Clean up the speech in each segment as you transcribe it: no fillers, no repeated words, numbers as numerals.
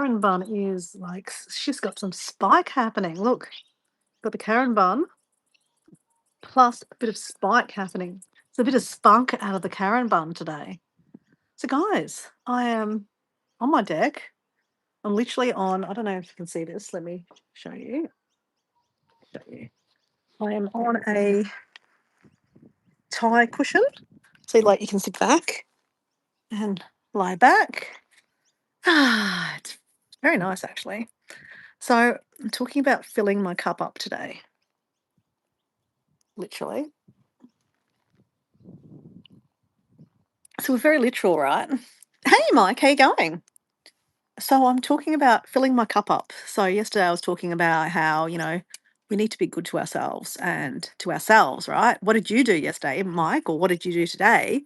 Karen bun is like, she's got some spike happening. Look, got the Karen bun plus a bit of spike happening. It's a bit of spunk out of the Karen bun today. So, guys, I am on my deck. I'm literally on, I don't know if you can see this. Let me show you. I am on a tie cushion. So, like, you can sit back and lie back. It's very nice, actually. So, I'm talking about filling my cup up today. Literally. So, we're very literal, right? Hey, Mike, how you going? So, I'm talking about filling my cup up. So, yesterday I was talking about how, we need to be good to ourselves and to ourselves, right? What did you do yesterday, Mike, or what did you do today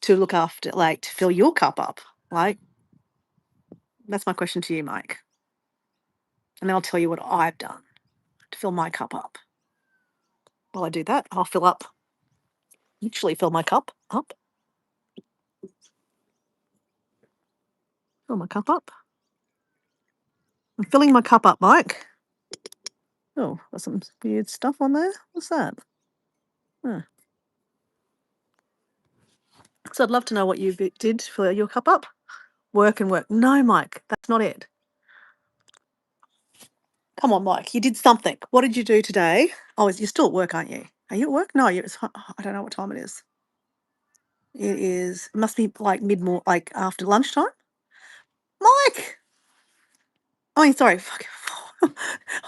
to look after, like, to fill your cup up? Like, that's my question to you, Mike. And then I'll tell you what I've done to fill my cup up. While I do that, I'll literally fill my cup up. Fill my cup up. I'm filling my cup up, Mike. Oh, there's some weird stuff on there. What's that? Huh. So I'd love to know what you did to fill your cup up. Work and work. No, Mike, that's not it. Come on, Mike, you did something. What did you do today? Oh, you're still at work, aren't you? Are you at work? No, I don't know what time it is. It must be like mid-morning, like after lunchtime. Mike! I mean, sorry. Fuck.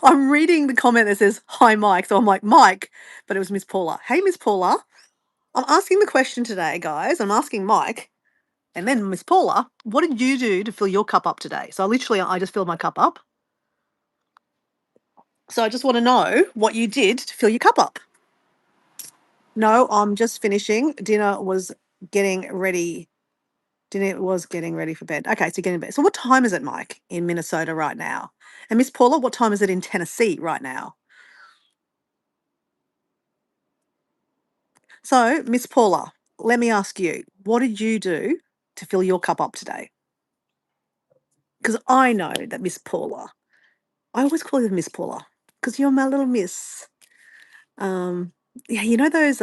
I'm reading the comment that says, hi, Mike. So I'm like, Mike, but it was Miss Paula. Hey, Miss Paula. I'm asking the question today, guys. I'm asking Mike and then Miss Paula, what did you do to fill your cup up today? So I just filled my cup up. So I just want to know what you did to fill your cup up. No, I'm just finishing. Dinner was getting ready. Dinner was getting ready for bed. Okay, so getting bed. So what time is it, Mike, in Minnesota right now? And Miss Paula, what time is it in Tennessee right now? So, Miss Paula, let me ask you, what did you do to fill your cup up today? Because I know that Miss Paula, I always call you Miss Paula because you're my little miss. Um, yeah, you know those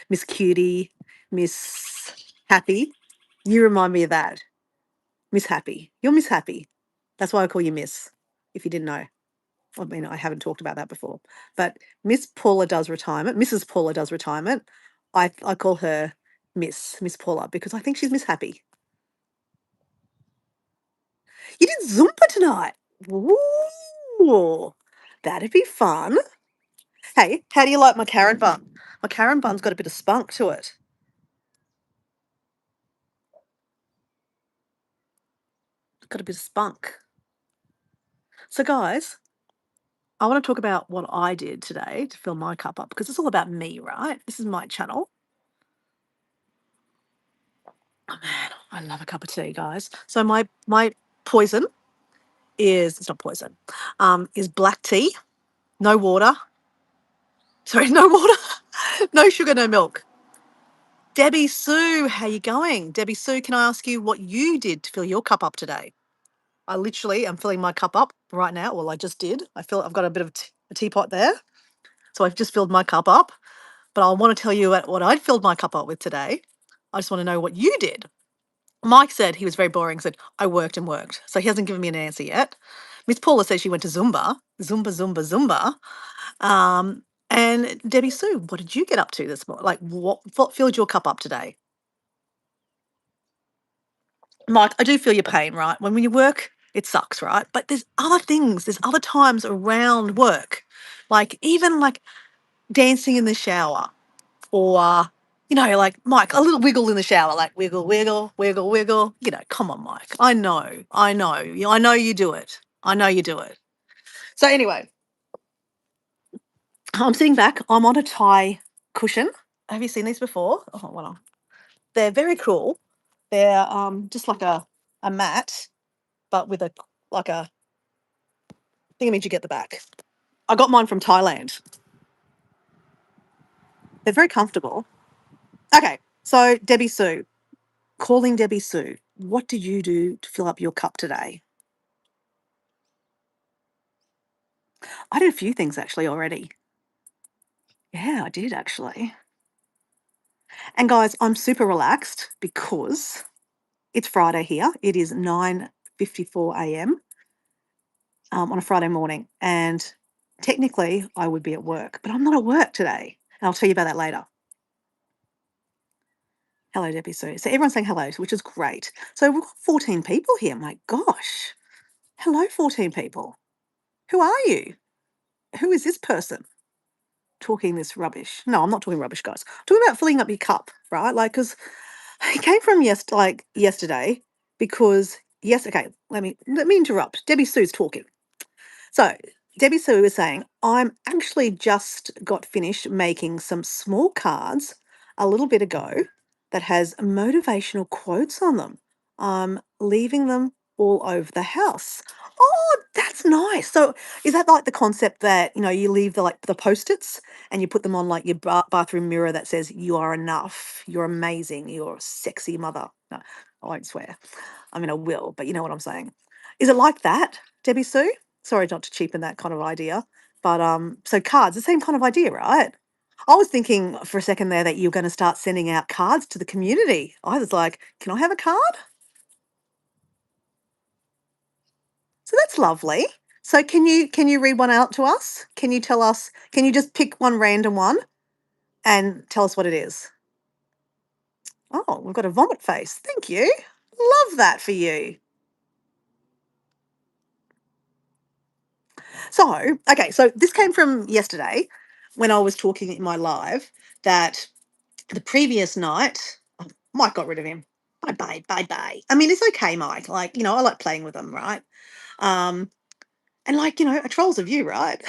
Miss Cutie, Miss Happy. You remind me of that, Miss Happy. You're Miss Happy. That's why I call you Miss. If you didn't know, I mean, I haven't talked about that before. But Miss Paula does retirement. Mrs. Paula does retirement. I call her Miss Paula because I think she's Miss Happy. You did Zumba tonight. Ooh, that'd be fun. Hey, how do you like my Karen bun? My Karen bun's got a bit of spunk to it. Got a bit of spunk. So, guys, I want to talk about what I did today to fill my cup up because it's all about me, right? This is my channel. Oh man, I love a cup of tea, guys. So my poison it's not poison, is black tea, no water. Sorry, no water, no sugar, no milk. Debbie Sue, how you going? Debbie Sue, can I ask you what you did to fill your cup up today? I literally am filling my cup up right now. Well, I just did. I've got a bit of a teapot there. So I've just filled my cup up. But I want to tell you what I'd filled my cup up with today. I just want to know what you did. Mike said he was very boring, said, I worked and worked. So he hasn't given me an answer yet. Miss Paula says she went to Zumba. Zumba. And Debbie Sue, what did you get up to this morning? Like, what filled your cup up today? Mike, I do feel your pain, right? When you work, it sucks, right? But there's other things, there's other times around work, like even like dancing in the shower or, like Mike, a little wiggle in the shower, like wiggle, wiggle, wiggle, wiggle. Come on, Mike. I know. I know you do it. I know you do it. So anyway, I'm sitting back. I'm on a tie cushion. Have you seen these before? Oh, well, they're very cool. They're just like a mat, but with a thingamajig at the back. I got mine from Thailand. They're very comfortable. Okay, so Debbie Sue, calling Debbie Sue. What did you do to fill up your cup today? I did a few things actually already. Yeah, I did actually. And guys, I'm super relaxed because it's Friday here. It is 9:54 a.m. On a Friday morning, and technically I would be at work, but I'm not at work today. And I'll tell you about that later. Hello, Debbie Sue. So everyone's saying hello, which is great. So we've got 14 people here. My gosh. Hello, 14 people. Who are you? Who is this person talking this rubbish? No, I'm not talking rubbish, guys. I'm talking about filling up your cup, right? Like, because it came from yesterday because yes, okay, let me interrupt. Debbie Sue's talking. So Debbie Sue was saying, I'm actually just got finished making some small cards a little bit ago that has motivational quotes on them. I'm leaving them all over the house. Oh, that's nice. So is that like the concept that, you leave the post-its and you put them on like your bathroom mirror that says you are enough, you're amazing, you're a sexy mother. No, I won't swear. I mean I will, but you know what I'm saying. Is it like that, Debbie Sue? Sorry not to cheapen that kind of idea, but so cards, the same kind of idea, right? I was thinking for a second there that you're going to start sending out cards to the community. I was like, can I have a card? So that's lovely. So can you read one out to us? Can you tell us? Can you just pick one random one and tell us what it is? Oh, we've got a vomit face. Thank you. Love that for you. So, okay, so this came from yesterday when I was talking in my live that the previous night, oh, Mike got rid of him. Bye bye, bye bye. I mean, it's okay, Mike. Like, I like playing with them, right? Um, and like, a troll's a view, right?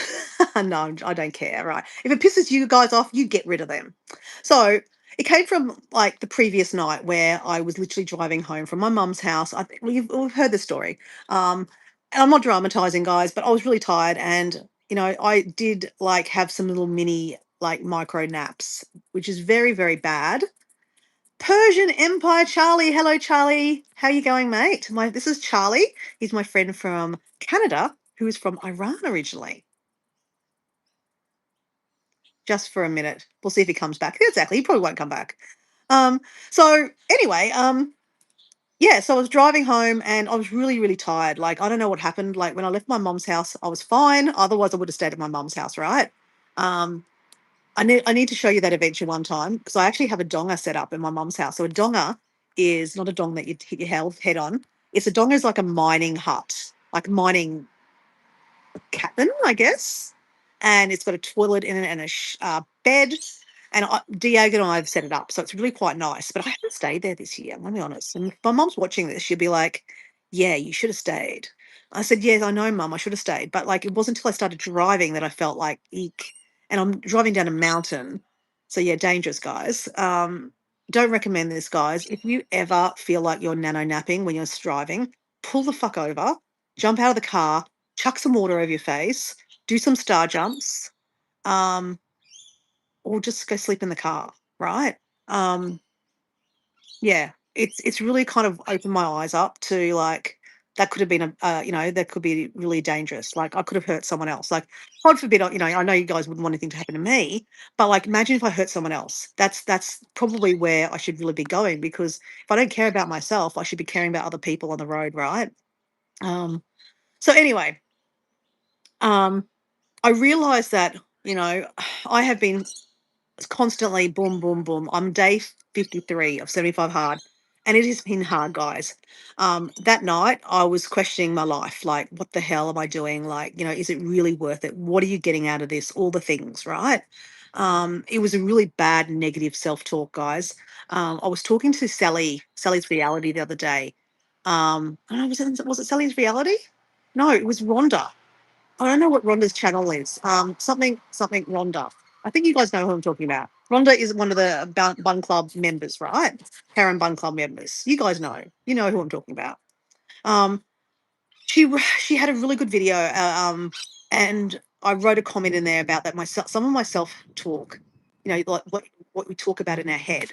No, I don't care, right? If it pisses you guys off, you get rid of them. So it came from like the previous night where I was literally driving home from my mum's house. I think we've heard this story. And I'm not dramatizing, guys, but I was really tired and I did like have some little mini like micro naps, which is very, very bad. Persian Empire Charlie. Hello, Charlie. How you going, mate? This is Charlie. He's my friend from Canada who is from Iran originally. Just for a minute. We'll see if he comes back. Exactly. He probably won't come back. Um, so anyway, yeah, so I was driving home and I was really, really tired. Like, I don't know what happened. Like when I left my mom's house, I was fine. Otherwise I would have stayed at my mom's house, right? Um, I need to show you that adventure one time because I actually have a donga set up in my mum's house. So a donga is not a dong that you hit your head on. It's a donga is like a mining hut, like mining cabin, I guess. And it's got a toilet in it and a bed. And Diego and I have set it up, so it's really quite nice. But I haven't stayed there this year. I'm gonna be honest. And if my mum's watching this, she'll be like, "Yeah, you should have stayed." I said, "Yes, I know, mum. I should have stayed." But like, it wasn't until I started driving that I felt like, eek. And I'm driving down a mountain, so yeah, dangerous, guys. Don't recommend this, guys. If you ever feel like you're nano napping when you're driving, pull the fuck over, jump out of the car, chuck some water over your face, do some star jumps, um, or just go sleep in the car, right? Um, yeah, it's really kind of opened my eyes up to like that could have been that could be really dangerous. Like I could have hurt someone else. Like God forbid, I know you guys wouldn't want anything to happen to me, but like imagine if I hurt someone else. That's probably where I should really be going because if I don't care about myself, I should be caring about other people on the road, right? Um, so anyway, um, I realized that, I have been constantly boom, boom, boom. I'm day 53 of 75 hard, and it has been hard, guys. That night, I was questioning my life like, what the hell am I doing? Like, is it really worth it? What are you getting out of this? All the things, right? It was a really bad negative self talk, guys. I was talking to Sally's Reality the other day. I don't know, was it Sally's Reality? No, it was Rhonda. I don't know what Rhonda's channel is. Something Rhonda. I think you guys know who I'm talking about. Rhonda is one of the Bun Club members, right? Karen Bun Club members. You guys know. You know who I'm talking about. Um, she had a really good video, and I wrote a comment in there about that. Some of my self talk, like what we talk about in our head,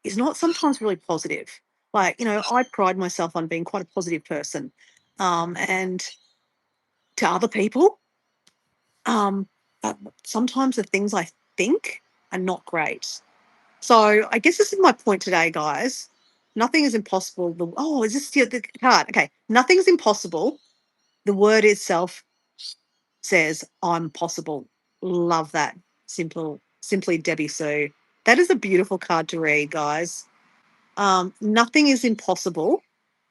is not sometimes really positive. Like I pride myself on being quite a positive person, and to other people. Um, but sometimes the things I think are not great. So I guess this is my point today, guys. Nothing is impossible. Is this the card? Okay. Nothing's impossible. The word itself says, I'm possible. Love that. Simply Debbie Sue. That is a beautiful card to read, guys. Nothing is impossible.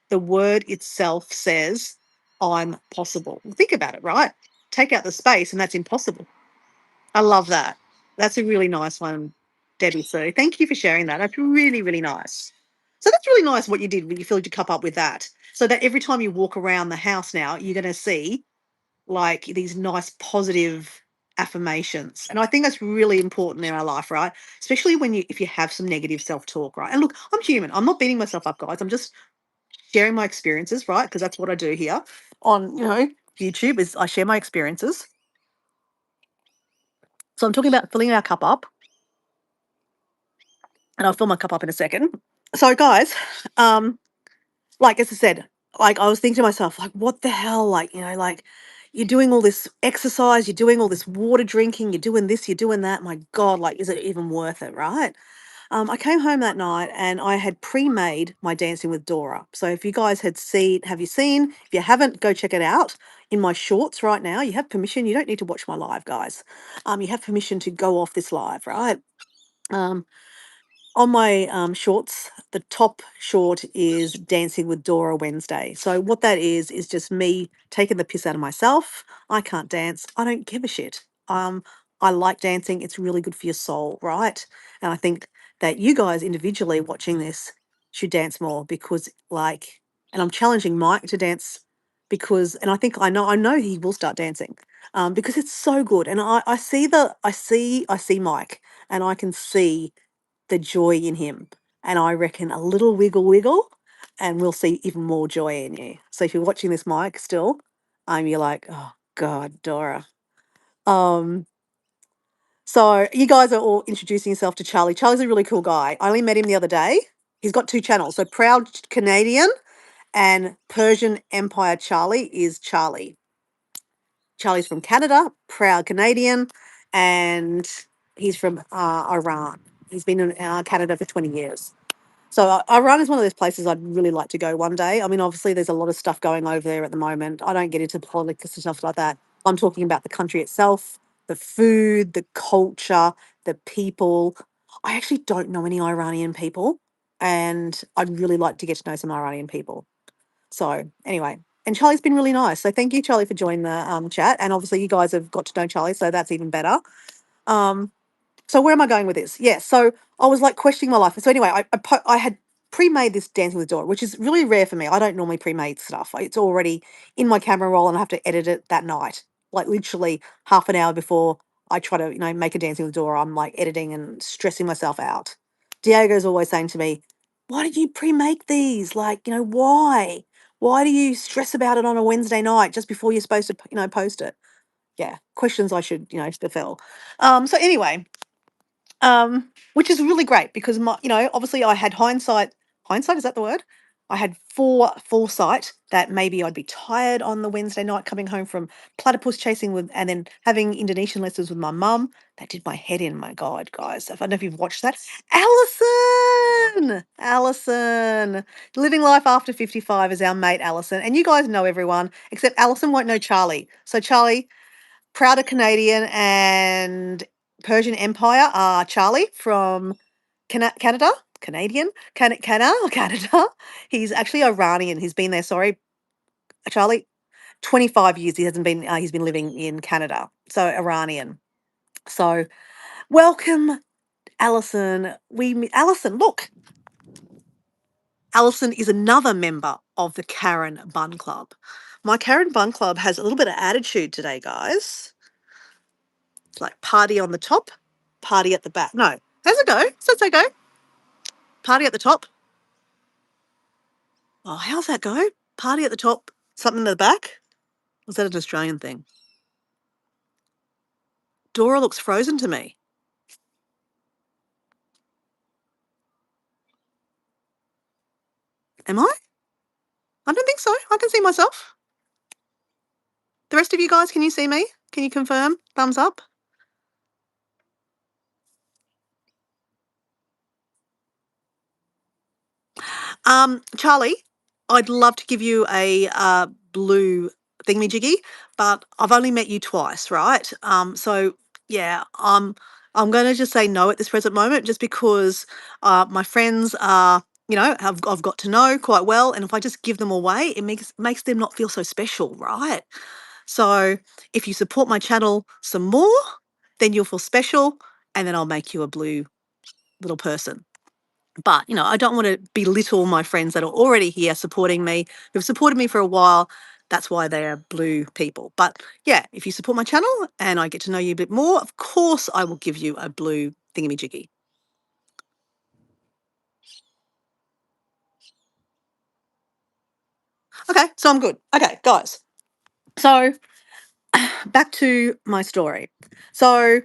The word itself says, I'm possible. Think about it, right? Take out the space, and that's impossible. I love that. That's a really nice one, Debbie Sue. Thank you for sharing that. That's really, really nice. So that's really nice what you did when you filled your cup up with that. So that every time you walk around the house now, you're going to see like these nice positive affirmations. And I think that's really important in our life, right? Especially if you have some negative self-talk, right? And look, I'm human. I'm not beating myself up, guys. I'm just sharing my experiences, right? Because that's what I do here on, YouTube is I share my experiences. So I'm talking about filling our cup up, and I'll fill my cup up in a second. So guys, like as I said, like I was thinking to myself, like, what the hell? Like, like you're doing all this exercise, you're doing all this water drinking, you're doing this, you're doing that. My God, like, is it even worth it, right? I came home that night and I had pre-made my Dancing with Dora. So if you guys have you seen? If you haven't, go check it out in my shorts right now. You have permission. You don't need to watch my live, guys. You have permission to go off this live, right? Um, on my shorts, the top short is Dancing with Dora Wednesday. So what that is just me taking the piss out of myself. I can't dance. I don't give a shit. I like dancing. It's really good for your soul, right? And I think that you guys individually watching this should dance more because, like, and I'm challenging Mike to dance because, and I know he will start dancing because it's so good. And I see Mike, and I can see the joy in him. And I reckon a little wiggle wiggle and we'll see even more joy in you. So if you're watching this, Mike, still, you're like, oh God, Dora. Um, so you guys are all introducing yourself to Charlie. Charlie's a really cool guy. I only met him the other day. He's got two channels. So Proud Canadian and Persian Empire Charlie is Charlie. Charlie's from Canada, proud Canadian, and he's from Iran. He's been in Canada for 20 years. So Iran is one of those places I'd really like to go one day. I mean, obviously, there's a lot of stuff going over there at the moment. I don't get into politics and stuff like that. I'm talking about the country itself, the food, the culture, the people. I actually don't know any Iranian people, and I'd really like to get to know some Iranian people. So anyway, and Charlie's been really nice. So thank you, Charlie, for joining the chat. And obviously, you guys have got to know Charlie, so that's even better. Um, so where am I going with this? Yeah, so I was like questioning my life. So anyway, I had pre-made this Dancing with Dora, which is really rare for me. I don't normally pre-made stuff. It's already in my camera roll, and I have to edit it that night, like literally half an hour before I try to make a Dancing with Dora. I'm like editing and stressing myself out. Diego's always saying to me, "Why did you pre-make these? Like, why? Why do you stress about it on a Wednesday night just before you're supposed to, post it?" Yeah, questions I should, fulfill. So anyway, which is really great because obviously I had hindsight. Hindsight, is that the word? I had foresight that maybe I'd be tired on the Wednesday night coming home from platypus chasing and then having Indonesian lessons with my mum. That did my head in. My God, guys! I don't know if you've watched that. Allison, living life after 55 is our mate Allison, and you guys know everyone except Allison won't know Charlie. So Charlie, prouder Canadian and Persian Empire are Charlie from Canada, Canada. He's actually Iranian. He's been there. Sorry, Charlie. 25 years he hasn't been. He's been living in Canada. So Iranian. So welcome, Alison. Alison. Look, Alison is another member of the Karen Bun Club. My Karen Bun Club has a little bit of attitude today, guys. It's like party on the top, party at the back. No, how's it go? Does that go? Party at the top. Oh, how's that go? Party at the top, something at the back? Was that an Australian thing? Dora looks frozen to me. Am I? I don't think so. I can see myself. The rest of you guys, can you see me? Can you confirm? Thumbs up? Charlie, I'd love to give you a blue thingamajiggy, but I've only met you twice, right? So yeah, I'm going to just say no at this present moment, just because my friends are, I've got to know quite well, and if I just give them away, it makes them not feel so special, right? So if you support my channel some more, then you'll feel special, and then I'll make you a blue little person. But, I don't want to belittle my friends that are already here supporting me, who've supported me for a while. That's why they are blue people. But yeah, if you support my channel and I get to know you a bit more, of course I will give you a blue thingamajiggy. Okay, so I'm good. Okay, guys. So back to my story. So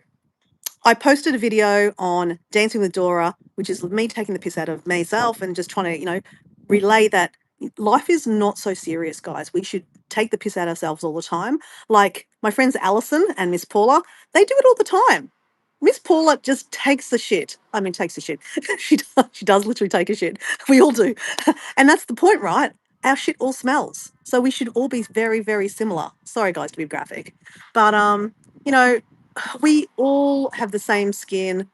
I posted a video on Dancing with Dora, which is me taking the piss out of myself and just trying to, relay that life is not so serious, guys. We should take the piss out of ourselves all the time. Like my friends Alison and Miss Paula, they do it all the time. Miss Paula just takes the shit. I mean, takes the shit. She does literally take a shit. We all do. And that's the point, right? Our shit all smells. So we should all be very, very similar. Sorry, guys, to be graphic. But, you know, we all have the same skin,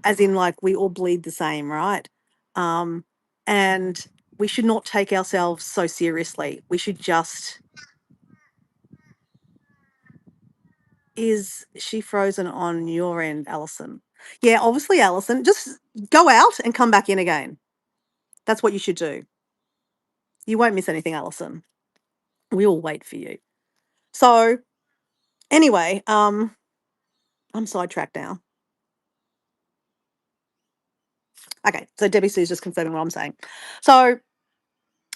as in like we all bleed the same, right? Um, and we should not take ourselves so seriously. We should just. Is she frozen on your end, Alison? Yeah, obviously, Alison. Just go out and come back in again. That's what you should do. You won't miss anything, Alison. We'll wait for you. So anyway, I'm sidetracked now. Okay, so Debbie Sue's just confirming what I'm saying. So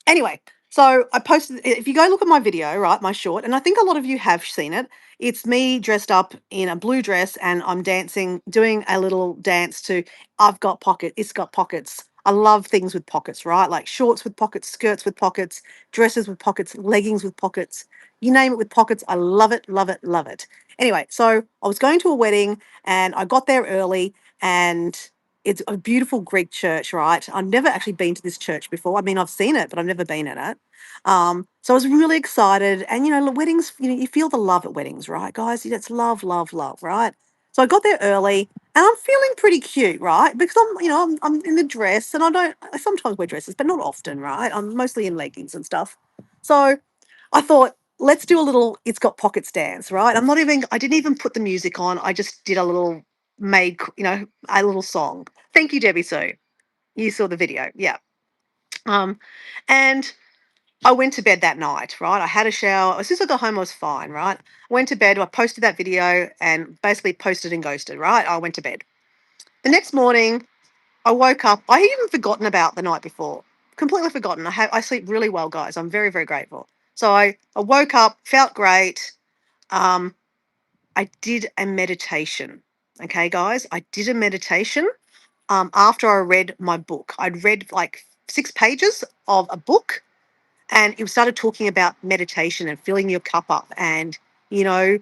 anyway, so I posted, if you go look at my video, right, my short, and I think a lot of you have seen it, it's me dressed up in a blue dress and I'm dancing, doing a little dance to I've Got Pocket, It's Got Pockets. I love things with pockets, right? Like shorts with pockets, skirts with pockets, dresses with pockets, leggings with pockets, you name it with pockets. I love it, love it, love it. Anyway, so I was going to a wedding and I got there early and it's a beautiful Greek church, right? I've never actually been to this church before. I mean, I've seen it, but I've never been in it. So I was really excited. And, weddings, you feel the love at weddings, right, guys? It's love, love, love, right? So I got there early and I'm feeling pretty cute, right? Because I'm in the dress and I sometimes wear dresses, but not often, right? I'm mostly in leggings and stuff. So I thought, let's do a little It's Got Pockets dance, right? I didn't even put the music on. I just did a little a little song. Thank you, Debbie Sue. You saw the video. Yeah. Um, and I went to bed that night, right? I had a shower. As soon as I got home, I was fine, right? Went to bed. I posted that video and basically posted and ghosted, right? I went to bed. The next morning, I woke up. I had even forgotten about the night before. Completely forgotten. I sleep really well, guys. I'm very, very grateful. So I woke up, felt great. Um, I did a meditation. Okay, guys, I did a meditation after I read my book. I'd read like 6 pages of a book and it started talking about meditation and filling your cup up. And, you know,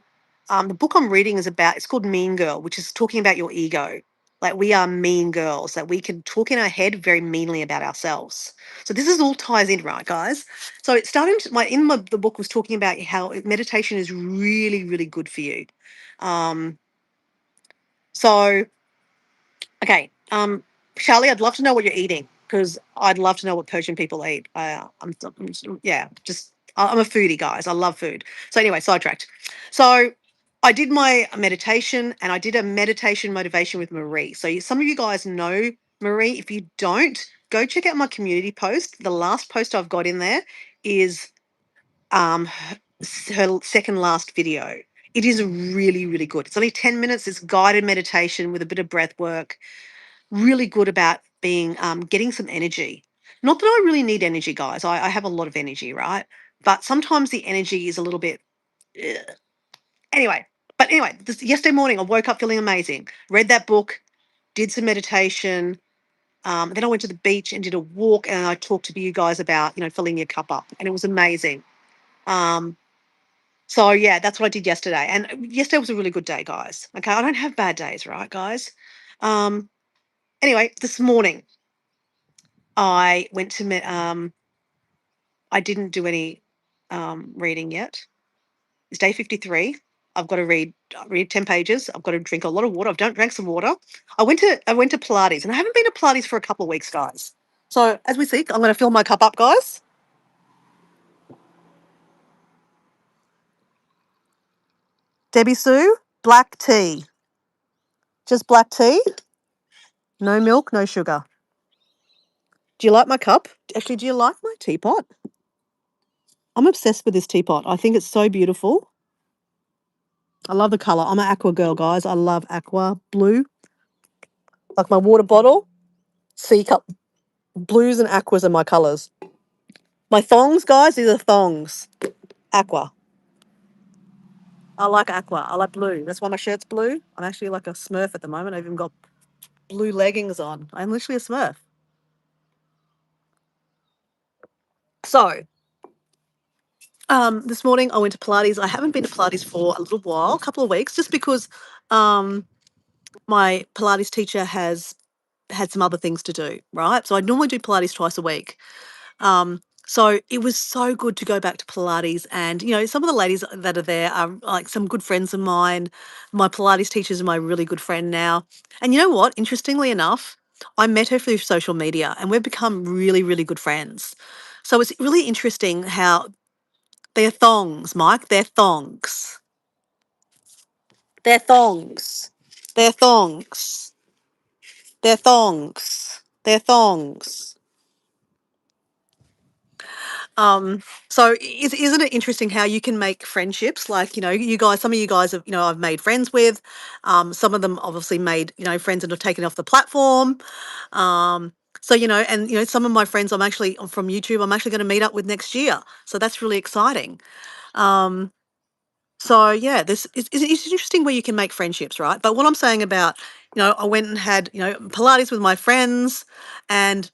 the book I'm reading it's called Mean Girl, which is talking about your ego. Like we are mean girls, that we can talk in our head very meanly about ourselves. So this is all ties in, right, guys? So it's starting to, the book was talking about how meditation is really, really good for you. Um, so Okay. Charlie, I'd love to know what you're eating because I'd love to know what Persian people eat. Yeah, I'm a foodie, guys. I love food. So anyway, sidetracked. So I did my meditation and I did a meditation motivation with Marie. So some of you guys know Marie. If you don't, go check out my community post. The last post I've got in there is her second last video. It is really, really good. It's only 10 minutes. It's guided meditation with a bit of breath work, really good about being getting some energy. Not that I really need energy, guys. I have a lot of energy, right? But sometimes the energy is a little bit. Ugh. Anyway, yesterday morning I woke up feeling amazing. Read that book, did some meditation. Then I went to the beach and did a walk, and I talked to you guys about filling your cup up, and it was amazing. Um, So yeah, that's what I did yesterday. And yesterday was a really good day, guys. Okay, I don't have bad days, right, guys? Um, anyway, this morning I went to I didn't do any reading yet. It's day 53. I've got to read 10 pages. I've got to drink a lot of water. I've drank some water. I went to Pilates, and I haven't been to Pilates for a couple of weeks, guys. So as we speak, I'm going to fill my cup up, guys. Debbie Sue, black tea. Just black tea, no milk, no sugar. Do you like my cup? Actually, do you like my teapot? I'm obsessed with this teapot. I think it's so beautiful. I love the colour. I'm an aqua girl, guys. I love aqua blue. Like my water bottle, sea cup. Blues and aquas are my colours. My thongs, guys, these are thongs. Aqua. I like aqua. I like blue. That's why my shirt's blue. I'm actually like a smurf at the moment. I've even got blue leggings on. I'm literally a smurf. So, this morning I went to Pilates. I haven't been to Pilates for a little while, a couple of weeks, just because um, my Pilates teacher has had some other things to do, right? So I normally do Pilates twice a week. So it was so good to go back to Pilates, and some of the ladies that are there are like some good friends of mine. My Pilates teacher is my really good friend now, and you know what? Interestingly enough, I met her through social media, and we've become really, really good friends. So it's really interesting how they're thongs, Mike. They're thongs. They're thongs. They're thongs. They're thongs. They're thongs. Um, so isn't it interesting how you can make friendships? Like, you guys, some of you guys have, I've made friends with. Some of them obviously made, friends and have taken off the platform. So, and some of my friends from YouTube, I'm actually going to meet up with next year. So that's really exciting. Um, so yeah, this it's interesting where you can make friendships, right? But what I'm saying about, I went and had, Pilates with my friends, and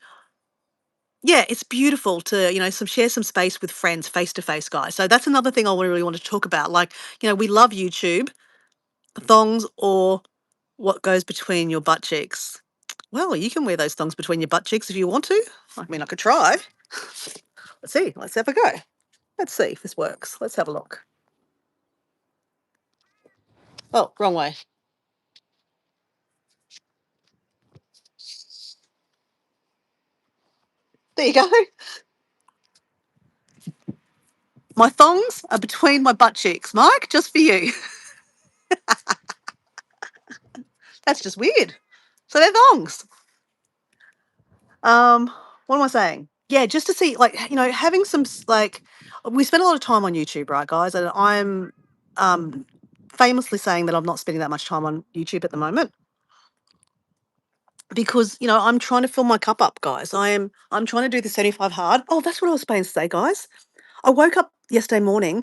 yeah, it's beautiful to, share some space with friends face to face, guys. So that's another thing I really want to talk about. Like, we love YouTube, thongs or what goes between your butt cheeks. Well, you can wear those thongs between your butt cheeks if you want to. I mean, I could try. Let's see. Let's have a go. Let's see if this works. Let's have a look. Oh, wrong way. There you go. My thongs are between my butt cheeks, Mike, just for you. That's just weird. So they're thongs. Um, what am I saying? Yeah, just to see, like, having some we spend a lot of time on YouTube, right, guys? And I'm famously saying that I'm not spending that much time on YouTube at the moment because I'm trying to fill my cup up, guys. I'm trying to do the 75 hard. Oh, that's what I was supposed to say, guys. I woke up yesterday morning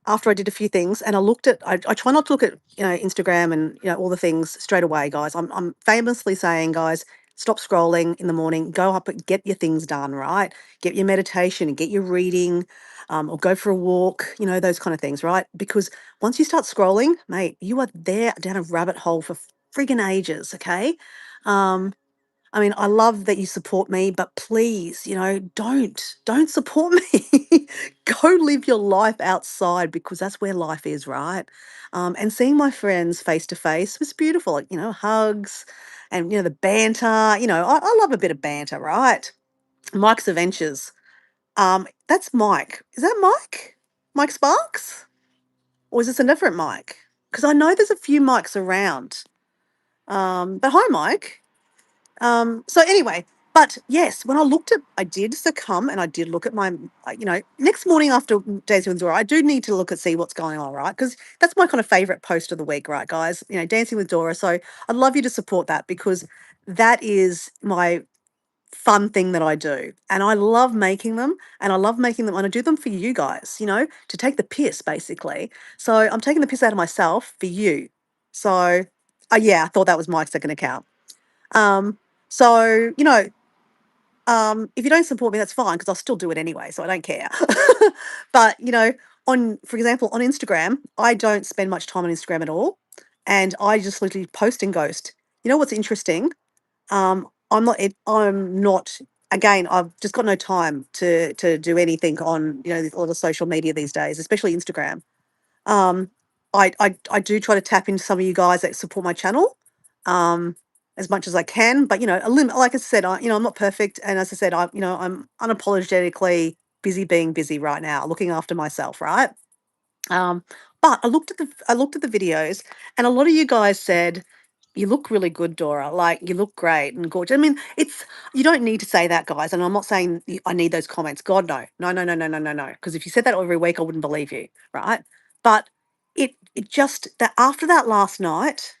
after I did a few things, and I try not to look at Instagram and all the things straight away, guys. I'm famously saying, guys, stop scrolling in the morning, go up and get your things done, right? Get your meditation and get your reading, or go for a walk, those kind of things, right? Because once you start scrolling, mate, you are there down a rabbit hole for friggin' ages, okay? Um, I mean, I love that you support me, but please, don't support me. Go live your life outside because that's where life is, right? And seeing my friends face to face was beautiful. Like, hugs and the banter. I love a bit of banter, right? Mike's Adventures. That's Mike. Is that Mike? Mike Sparks? Or is this a different Mike? Because I know there's a few Mikes around. But hi, Mike. So anyway, but yes, when I did succumb and I did look at my, next morning after Dancing with Dora, I do need to look and see what's going on, right? Because that's my kind of favorite post of the week, right, guys? Dancing with Dora. So I'd love you to support that because that is my fun thing that I do. And I love making them and I do them for you guys, to take the piss basically. So I'm taking the piss out of myself for you. So, yeah, I thought that was Mike's second account. Um, so, if you don't support me, that's fine because I'll still do it anyway. So I don't care. But, for example, on Instagram, I don't spend much time on Instagram at all, and I just literally post and ghost. You know what's interesting? I'm not. I'm not. Again, I've just got no time to do anything on all the social media these days, especially Instagram. Um, I do try to tap into some of you guys that support my channel, um, as much as I can. But a limit. Like I said, I'm not perfect, and as I said, I'm unapologetically busy being busy right now, looking after myself. Right. Um, but I looked at the videos, and a lot of you guys said, "You look really good, Dora. Like you look great and gorgeous." I mean, you don't need to say that, guys. And I'm not saying I need those comments. God, no, no, no, no, no, no, no, no. Because if you said that every week, I wouldn't believe you, right? But it just that after that last night,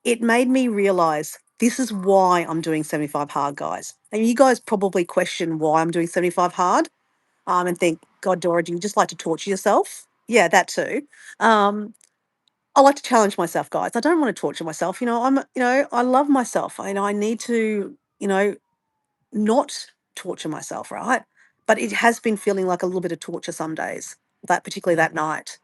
it made me realize this is why I'm doing 75 hard, guys. And you guys probably question why I'm doing 75 hard, and think, God, Dora, do you just like to torture yourself? Yeah, that too. Um, I like to challenge myself, guys. I don't want to torture myself. I love myself. I need to, not torture myself, right? But it has been feeling like a little bit of torture some days, particularly that night.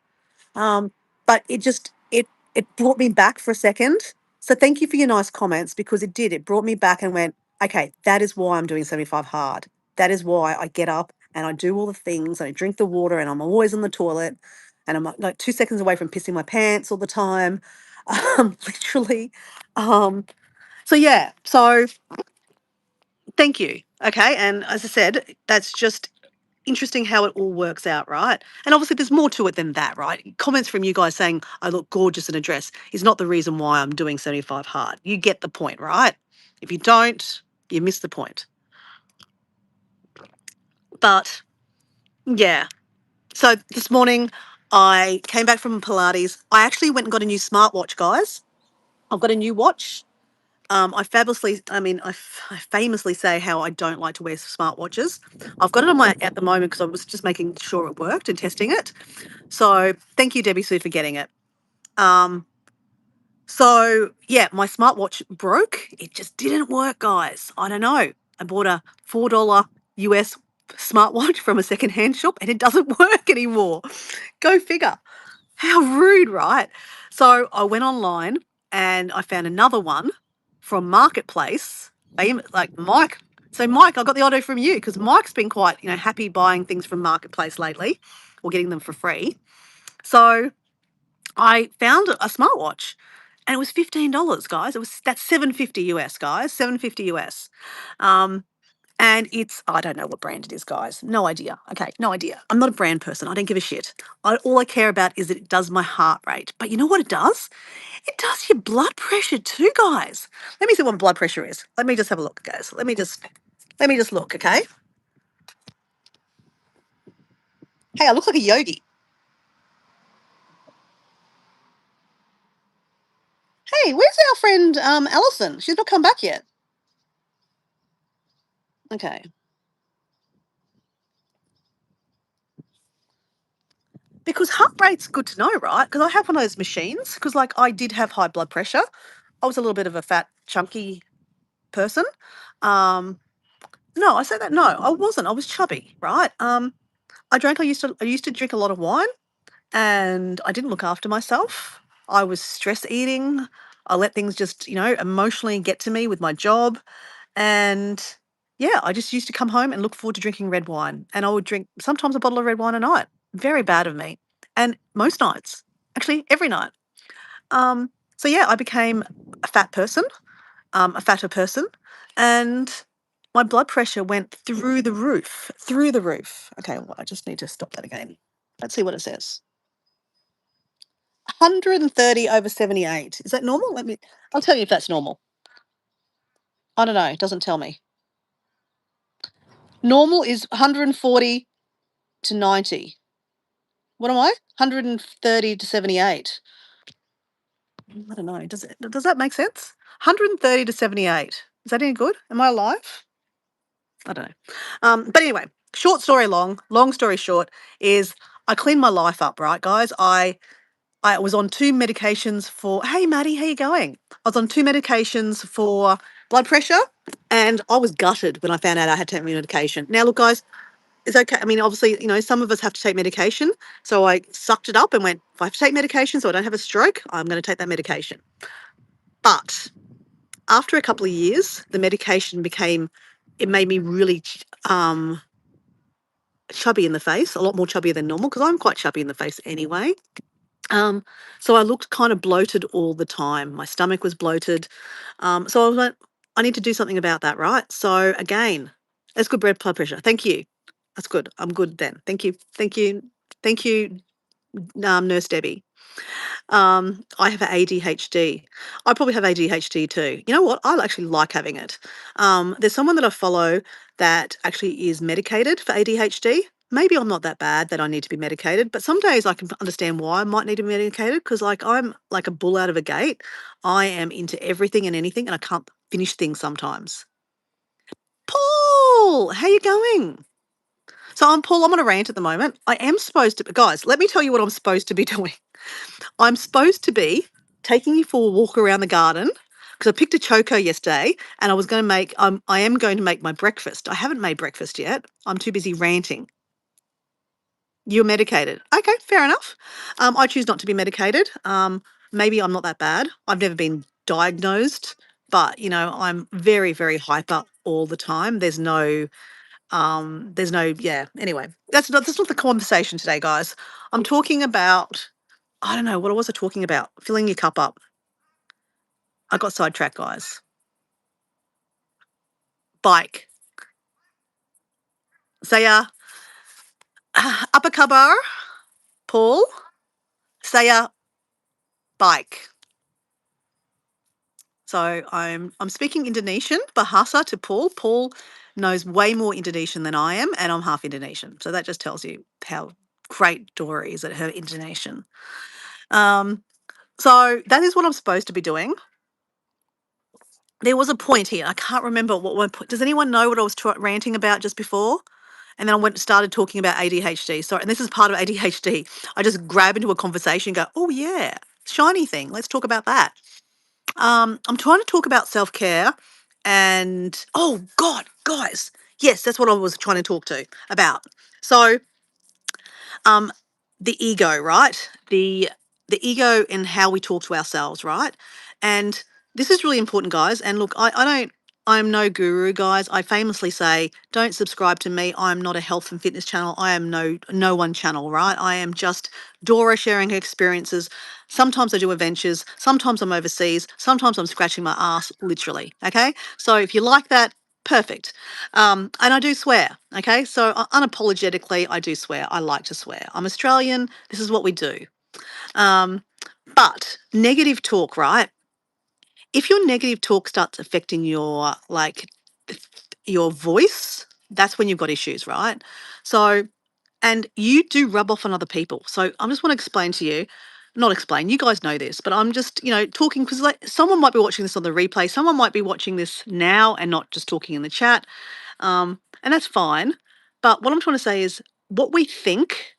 Um, but it brought me back for a second. So thank you for your nice comments because it did. It brought me back and went, okay, that is why I'm doing 75 hard. That is why I get up and I do all the things. I drink the water and I'm always on the toilet and I'm like 2 seconds away from pissing my pants all the time. Literally. Um, so yeah, so thank you. Okay. And as I said, that's just interesting how it all works out, right? And obviously, there's more to it than that, right? Comments from you guys saying I look gorgeous in a dress is not the reason why I'm doing 75 hard. You get the point, right? If you don't, you miss the point. But yeah, so this morning I came back from Pilates. I actually went and got a new smartwatch, guys. I've got a new watch. I famously say how I don't like to wear smartwatches. I've got it on my at the moment because I was just making sure it worked and testing it. So thank you, Debbie Sue, for getting it. Um, so yeah, my smartwatch broke. It just didn't work, guys. I don't know. I bought a $4 US smartwatch from a secondhand shop and it doesn't work anymore. Go figure. How rude, right? So I went online and I found another one from Marketplace. Like Mike. So Mike, I got the auto from you because Mike's been quite, happy buying things from Marketplace lately or getting them for free. So I found a smartwatch and it was $15, guys. That's 750 US, guys. 750 US. Um, and I don't know what brand it is, guys. No idea. Okay, no idea. I'm not a brand person. I don't give a shit. All I care about is that it does my heart rate. But you know what it does? It does your blood pressure too, guys. Let me see what blood pressure is. Let me just have a look, guys. Let me just look, okay? Hey, I look like a yogi. Hey, where's our friend Alison? She's not come back yet. Okay. Because heart rate's good to know, right? Because I have one of those machines. Because like I did have high blood pressure. I was a little bit of a fat, chunky person. Um, no, I said that. No, I wasn't. I was chubby, right? I used to drink a lot of wine, and I didn't look after myself. I was stress eating. I let things just, emotionally get to me with my job, and yeah, I just used to come home and look forward to drinking red wine, and I would drink sometimes a bottle of red wine a night. Very bad of me, and most nights, actually every night. So yeah, I became a fat person, a fatter person, and my blood pressure went through the roof, through the roof. Okay, well, I just need to stop that again. Let's see what it says. 130 over 78. Is that normal? I'll tell you if that's normal. I don't know. It doesn't tell me. Normal is 140 to 90. What am I? 130 to 78. I don't know. Does that make sense? 130 to 78. Is that any good? Am I alive? I don't know. But anyway, short story long story short is I cleaned my life up, right, guys? I was on two medications for, hey, Maddie, how you going? I was on two medications for blood pressure and I was gutted when I found out I had to take my medication. Now, look, guys, It's okay. I mean, obviously, some of us have to take medication. So I sucked it up and went, if I have to take medication so I don't have a stroke, I'm going to take that medication. But after a couple of years, the medication it made me really chubby in the face, a lot more chubbier than normal, because I'm quite chubby in the face anyway. Um, so I looked kind of bloated all the time. My stomach was bloated. So I was like, I need to do something about that, right? So again, that's good blood pressure. Thank you. That's good. I'm good then. Thank you. Thank you. Thank you, Nurse Debbie. I have ADHD. I probably have ADHD too. You know what? I actually like having it. There's someone that I follow that actually is medicated for ADHD. Maybe I'm not that bad that I need to be medicated, but some days I can understand why I might need to be medicated because, like, I'm like a bull out of a gate. I am into everything and anything, and I can't finish things sometimes. Paul, how you going? So I'm Paul. I'm on a rant at the moment. I am supposed to, guys. Let me tell you what I'm supposed to be doing. I'm supposed to be taking you for a walk around the garden because I picked a choco yesterday and I was going to make, I am going to make my breakfast. I haven't made breakfast yet. I'm too busy ranting. You're medicated. Okay, fair enough. I choose not to be medicated. Maybe I'm not that bad. I've never been diagnosed, but I'm very, very hyper all the time. Yeah. Anyway, that's not the conversation today, guys. I'm talking about, I don't know, what was I talking about? Filling your cup up. I got sidetracked, guys. Bike. Saya apa kabar, Paul? Saya bike. So I'm speaking Indonesian, Bahasa to Paul. Paul knows way more Indonesian than I am, and I'm half Indonesian. So that just tells you how great Dora is at her Indonesian. Um, so that is what I'm supposed to be doing. There was a point here. I can't remember what one point. Does anyone know what I was ranting about just before? And then I started talking about ADHD. Sorry, and this is part of ADHD. I just grab into a conversation and go, oh yeah, shiny thing. Let's talk about that. I'm trying to talk about self-care and oh God, guys. Yes, that's what I was trying to talk to about. So um, the ego, right? The ego and how we talk to ourselves, right? And this is really important, guys. And look, I don't. I'm no guru, guys. I famously say, don't subscribe to me. I'm not a health and fitness channel. I am no one channel, right? I am just Dora sharing her experiences. Sometimes I do adventures. Sometimes I'm overseas. Sometimes I'm scratching my ass, literally. Okay. So if you like that, perfect. And I do swear, okay? So unapologetically, I do swear. I like to swear. I'm Australian. This is what we do. Um, but negative talk, right? If your negative talk starts affecting your voice, that's when you've got issues, right? So, and you do rub off on other people. So I just want to explain to you, not explain, you guys know this, but I'm just, talking because like someone might be watching this on the replay. Someone might be watching this now and not just talking in the chat. And that's fine. But what I'm trying to say is what we think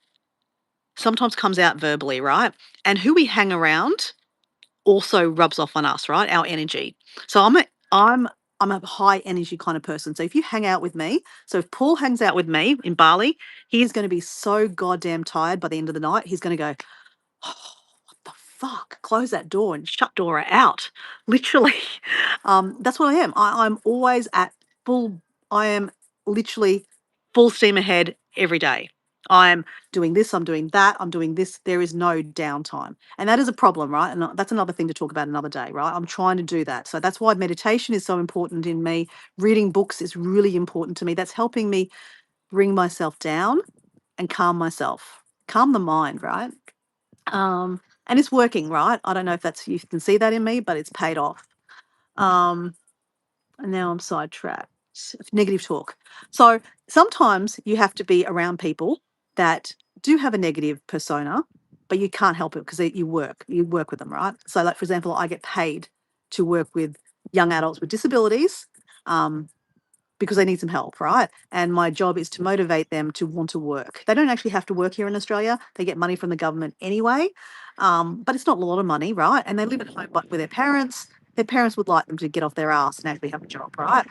sometimes comes out verbally, right? And who we hang around also rubs off on us, right? Our energy. So I'm a high energy kind of person. So if you hang out with me, so if Paul hangs out with me in Bali, he's going to be so goddamn tired by the end of the night. He's going to go, oh, what the fuck? Close that door and shut Dora out. Literally. That's what I am. I'm always at full, I am literally full steam ahead every day. I'm doing this, I'm doing that, I'm doing this. There is no downtime. And that is a problem, right? And that's another thing to talk about another day, right? I'm trying to do that. So that's why meditation is so important in me. Reading books is really important to me. That's helping me bring myself down and calm the mind, right? And it's working, right? I don't know if that's you can see that in me, but it's paid off. Um, and now I'm sidetracked. Negative talk. So sometimes you have to be around people that do have a negative persona, but you can't help it because you work. You work with them, right? So, like for example, I get paid to work with young adults with disabilities. Because they need some help, right? And my job is to motivate them to want to work. They don't actually have to work here in Australia. They get money from the government anyway, but it's not a lot of money, right? And they live at home with their parents. Their parents would like them to get off their ass and actually have a job, right?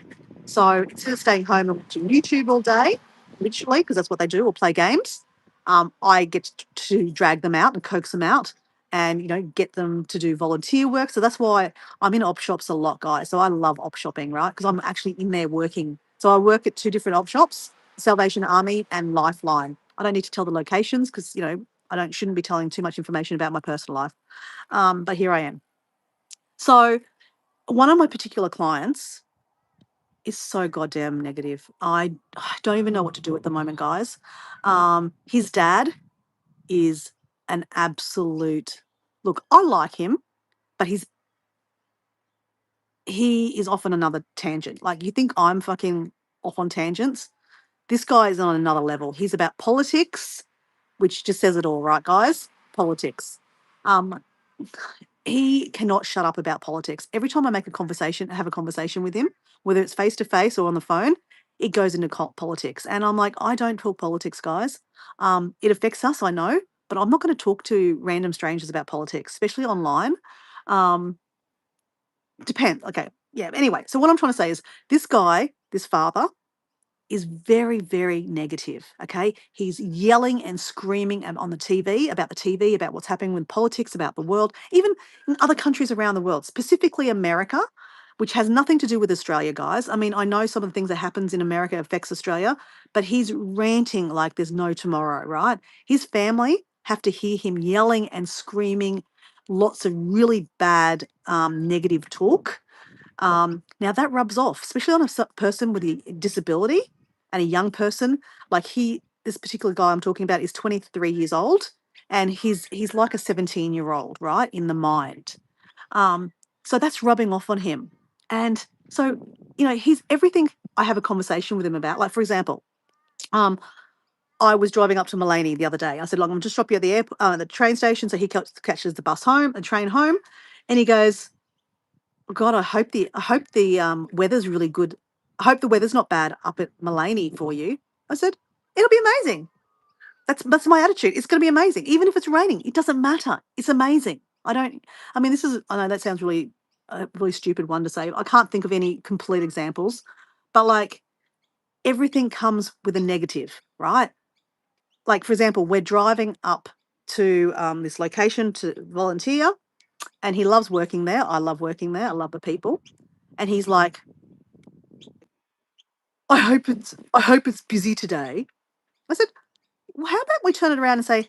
So instead of staying home and watching YouTube all day, literally, because that's what they do, or play games. I get to drag them out and coax them out and, get them to do volunteer work. So that's why I'm in op shops a lot, guys. So I love op shopping, right? Because I'm actually in there working. So I work at two different op shops, Salvation Army and Lifeline. I don't need to tell the locations because, I don't shouldn't be telling too much information about my personal life. But here I am. So one of my particular clients is so goddamn negative. I don't even know what to do at the moment, guys. His dad is an absolute look. I like him, but he is off on another tangent. Like you think I'm fucking off on tangents. This guy is on another level. He's about politics, which just says it all, right, guys? Politics. Um, he cannot shut up about politics. Every time I have a conversation with him, whether it's face to face or on the phone, it goes into politics. And I'm like, I don't talk politics, guys. It affects us, I know, but I'm not going to talk to random strangers about politics, especially online. Um, Depends. Okay. Yeah. Anyway, so what I'm trying to say is this guy, this father, is very, very negative. Okay. He's yelling and screaming on the TV, about what's happening with politics, about the world, even in other countries around the world, specifically America, which has nothing to do with Australia, guys. I mean, I know some of the things that happens in America affects Australia, but he's ranting like there's no tomorrow, right? His family have to hear him yelling and screaming lots of really bad negative talk. Now that rubs off, especially on a person with a disability and a young person. Like this particular guy I'm talking about is 23 years old, and he's like a 17-year-old, right, in the mind. Um, so that's rubbing off on him, and so he's everything. I have a conversation with him about, like for example, um, I was driving up to Mullaney the other day. I said, "Look, I'm just drop you at the the train station." So he catches the bus home, the train home, and he goes, God, I hope the weather's really good. I hope the weather's not bad up at Mullaney for you. I said, it'll be amazing. That's my attitude. It's going to be amazing, even if it's raining. It doesn't matter. It's amazing. I don't. I mean, I know that sounds really, really stupid one to say. I can't think of any complete examples, but like everything comes with a negative, right? Like for example, we're driving up to this location to volunteer, and he loves working there. I love working there. I love the people, and he's like, I hope it's busy today. I said, well, how about we turn it around and say,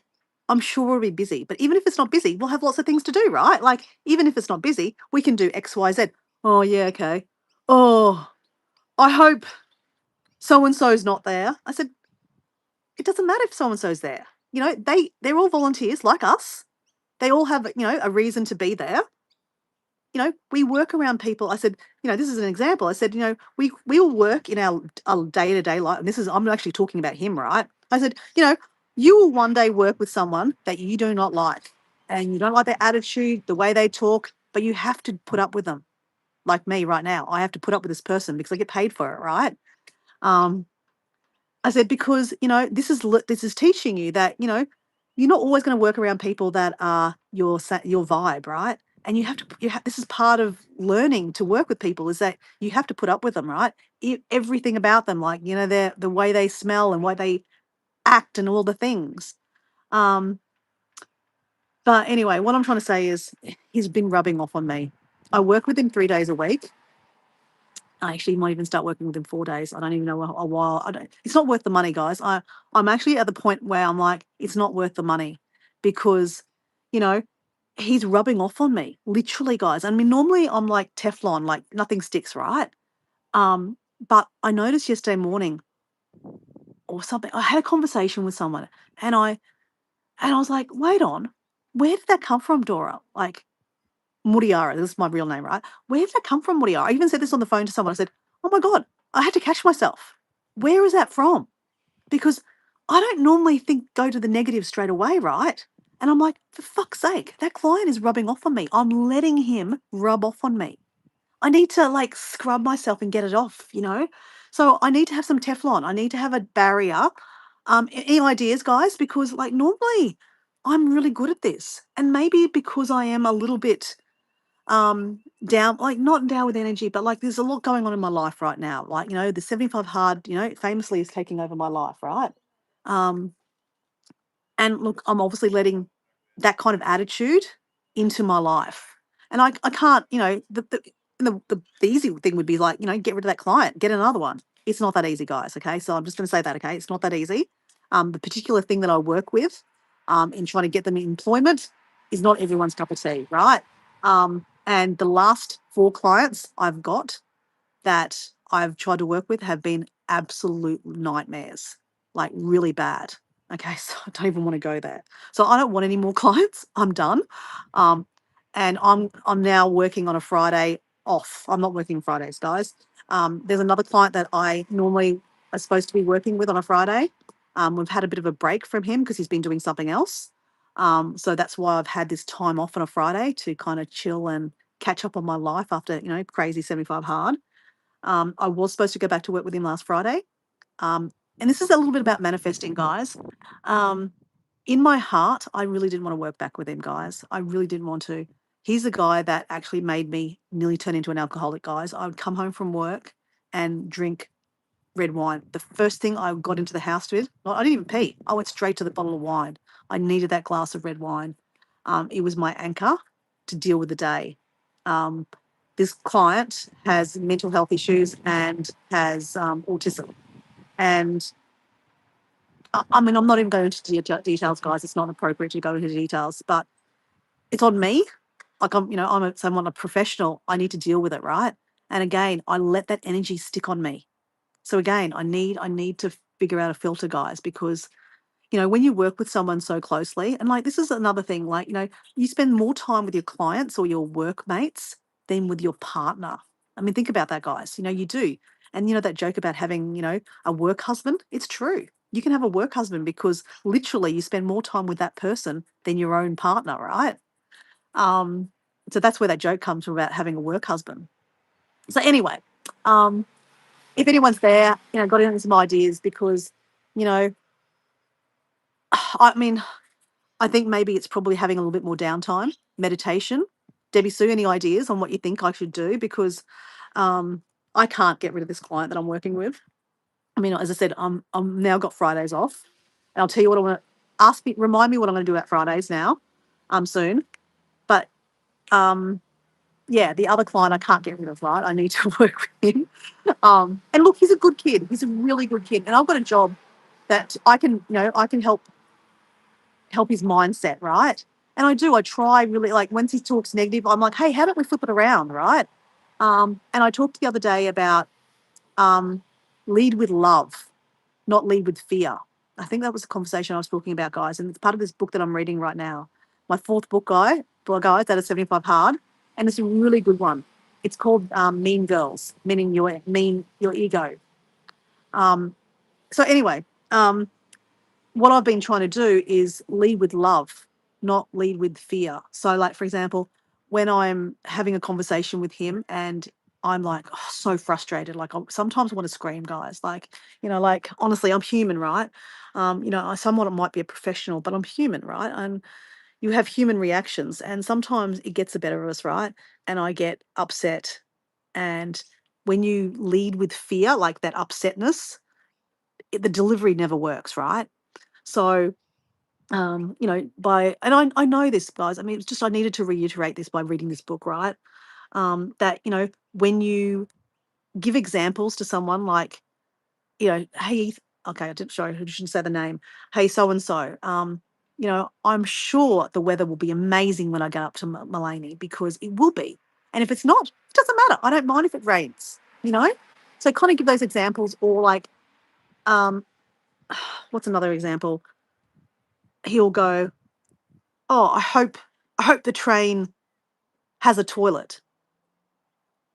I'm sure we'll be busy, but even if it's not busy, we'll have lots of things to do, right? Like, even if it's not busy, we can do X, Y, Z. Oh, yeah, okay. Oh, I hope so and so's not there. I said, it doesn't matter if so and so's there. They're all volunteers like us. They all have, a reason to be there. We work around people. I said, this is an example. I said, we all work in our day-to-day life. And I'm actually talking about him, right? I said, you will one day work with someone that you do not like, and you don't like their attitude, the way they talk, but you have to put up with them. Like me right now, I have to put up with this person because I get paid for it, right? Um, I said, because, this is teaching you that, you're not always going to work around people that are your vibe, right? And this is part of learning to work with people, is that you have to put up with them, right? Everything about them, like, the way they smell and what they act and all the things. Um, but anyway, what I'm trying to say is he's been rubbing off on me. I work with him 3 days a week. I actually might even start working with him 4 days. I don't even know a while. I don't. It's not worth the money, guys. I'm actually at the point where I'm like, it's not worth the money, because, you know, he's rubbing off on me, literally, guys. I mean, normally I'm like Teflon, like nothing sticks, right? Um, but I noticed yesterday morning or something. I had a conversation with someone, and I was like, wait on, where did that come from, Dora? Like, Muriara, this is my real name, right? Where did that come from, Muriara? I even said this on the phone to someone. I said, oh my God, I had to catch myself. Where is that from? Because I don't normally go to the negative straight away, right? And I'm like, for fuck's sake, that client is rubbing off on me. I'm letting him rub off on me. I need to like scrub myself and get it off, So I need to have some Teflon. I need to have a barrier. Any ideas, guys? Because like normally I'm really good at this. And maybe because I am a little bit down, like not down with energy, but like there's a lot going on in my life right now. Like, the 75 hard, famously is taking over my life, right? Um, and look, I'm obviously letting that kind of attitude into my life. And I can't, the easy thing would be like, get rid of that client, get another one. It's not that easy, guys. Okay. So I'm just going to say that. Okay. It's not that easy. The particular thing that I work with in trying to get them employment is not everyone's cup of tea, right? And the last 4 clients I've got that I've tried to work with have been absolute nightmares, like really bad. Okay, so I don't even want to go there. So I don't want any more clients. I'm done. Um, and I'm now working on a Friday off. I'm not working Fridays, guys. There's another client that I normally are supposed to be working with on a Friday. We've had a bit of a break from him because he's been doing something else. So that's why I've had this time off on a Friday to kind of chill and catch up on my life after, crazy 75 hard. I was supposed to go back to work with him last Friday. And this is a little bit about manifesting, guys. Um, in my heart, I really didn't want to work back with him, guys. I really didn't want to. He's the guy that actually made me nearly turn into an alcoholic, guys. I would come home from work and drink red wine. The first thing I got into the house with, I didn't even pee. I went straight to the bottle of wine. I needed that glass of red wine. It was my anchor to deal with the day. Um, this client has mental health issues and has autism. And I mean, I'm not even going into details, guys. It's not appropriate to go into details, but it's on me. Like I'm someone a professional. I need to deal with it, right? And again, I let that energy stick on me. So again, I need to figure out a filter, guys, because when you work with someone so closely, and like this is another thing, like, you spend more time with your clients or your workmates than with your partner. I mean, think about that, guys. You do. And that joke about having, a work husband, it's true. You can have a work husband because literally you spend more time with that person than your own partner, right? Um, so that's where that joke comes from about having a work husband. So anyway, um, if anyone's there, got in some ideas because, you know, I mean, I think maybe it's probably having a little bit more downtime, meditation. Debbie Sue, any ideas on what you think I should do? Because I can't get rid of this client that I'm working with. I mean, as I said, I'm now got Fridays off, and I'll tell you what I want to remind me what I'm going to do about Fridays now, soon. But yeah, the other client I can't get rid of, right? I need to work with him. And look, he's a good kid. He's a really good kid, and I've got a job that I can help his mindset, right? And I do. I try really, like, once he talks negative, I'm like, hey, how don't we flip it around, right? And I talked the other day about um, lead with love, not lead with fear. I think that was the conversation I was talking about, guys. And it's part of this book that I'm reading right now. My fourth book, guys, that is 75 hard. And it's a really good one. It's called Mean Girls, meaning your ego. Um, so anyway, what I've been trying to do is lead with love, not lead with fear. So, like, for example, when I'm having a conversation with him and I'm like, oh, so frustrated, like, I sometimes want to scream, guys. Like, like, honestly, I'm human, right? I somewhat might be a professional, but I'm human, right? And you have human reactions, and sometimes it gets the better of us, right? And I get upset. And when you lead with fear, like that upsetness, the delivery never works, right? So, and I know this, guys. I mean, it's just I needed to reiterate this by reading this book, right? That when you give examples to someone like, hey, okay, I didn't sorry, I shouldn't say the name. Hey, so and so. I'm sure the weather will be amazing when I go up to Mullaney because it will be. And if it's not, it doesn't matter. I don't mind if it rains. So kind of give those examples, or like, um, what's another example? He'll go, oh, I hope the train has a toilet.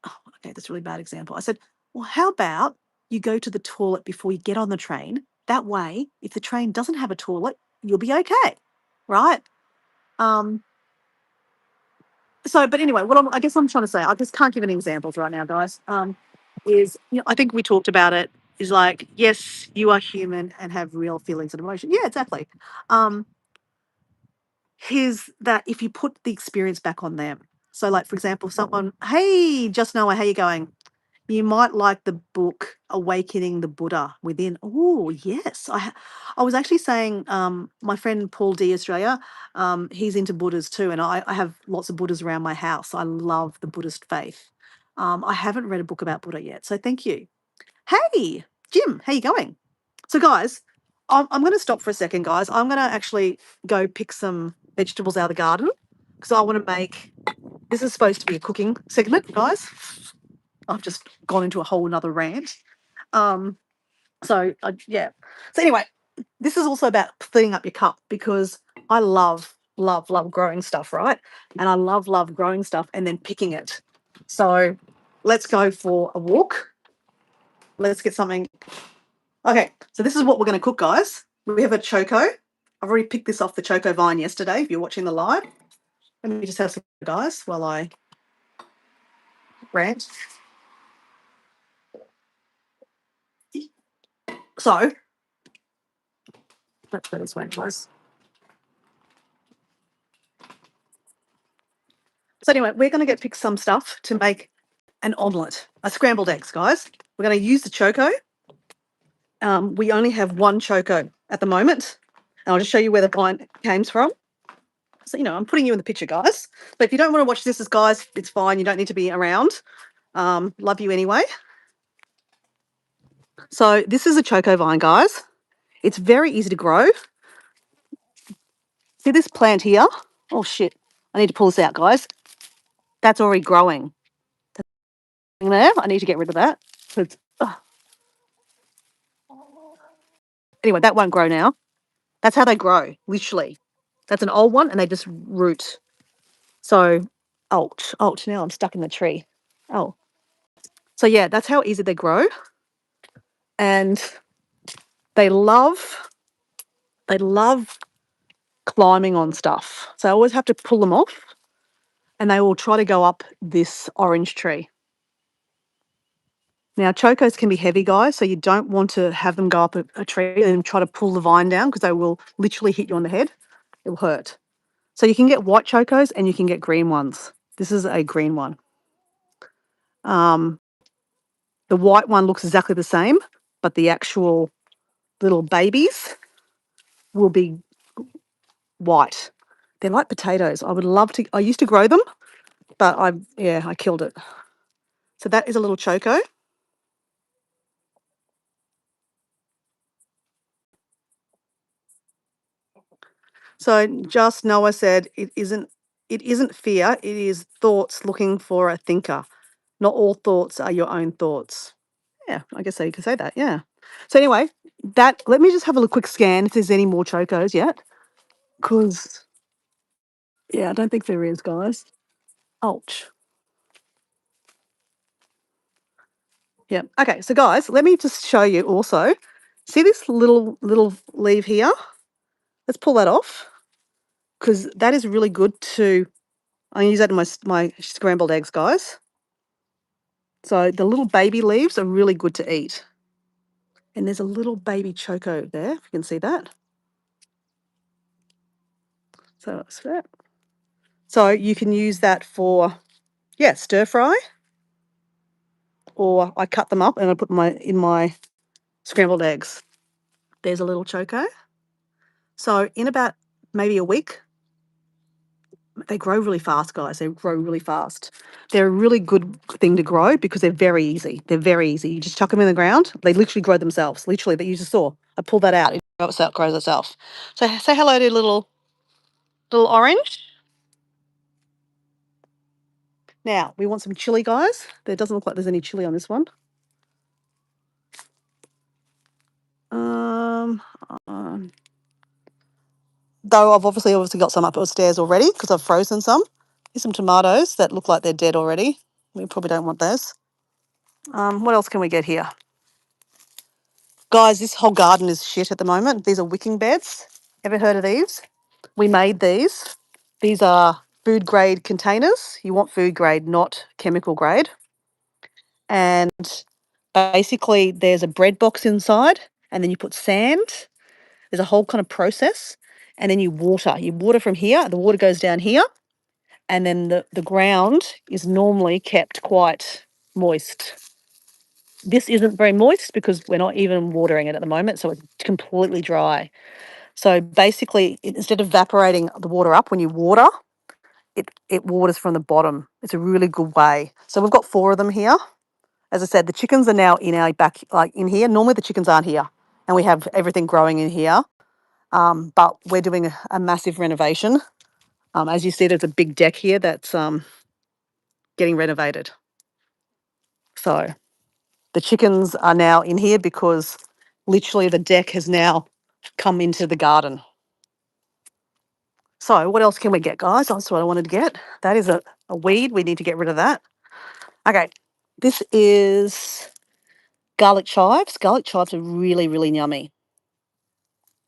Oh, okay, that's a really bad example. I said, well, how about you go to the toilet before you get on the train? That way, if the train doesn't have a toilet, you'll be okay, right? Um, but anyway, I guess I'm trying to say, I just can't give any examples right now, guys. Is I think we talked about it. Is like, yes, you are human and have real feelings and emotion. Yeah, exactly. Um, Here's that if you put the experience back on them. So, like for example, someone, hey, just Noah, how you going? You might like the book Awakening the Buddha Within. Oh, yes. I was actually saying, my friend Paul D. Australia, he's into Buddhas too, and I have lots of Buddhas around my house. I love the Buddhist faith. I haven't read a book about Buddha yet, so thank you. Hey, Jim, how you going? So, guys, I'm going to stop for a second, guys. I'm going to actually go pick some vegetables out of the garden because I want to make. This is supposed to be a cooking segment, guys. I've just gone into a whole another rant. Um, yeah. So anyway, this is also about filling up your cup because I love, love, love growing stuff, right? And I love, love growing stuff and then picking it. So let's go for a walk. Let's get something. Okay, so this is what we're going to cook, guys. We have a choco. I've already picked this off the choco vine yesterday. If you're watching the live, let me just have some, guys, while I rant. So let's go this way, guys. So anyway, we're going to get pick some stuff to make an omelette, a scrambled eggs, guys. We're going to use the choco. We only have one choco at the moment, and I'll just show you where the vine came from. So I'm putting you in the picture, guys. But if you don't want to watch this, as guys, it's fine. You don't need to be around. Love you anyway. So this is a choco vine, guys. It's very easy to grow. See this plant here? Oh shit! I need to pull this out, guys. That's already growing. There, I need to get rid of that. Anyway, that won't grow now. That's how they grow, literally. That's an old one, and they just root. So, now I'm stuck in the tree. Oh. So, yeah, that's how easy they grow. And they love climbing on stuff. So I always have to pull them off, and they will try to go up this orange tree. Now, chocos can be heavy, guys, so you don't want to have them go up a tree and try to pull the vine down because they will literally hit you on the head. It will hurt. So you can get white chocos and you can get green ones. This is a green one. The white one looks exactly the same, but the actual little babies will be white. They're like potatoes. I used to grow them, but I killed it. So that is a little choco. So just Noah said it isn't fear, it is thoughts looking for a thinker. Not all thoughts are your own thoughts. Yeah, I guess so you could say that, yeah. So anyway, let me just have a quick scan if there's any more chocos yet. Because, yeah, I don't think there is, guys. Ouch. Yeah. Okay, so guys, let me just show you also. See this little leaf here? Let's pull that off because that is really good to. I'm gonna use that in my scrambled eggs, guys. So the little baby leaves are really good to eat. And there's a little baby choco there, if you can see that. So that's that. So you can use that for, stir fry. Or I cut them up and I put in my scrambled eggs. There's a little choco. So in about maybe a week, they grow really fast, guys. They grow really fast. They're a really good thing to grow because they're very easy. They're very easy. You just chuck them in the ground. They literally grow themselves. Literally, that you just saw. I pulled that out. It grows itself. So say hello to little orange. Now, we want some chili, guys. There doesn't look like there's any chili on this one. Though I've obviously got some upstairs already because I've frozen some. Here's some tomatoes that look like they're dead already. We probably don't want those. What else can we get here? Guys, this whole garden is shit at the moment. These are wicking beds. Ever heard of these? We made these. These are food grade containers. You want food grade, not chemical grade. And basically there's a bread box inside and then you put sand. There's a whole kind of process and then you water. You water from here. The water goes down here And then the ground is normally kept quite moist. This isn't very moist because we're not even watering it at the moment, so it's completely dry. So basically, instead of evaporating the water up when you water, it waters from the bottom. It's a really good way. So we've got 4 of them here. As I said, the chickens are now in our back, like in here. Normally the chickens aren't here, and we have everything growing in here. But we're doing a massive renovation. As you see, there's a big deck here that's getting renovated. So the chickens are now in here because literally the deck has now come into the garden. So what else can we get, guys? That's what I wanted to get. That is a weed. We need to get rid of that. Okay, this is garlic chives. Garlic chives are really, really yummy.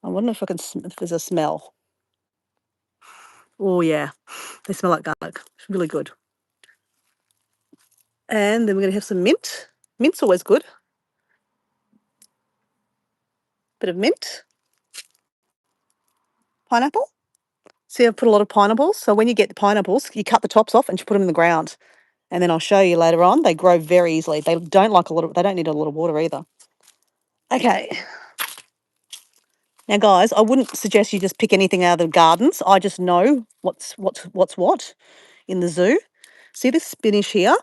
I wonder if I can, if there's a smell. Oh yeah, they smell like garlic. It's really good. And then we're going to have some mint. Mint's always good. Bit of mint. Pineapple. See, I've put a lot of pineapples. So when you get the pineapples, you cut the tops off and you put them in the ground. And then I'll show you later on. They grow very easily. They don't like a lot of. They don't need a lot of water either. Okay. Now, guys, I wouldn't suggest you just pick anything out of the gardens. I just know what's what in the zoo. See this spinach here?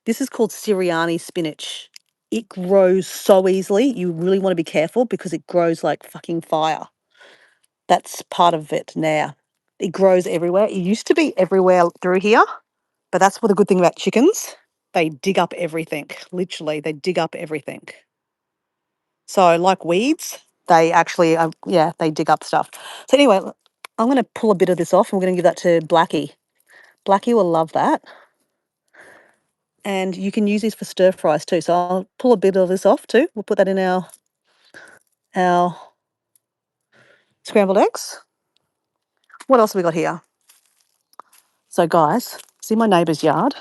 This is called Syriani spinach. It grows so easily. You really want to be careful because it grows like fucking fire. That's part of it now. It grows everywhere. It used to be everywhere through here, but that's what the good thing about chickens. They dig up everything. Literally, they dig up everything. So, like weeds, they actually, yeah, they dig up stuff. So, anyway, I'm going to pull a bit of this off and we're going to give that to Blackie. Blackie will love that. And you can use these for stir fries too. So, I'll pull a bit of this off too. We'll put that in our scrambled eggs. What else have we got here? So, guys, see my neighbour's yard?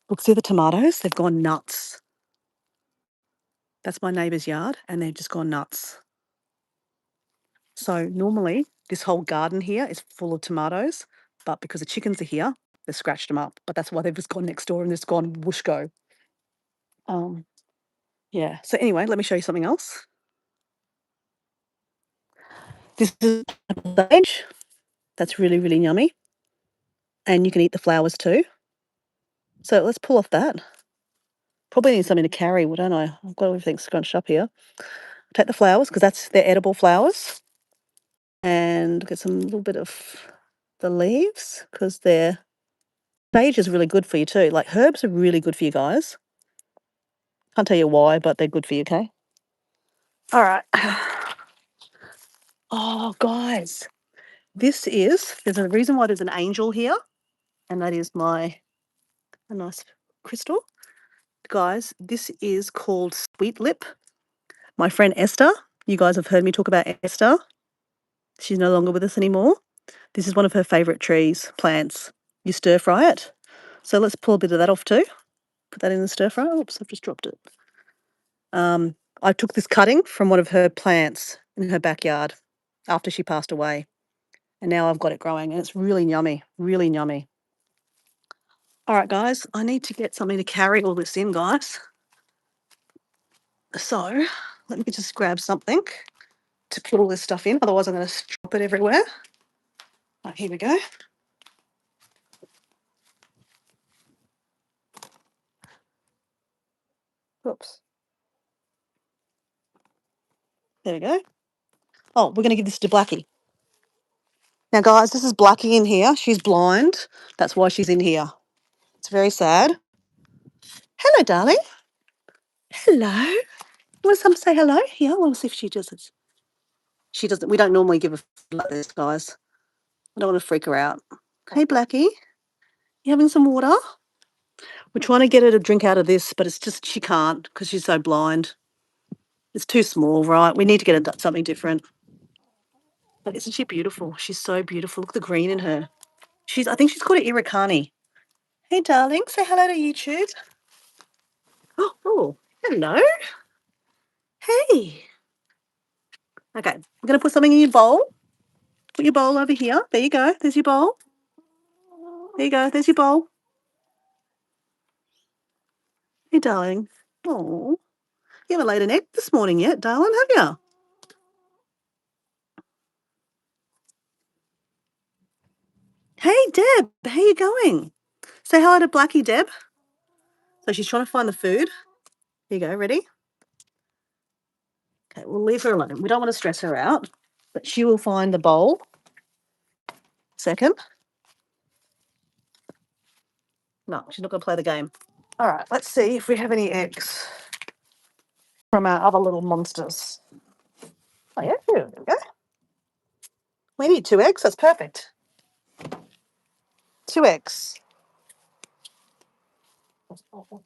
Look, see the tomatoes? They've gone nuts. That's my neighbour's yard, and they've just gone nuts. So normally this whole garden here is full of tomatoes, but because the chickens are here, they've scratched them up. But that's why they've just gone next door and just gone whoosh go. Yeah. So anyway, let me show you something else. This is sage. That's really, really yummy. And you can eat the flowers too. So let's pull off that. Probably need something to carry, don't I? I've got everything scrunched up here. Take the flowers because they're edible flowers. And get some little bit of the leaves because sage is really good for you too. Like herbs are really good for you guys. Can't tell you why, but they're good for you, okay? All right. Oh, guys, there's a reason why there's an angel here, and that is a nice crystal. Guys, this is called Sweet Lip. My friend Esther, you guys have heard me talk about Esther. She's no longer with us anymore. This is one of her favourite plants. You stir fry it. So let's pull a bit of that off too. Put that in the stir fry. Oops, I've just dropped it. I took this cutting from one of her plants in her backyard after she passed away. And now I've got it growing and it's really yummy, really yummy. All right, guys, I need to get something to carry all this in, guys. So let me just grab something to put all this stuff in. Otherwise, I'm going to drop it everywhere. Right, here we go. Oops. There we go. Oh, we're going to give this to Blackie. Now, guys, this is Blackie in here. She's blind. That's why she's in here. It's very sad. Hello, darling. Hello. Want some say hello? Yeah, I want to see if she does it. She doesn't. We don't normally give her food like this, guys. I don't want to freak her out. Hey, Blackie. You having some water? We're trying to get her to drink out of this, but it's just she can't because she's so blind. It's too small, right? We need to get her something different. But isn't she beautiful? She's so beautiful. Look at the green in her. I think she's called an Irukani. Hey, darling, say hello to YouTube. Oh, hello. Hey. Okay, I'm going to put something in your bowl. Put your bowl over here. There you go. There's your bowl. There you go. There's your bowl. Hey, darling. Oh, you haven't laid an egg this morning yet, darling, have you? Hey, Deb. How you going? Say hello to Blackie, Deb. So she's trying to find the food. Here you go. Ready? Okay, we'll leave her alone. We don't want to stress her out, but she will find the bowl. Second. No, she's not going to play the game. All right, let's see if we have any eggs from our other little monsters. Oh, yeah, here we go. We need 2 eggs. That's perfect. 2 eggs.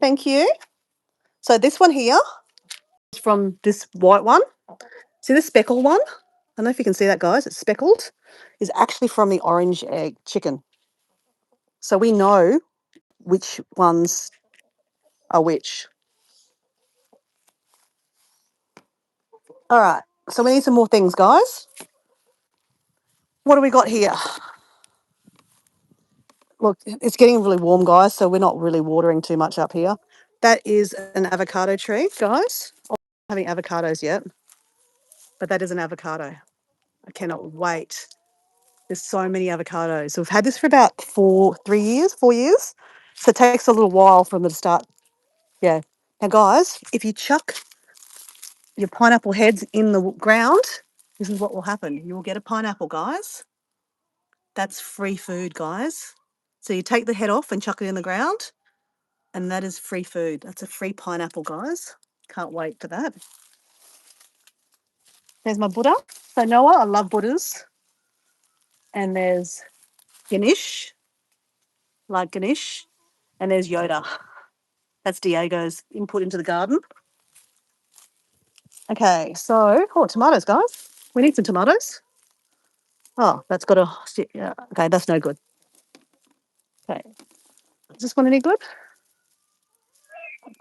Thank you. So this one here is from this white one. See the speckled one? I don't know if you can see that, guys. It's speckled. Is actually from the orange egg chicken. So we know which ones are which. All right. So we need some more things, guys. What do we got here? Look, it's getting really warm, guys, so we're not really watering too much up here. That is an avocado tree, guys. I'm not having avocados yet, but that is an avocado. I cannot wait. There's so many avocados. So we've had this for about 4 years. So it takes a little while for them to start. Yeah. Now, guys, if you chuck your pineapple heads in the ground, this is what will happen. You will get a pineapple, guys. That's free food, guys. So you take the head off and chuck it in the ground, and that is free food. That's a free pineapple, guys. Can't wait for that. There's my Buddha. So Noah, I love Buddhas. And there's Ganesh, like Ganesh. And there's Yoda. That's Diego's input into the garden. Okay, so, tomatoes, guys. We need some tomatoes. Oh, that's got a, yeah, okay, that's no good. Okay, is this one any good?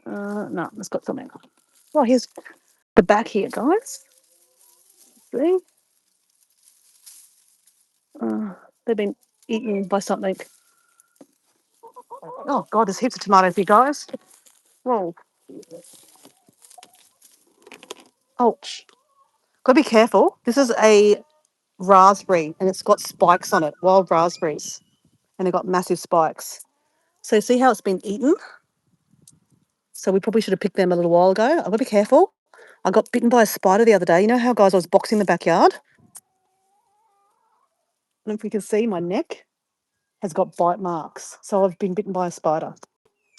No, it's got something. Oh, here's the back here, guys. See? They've been eaten by something. Oh, God, there's heaps of tomatoes here, guys. Whoa. Ouch. Got to be careful. This is a raspberry and it's got spikes on it, wild raspberries. And they've got massive spikes. So see how it's been eaten? So we probably should have picked them a little while ago. I've got to be careful. I got bitten by a spider the other day. You know how, guys, I was boxing the backyard? I don't know if you can see my neck has got bite marks. So I've been bitten by a spider.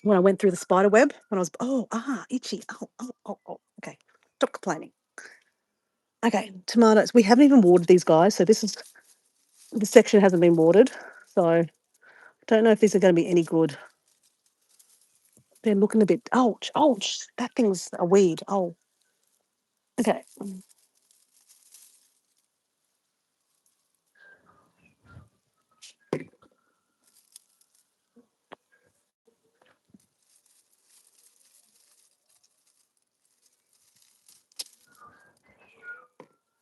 When I went through the spider web, when I was, itchy. Oh. Okay, stop complaining. Okay, tomatoes. We haven't even watered these, guys. So this section hasn't been watered. So don't know if these are going to be any good. They're looking a bit, ouch. That thing's a weed. Oh, okay.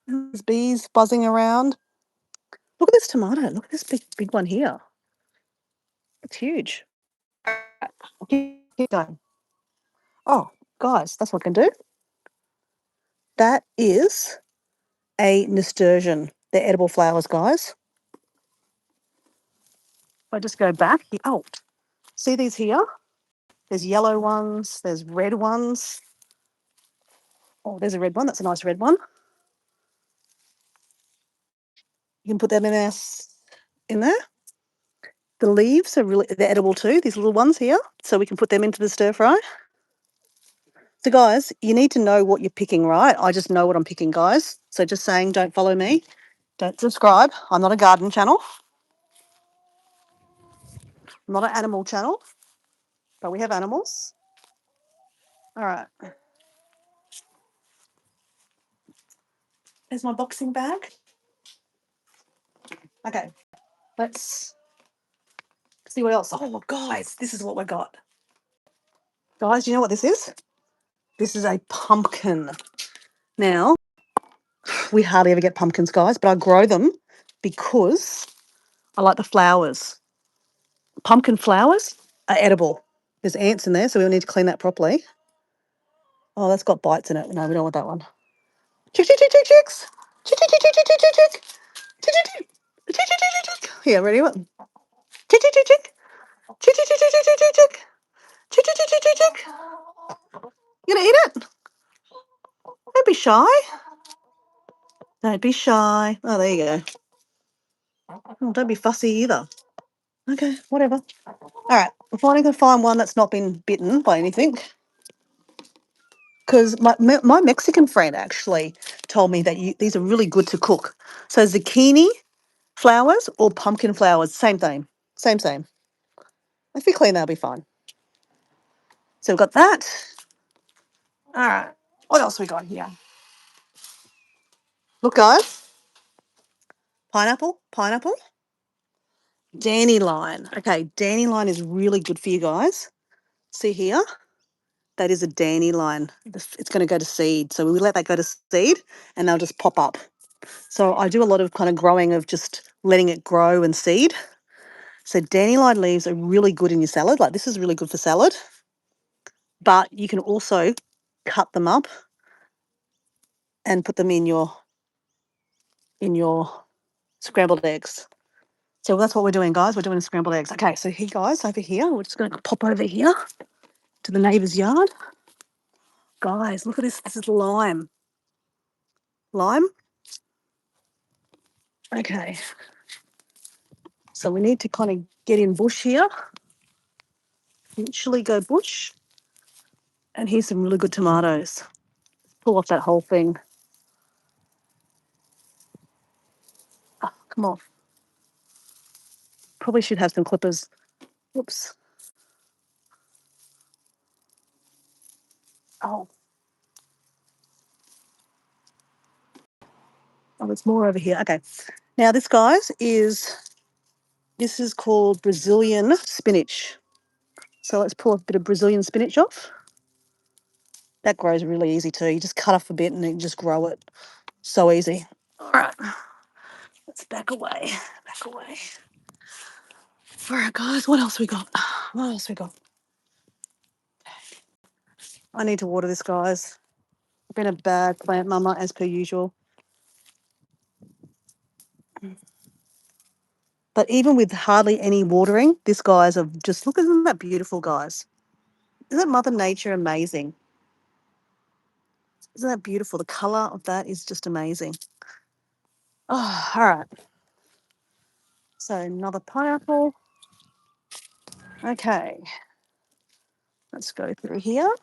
There's bees buzzing around. Look at this tomato. Look at this big one here. It's huge. Keep going. Oh, guys, that's what I can do. That is a nasturtium. They're edible flowers, guys. If I just go back. Oh, see these here? There's yellow ones. There's red ones. Oh, there's a red one. That's a nice red one. You can put them in there. The leaves are they're edible too, these little ones here. So we can put them into the stir fry. So guys, you need to know what you're picking, right? I just know what I'm picking, guys. So just saying, don't follow me. Don't subscribe. I'm not a garden channel. I'm not an animal channel, but we have animals. All right. There's my boxing bag. Okay, let's see what else. Oh, guys, this is what we got. Guys, you know what this is? This is a pumpkin. Now, we hardly ever get pumpkins, guys, but I grow them because I like the flowers. pumpkin flowers are edible. There's ants in there, so we'll need to clean that properly. Oh, that's got bites in it. No, we don't want that one. Chick, chick, chick, chick, chicks. Chick, chick, chick, chick, chick, chick, chick, chick. Chick, chick, chick. Chick, chick, chick, chick, chick. Here, ready? What? Chick, chick, chick, chick. Chick, chick, chick, chick, chick, chick, chick, chick. Chick, chick, chick, chick, chick, chick. You gonna eat it? Don't be shy. Don't be shy. Oh, there you go. Oh, don't be fussy either. Okay, whatever. All right, I'm finally gonna find one that's not been bitten by anything. Because my Mexican friend actually told me that these are really good to cook. So zucchini flowers or pumpkin flowers, same thing, same. If we clean, that'll be fine. So we've got that. All right, what else we got here? Look, guys, pineapple, dandelion. Okay, dandelion is really good for you guys. See here, that is a dandelion. It's going to go to seed, so we let that go to seed, and they'll just pop up. So I do a lot of kind of growing of just letting it grow and seed. So dandelion leaves are really good in your salad. Like this is really good for salad. But you can also cut them up and put them in your scrambled eggs. So that's what we're doing, guys. We're doing scrambled eggs. Okay, so here, guys, over here, we're just going to pop over here to the neighbour's yard. Guys, look at this. This is lime. Lime. Okay. So we need to kind of get in bush here. Literally go bush. And here's some really good tomatoes. Pull off that whole thing. Oh, come on. Probably should have some clippers. Whoops. Oh. Oh, there's more over here. Okay. Now this, guys, this is called Brazilian spinach. So let's pull a bit of Brazilian spinach off. That grows really easy too. You just cut off a bit and then just grow it. So easy. All right. Let's back away. Back away. All right, guys. What else we got? What else we got? I need to water this, guys. I've been a bad plant mama as per usual. But even with hardly any watering, this guys are just look, isn't that beautiful, guys? Isn't Mother Nature amazing? Isn't that beautiful? The colour of that is just amazing. Oh, all right. So another pineapple. Okay. Let's go through here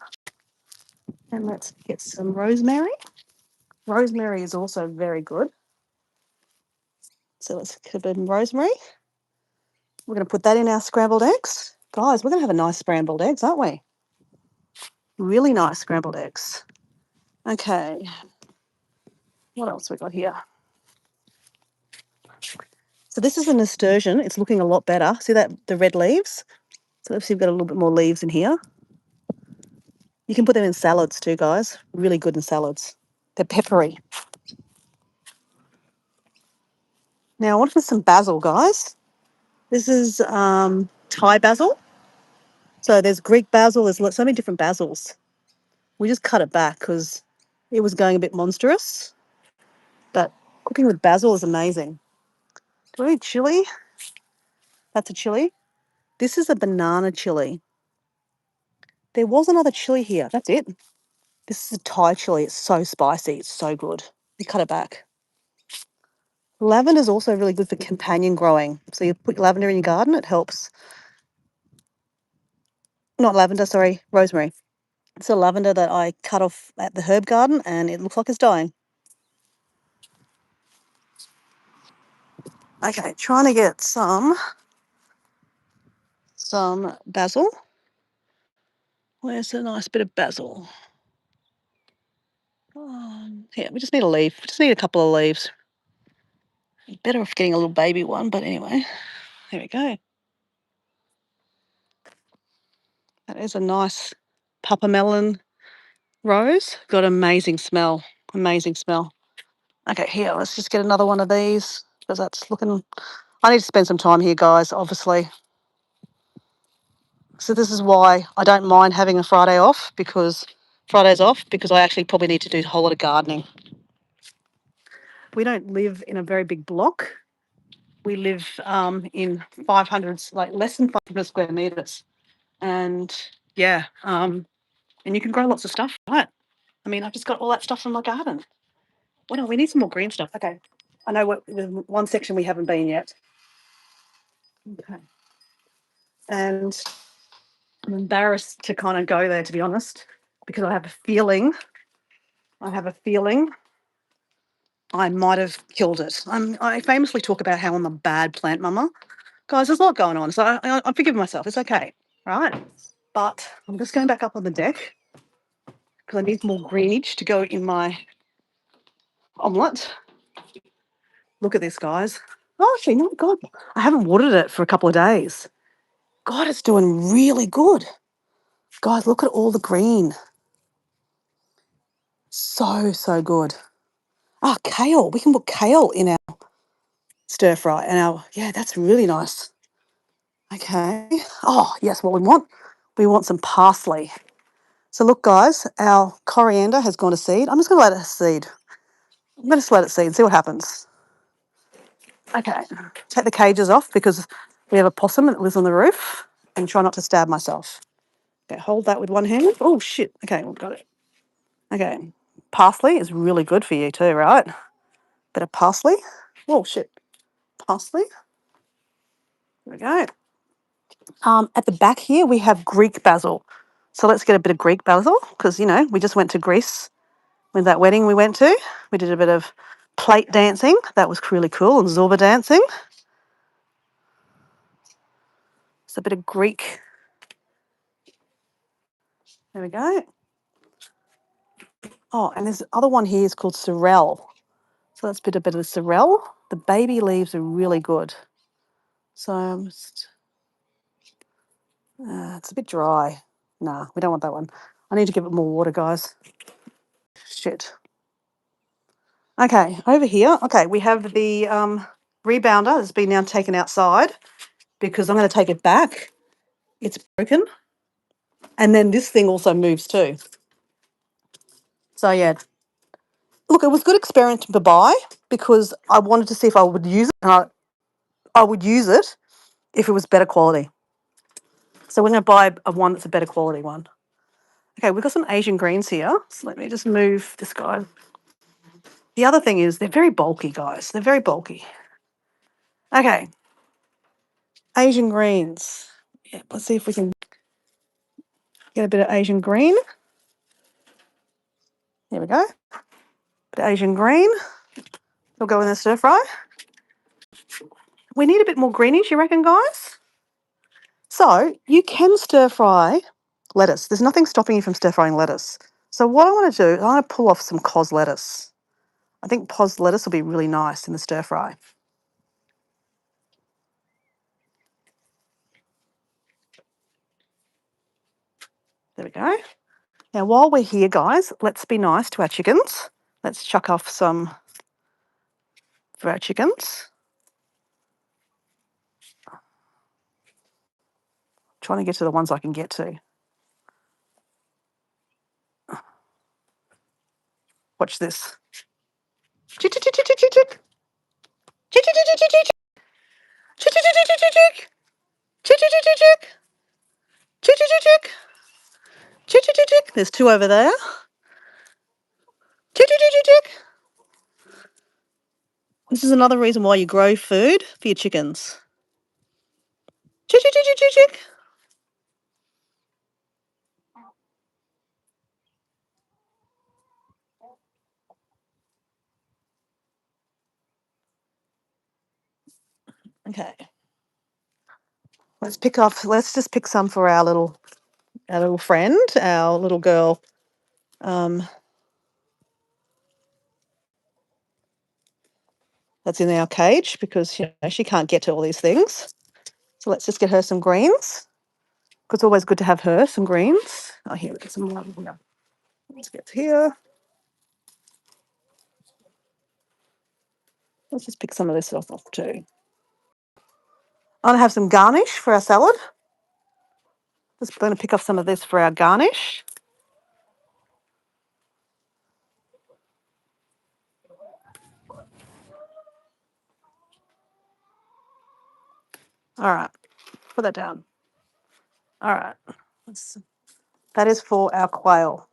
and let's get some rosemary. Rosemary is also very good. So let's put a bit of rosemary. We're going to put that in our scrambled eggs. Guys, we're going to have a nice scrambled eggs, aren't we? Really nice scrambled eggs. Okay. What else we got here? So this is a nasturtium. It's looking a lot better. See that, the red leaves? So let's see if we've got a little bit more leaves in here. You can put them in salads too, guys. Really good in salads. They're peppery. Now I want to put some basil, guys. This is Thai basil. So there's Greek basil. There's so many different basils. We just cut it back because it was going a bit monstrous. But cooking with basil is amazing. Do we need chili? That's a chili. This is a banana chili. There was another chili here. That's it. This is a Thai chili. It's so spicy. It's so good. You cut it back. Lavender is also really good for companion growing. So you put lavender in your garden. It helps. Not lavender, sorry, rosemary. It's a lavender that I cut off at the herb garden and it looks like it's dying. Okay, trying to get some basil. Where's a nice bit of basil? Yeah, we just need a leaf. We just need a couple of leaves. Better off getting a little baby one, but anyway, there we go. That is a nice papa melon rose. Got amazing smell. Amazing smell. Okay, here, let's just get another one of these because that's looking. I need to spend some time here, guys, obviously. So this is why I don't mind having a Friday off, because Fridays off, because I actually probably need to do a whole lot of gardening. We don't live in a very big block. We live in 500, like less than 500 square meters. And yeah, and you can grow lots of stuff, right? I mean, I've just got all that stuff from my garden. Well, no, we need some more green stuff. Okay. I know what there's one section we haven't been yet. Okay. And I'm embarrassed to kind of go there, to be honest, because I have a feeling I might have killed it. I famously talk about how I'm a bad plant mama. Guys, there's a lot going on, so I forgive myself. It's okay, right? But I'm just going back up on the deck because I need more greenage to go in my omelette. Look at this, guys. Oh, actually, no, God, I haven't watered it for a couple of days. God, it's doing really good. Guys, look at all the green. So, so good. Ah, kale. We can put kale in our stir fry. Yeah, that's really nice. Okay. Oh, yes, what we want some parsley. So look, guys, our coriander has gone to seed. I'm just going to let it seed. I'm going to just let it seed and see what happens. Okay. Take the cages off because we have a possum that lives on the roof, and try not to stab myself. Okay, hold that with one hand. Oh, shit. Okay, we've got it. Okay. Parsley is really good for you too, right? Bit of parsley. Oh, shit. Parsley. There we go. At the back here, we have Greek basil. So let's get a bit of Greek basil because, we just went to Greece with that wedding we went to. We did a bit of plate dancing. That was really cool. And Zorba dancing. It's a bit of Greek. There we go. Oh, and there's other one here is called sorrel. So let's put a bit of the sorrel. The baby leaves are really good. So it's a bit dry. Nah, we don't want that one. I need to give it more water, guys. Shit. Okay, over here. Okay, we have the rebounder that's been now taken outside because I'm going to take it back. It's broken. And then this thing also moves too. So yeah. Look, it was a good experiment to buy because I wanted to see if I would use it, and I would use it if it was better quality. So we're going to buy one that's a better quality one. Okay, we've got some Asian greens here. So let me just move this guy. The other thing is they're very bulky, guys. They're very bulky. Okay. Asian greens. Yeah, let's see if we can get a bit of Asian green. There we go. Bit of Asian green. It'll go in the stir fry. We need a bit more greenish, you reckon, guys? So you can stir fry lettuce. There's nothing stopping you from stir frying lettuce. So what I want to do is I want to pull off some cos lettuce. I think cos lettuce will be really nice in the stir fry. There we go. Now, while we're here, guys, let's be nice to our chickens. Let's chuck off some for our chickens. Trying to get to the ones I can get to. Watch this. Chick, chick, chick, chick, chick, chick, chick. Chick, chick, chick, chick, chick, chick. Chick, chick, chick, chick, chick, chick. Chick, chick, chick, chick, chick. Chick, chick, chick, chick. Chick, chick, chick, chick. There's two over there. Chick, chick, chick, chick, chick. This is another reason why you grow food for your chickens. Chick, chick, chick, chick, chick, chick. Okay. Let's just pick some for our little friend, our little girl. That's in our cage because she can't get to all these things. So let's just get her some greens. Because it's always good to have her some greens. Oh, here we get some more. Let's get here. Let's just pick some of this stuff off too. I'm gonna have some garnish for our salad. Just going to pick off some of this for our garnish. All right, put that down. All right, that is for our quail.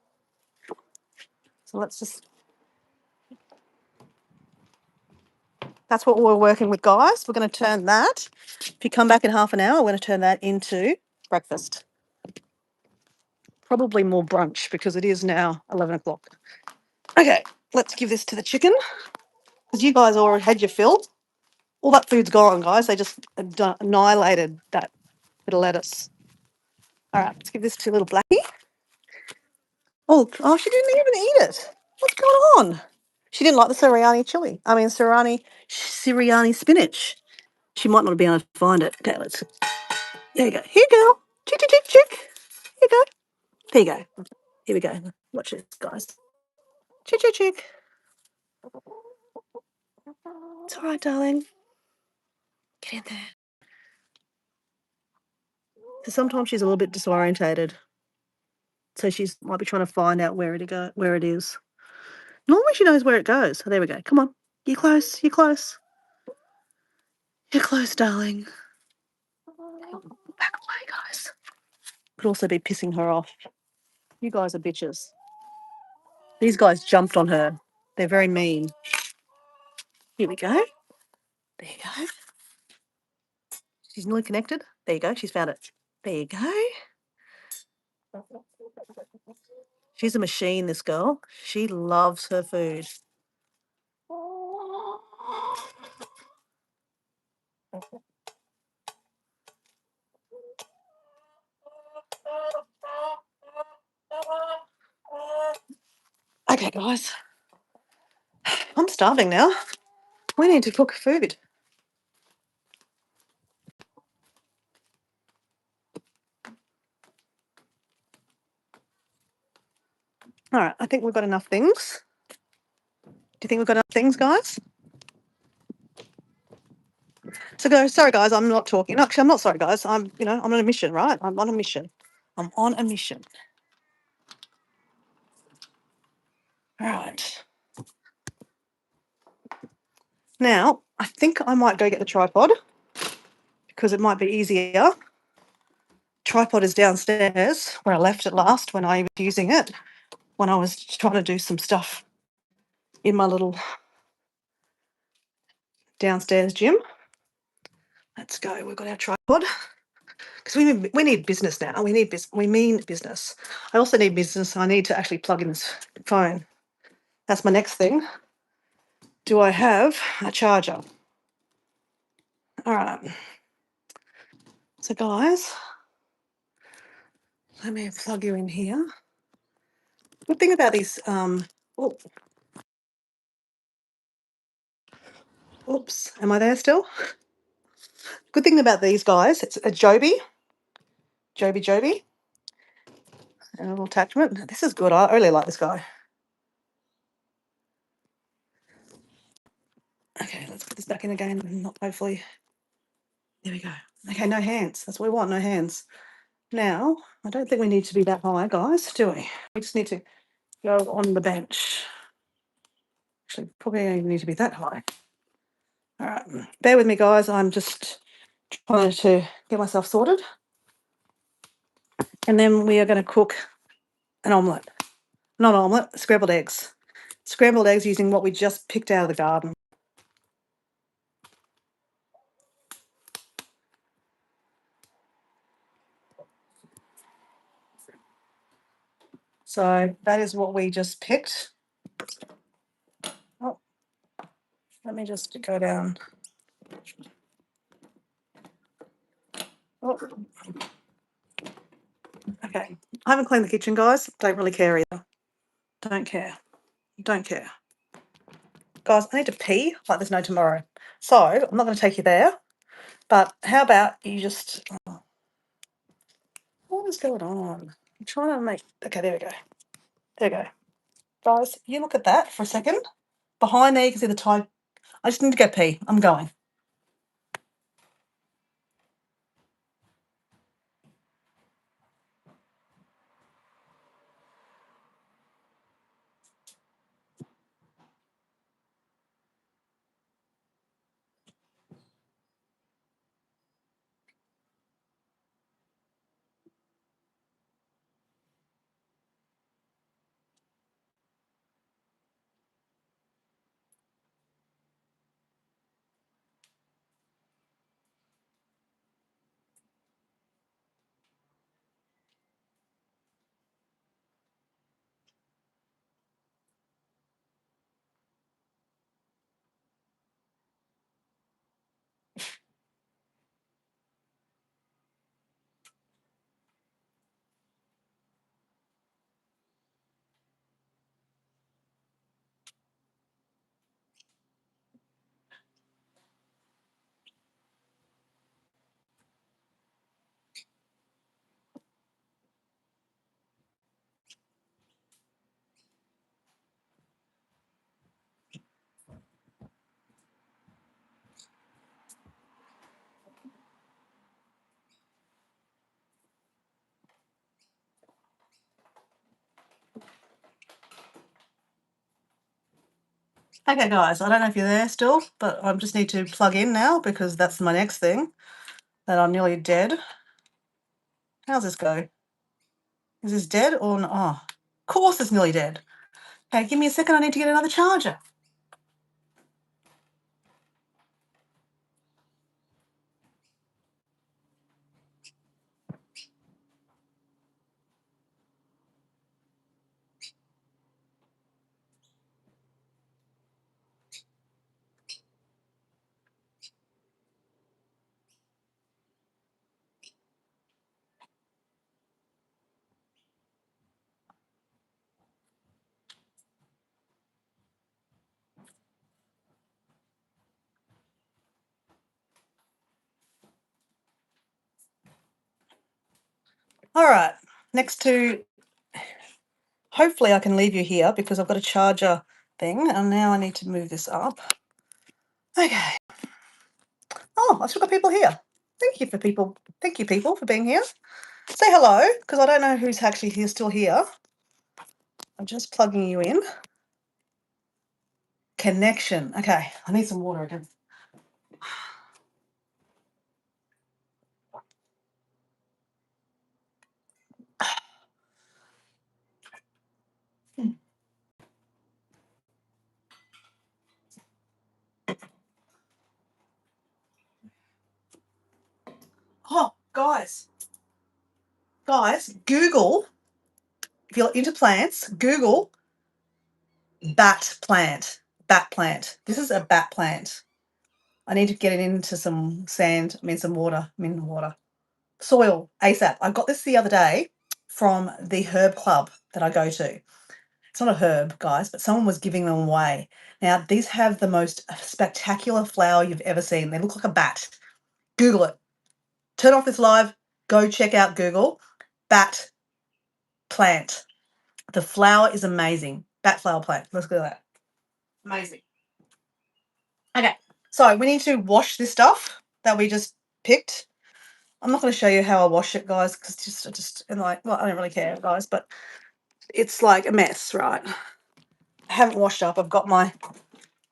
So let's just, that's what we're working with, guys. We're going to turn that. If you come back in half an hour, we're going to turn that into breakfast. Probably more brunch because it is now 11 o'clock. Okay, let's give this to the chicken because you guys already had your fill. All that food's gone, guys. They just annihilated that bit of lettuce. All right, let's give this to little Blackie. Oh, she didn't even eat it. What's going on? She didn't like the Siriani spinach. She might not be able to find it. Okay, there you go. Here you go. Chick, chick, chick, chick. Here you go. There you go. Here we go. Watch this, guys. Chick, chick, chick. It's all right, darling. Get in there. So sometimes she's a little bit disorientated. So she's might be trying to find out where it is. Normally she knows where it goes. So there we go. Come on. You're close. You're close. You're close, darling. Back away, guys. Could also be pissing her off. You guys are bitches. These guys jumped on her. They're very mean. Here we go. There you go. She's nearly connected. There you go. She's found it. There you go. She's a machine, this girl. She loves her food. Okay, guys. I'm starving now. We need to cook food. All right, I think we've got enough things. Do you think we've got enough things, guys? So sorry, guys, I'm not talking. Actually, I'm not sorry, guys. I'm on a mission, right? I'm on a mission. I'm on a mission. All right. Now, I think I might go get the tripod because it might be easier. Tripod is downstairs where I left it last when I was using it, when I was trying to do some stuff in my little downstairs gym. Let's go. We've got our tripod because we need business now. We mean business. I also need business. I need to actually plug in this phone. That's my next thing. Do I have a charger? All right. So, guys, let me plug you in here. Good thing about these. Oops. Am I there still? Good thing about these guys, it's a Joby. Joby. And a little attachment. This is good. I really like this guy. Okay, let's put this back in again. Not hopefully. There we go. Okay, no hands. That's what we want, no hands. Now, I don't think we need to be that high, guys, do we? We just need to go on the bench. Actually, probably don't even need to be that high. All right, bear with me, guys. I'm just trying to get myself sorted. And then we are going to cook an omelette. Not an omelette, scrambled eggs. Scrambled eggs using what we just picked out of the garden. So that is what we just picked. Oh, let me just go down. Oh. Okay, I haven't cleaned the kitchen, guys. Don't really care either. Don't care. Guys, I need to pee like there's no tomorrow. So I'm not going to take you there. But how about you just... what is going on? I'm trying to make... Okay, there we go. There we go. Guys, you look at that for a second. Behind there, you can see the tide. I just need to go pee. I'm going. Okay, guys, I don't know if you're there still, but I just need to plug in now because that's my next thing that I'm nearly dead. How's this go? Is this dead or not? Oh, of course it's nearly dead. Okay, give me a second. I need to get another charger. All right, next to, hopefully I can leave you here because I've got a charger thing and now I need to move this up. Okay. Oh, I've still got people here. Thank you people for being here. Say hello because I don't know who's actually here, still here. I'm just plugging you in. Connection. Okay, I need some water again. Oh, guys, Google, if you're into plants, Google bat plant. Bat plant. This is a bat plant. I need to get it into some sand, some water, water. Soil, ASAP. I got this the other day from the herb club that I go to. It's not a herb, guys, but someone was giving them away. Now, these have the most spectacular flower you've ever seen. They look like a bat. Google it. Turn off this live. Go check out Google. Bat plant. The flower is amazing. Bat flower plant. Let's go at that. Amazing. Okay, so we need to wash this stuff that we just picked. I'm not going to show you how I wash it, guys, because I don't really care, guys, but it's like a mess, right? I haven't washed up. I've got my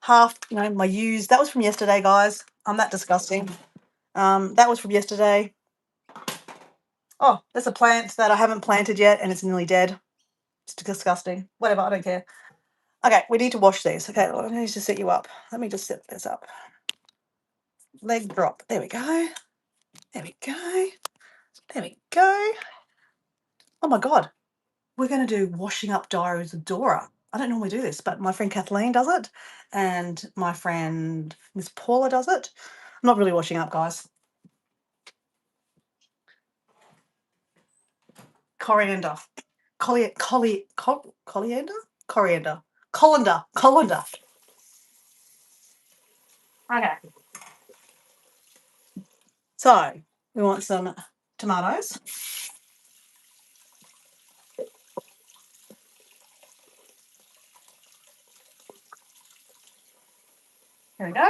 my used. That was from yesterday, guys. I'm that disgusting. That was from yesterday. Oh, there's a plant that I haven't planted yet, and it's nearly dead. It's disgusting. Whatever, I don't care. Okay, we need to wash these. Okay, I need to set you up. Let me just set this up. Leg drop. There we go. There we go. There we go. Oh my God. We're going to do washing up diaries with Dora. I don't normally do this, but my friend Kathleen does it and my friend Miss Paula does it. I'm not really washing up, guys. Coriander. Coriander? Colander. Okay. So we want some tomatoes. There we go.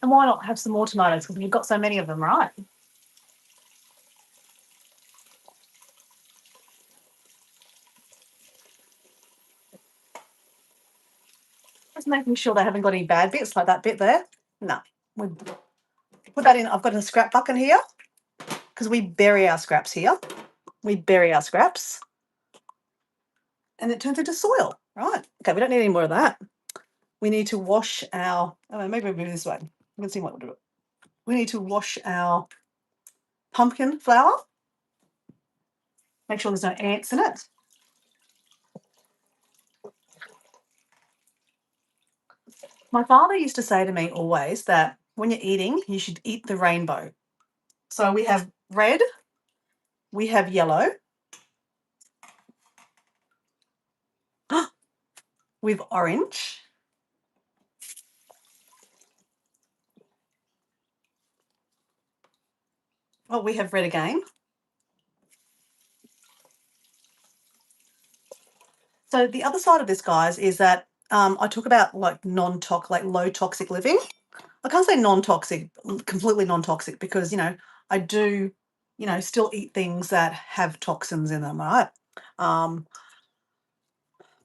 And why not have some more tomatoes? Because we've got so many of them, right? Just making sure they haven't got any bad bits like that bit there. No. We put that in. I've got a scrap bucket here because we bury our scraps here. We bury our scraps and it turns into soil, right? Okay, we don't need any more of that. We need to wash our, maybe we'll move this way. You can see what we'll do. We need to wash our pumpkin flour. Make sure there's no ants in it. My father used to say to me always that when you're eating, you should eat the rainbow. So we have red, we have yellow, we've orange, oh, we have red again. So the other side of this, guys, is that I talk about like non-toxic, like low toxic living. I can't say non-toxic, completely non-toxic, because I do, still eat things that have toxins in them, right? Um,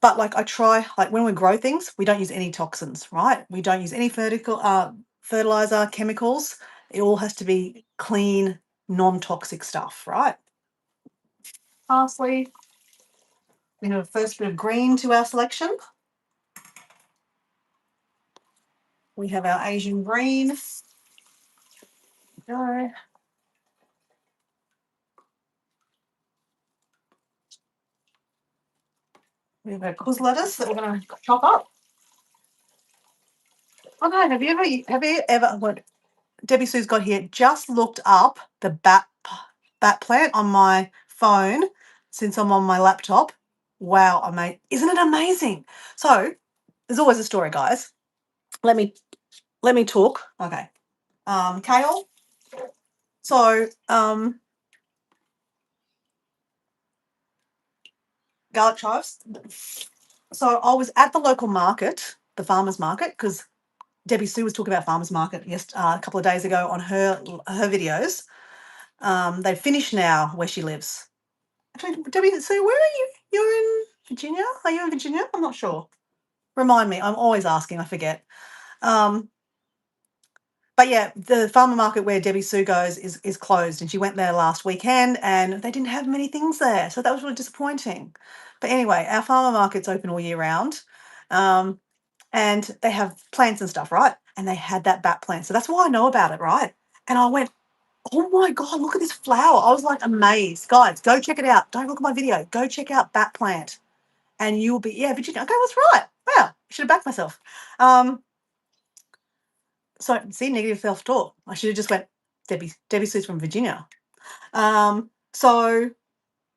But like I try, like when we grow things, we don't use any toxins, right? We don't use any fertilizer, chemicals. It all has to be clean, non-toxic stuff, right? Parsley. We have a first bit of green to our selection. We have our Asian green. Go. We have our cuz lettuce that we're going to chop up. Oh no, have you ever what Debbie Sue's got here just looked up the bat plant on my phone since I'm on my laptop. Wow, isn't it amazing? So there's always a story, guys. Let me talk. Okay. Kale. So garlic chives. So I was at the local market, the farmers market, because Debbie Sue was talking about farmers market a couple of days ago on her videos. They've finished now where she lives. Actually, Debbie Sue, where are you? You're in Virginia? Are you in Virginia? I'm not sure. Remind me. I'm always asking. I forget. Um, but yeah, the farmer market where Debbie Sue goes is closed, and she went there last weekend, and they didn't have many things there, so that was really disappointing. But anyway, our farmer market's open all year round, and they have plants and stuff, right? And they had that bat plant, so that's why I know about it, right? And I went, oh my god, look at this flower! I was like amazed, guys. Go check it out. Don't look at my video. Go check out bat plant, and you'll be Virginia. Okay, I was right. Wow, I should have backed myself. So see, negative self-talk. I should have just went, Debbie Sue's from Virginia. So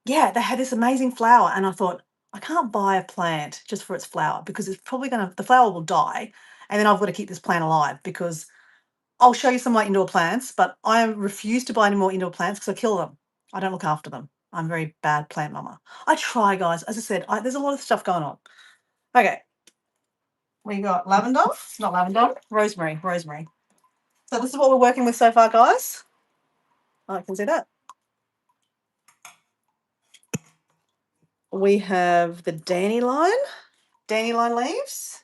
yeah, they had this amazing flower, and I thought, I can't buy a plant just for its flower because it's probably the flower will die, and then I've got to keep this plant alive because I'll show you some of my indoor plants, but I refuse to buy any more indoor plants because I kill them. I don't look after them. I'm a very bad plant mama. I try, guys. As I said, there's a lot of stuff going on. Okay. We got lavender, not lavender, rosemary. So this is what we're working with so far, guys. I can see that. We have the dandelion leaves.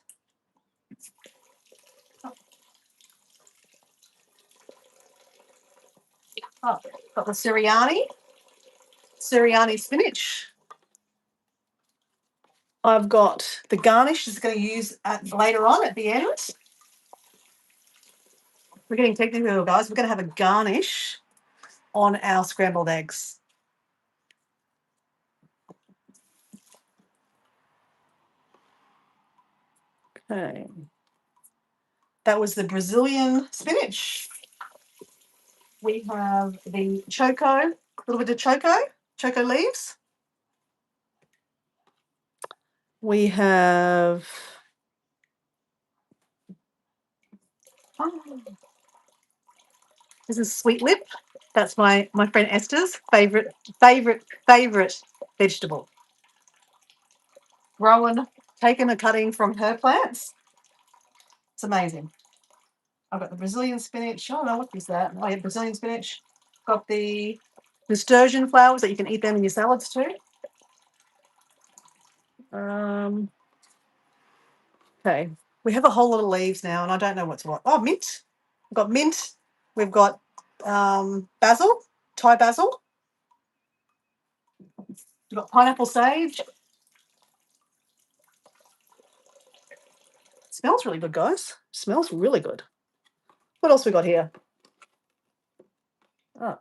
Oh, got the Siriani spinach. I've got the garnish that's going to use later on at the end. We're getting technical, guys. We're going to have a garnish on our scrambled eggs. Okay. That was the Brazilian spinach. We have the choco, a little bit of choco leaves. We have this is sweet lip. That's my friend Esther's favorite vegetable. Rowan taken a cutting from her plants. It's amazing. I've got the Brazilian spinach. I don't know what is that. I have Brazilian spinach. Got the nasturtium flowers that you can eat them in your salads too. Okay. We have a whole lot of leaves now, and I don't know what's what. Oh, mint. We've got mint. We've got basil, Thai basil. We've got pineapple sage. It smells really good, guys. It smells really good. What else we got here? Oh.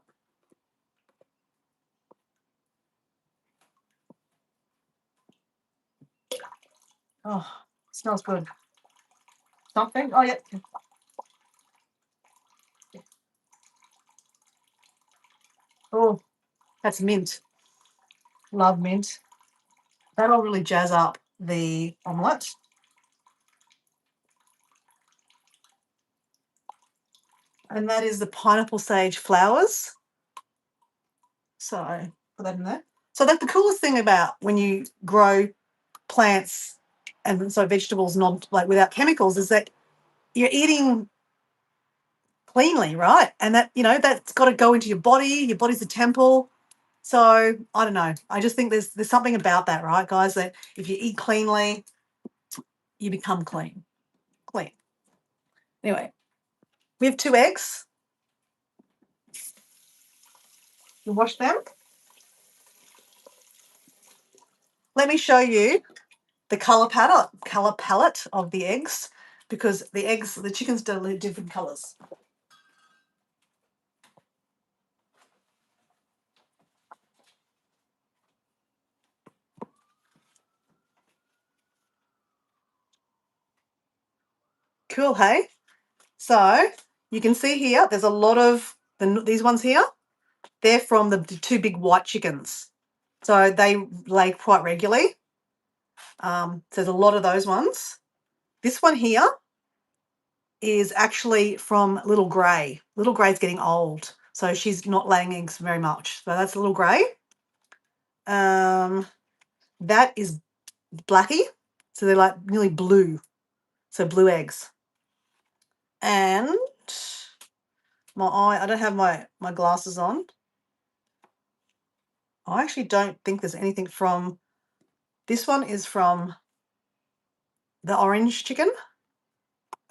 Oh, smells good. Something. Oh, yeah. Oh, that's mint. Love mint. That'll really jazz up the omelette. And that is the pineapple sage flowers. So put that in there. So that's the coolest thing about when you grow plants and so vegetables without chemicals is that you're eating cleanly, right? And that that's got to go into your body. Your body's a temple. So I don't know. I just think there's something about that, right, guys? That if you eat cleanly, you become clean. Clean. Anyway, we have 2 eggs. You wash them. Let me show you the color palette of the eggs, because the chickens do different colors. Cool, hey? So you can see here, there's a lot of these ones here. They're from the 2 big white chickens. So they lay quite regularly. So there's a lot of those ones. This one here is actually from Little Grey. Little Grey's getting old, so she's not laying eggs very much. So that's Little Grey. That is Blackie. So they're like nearly blue. So blue eggs. And I don't have my glasses on. I actually don't think there's anything from, this one is from the orange chicken.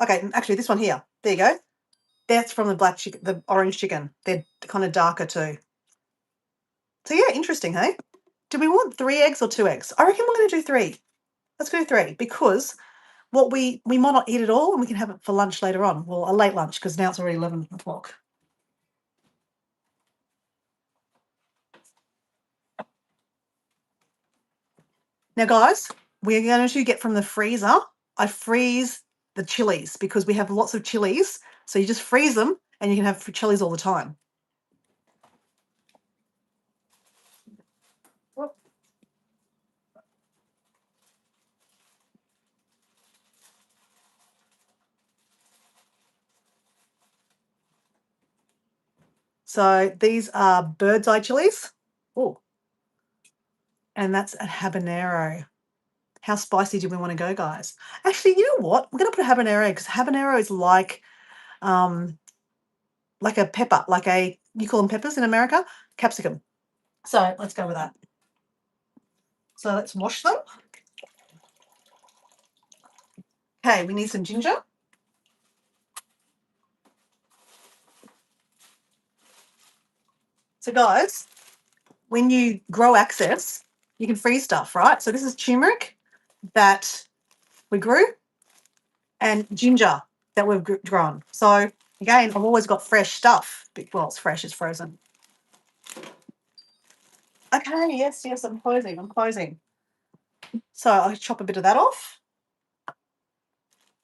Okay, actually this one here. There you go. That's from the black chicken, the orange chicken. They're kind of darker too. So yeah, interesting, hey? Do we want 3 eggs or 2 eggs? I reckon we're going to do 3. Let's go 3, because what we might not eat it all, and we can have it for lunch later on. Well, a late lunch, because now it's already 11 o'clock. Now, guys, we're going to get from the freezer. I freeze the chilies because we have lots of chilies. So you just freeze them and you can have chilies all the time. So these are bird's eye chilies. Oh, and that's a habanero. How spicy do we want to go, guys? Actually, you know what? We're going to put a habanero, because habanero is like a pepper, you call them peppers in America, capsicum. So let's go with that. So let's wash them. Okay, we need some ginger. So guys, when you grow access, you can freeze stuff, right? So this is turmeric that we grew, and ginger that we've grown. So again, I've always got fresh stuff. Well, it's fresh, it's frozen. Okay, yes, I'm closing. So I'll chop a bit of that off.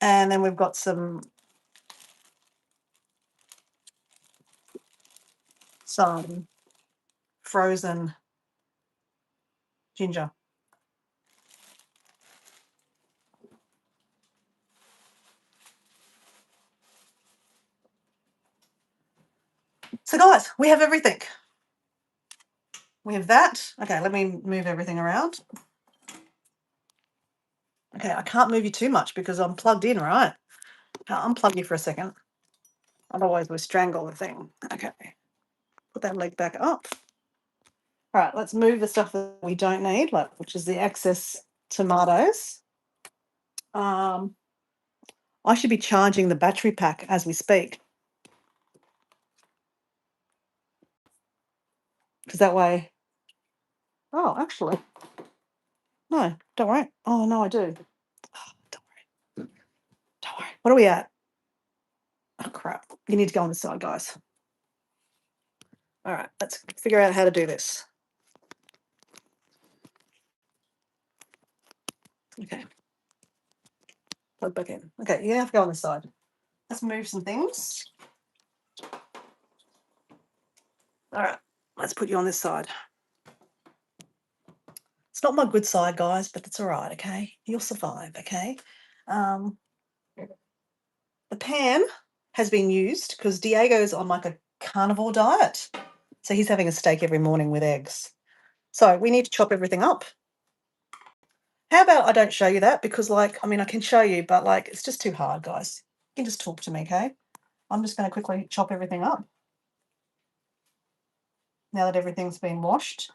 And then we've got some frozen ginger. So guys, we have everything. We have that. Okay, let me move everything around. Okay, I can't move you too much because I'm plugged in, right? I'll unplug you for a second. Otherwise, we'll strangle the thing. Okay. Put that leg back up. All right, let's move the stuff that we don't need, which is the excess tomatoes. I should be charging the battery pack as we speak, because that way. Oh, actually, no, don't worry. Oh no, I do. Oh, don't worry. Don't worry. What are we at? Oh crap! You need to go on the side, guys. All right, let's figure out how to do this. Okay. Plug back in. Okay, you have to go on the side. Let's move some things. All right, let's put you on this side. It's not my good side, guys, but it's all right, okay? You'll survive, okay? The pan has been used because Diego's on like a carnivore diet. So he's having a steak every morning with eggs. So we need to chop everything up. How about I don't show you that, because I can show you, but it's just too hard, guys. You can just talk to me, okay? I'm just going to quickly chop everything up. now that everything's been washed.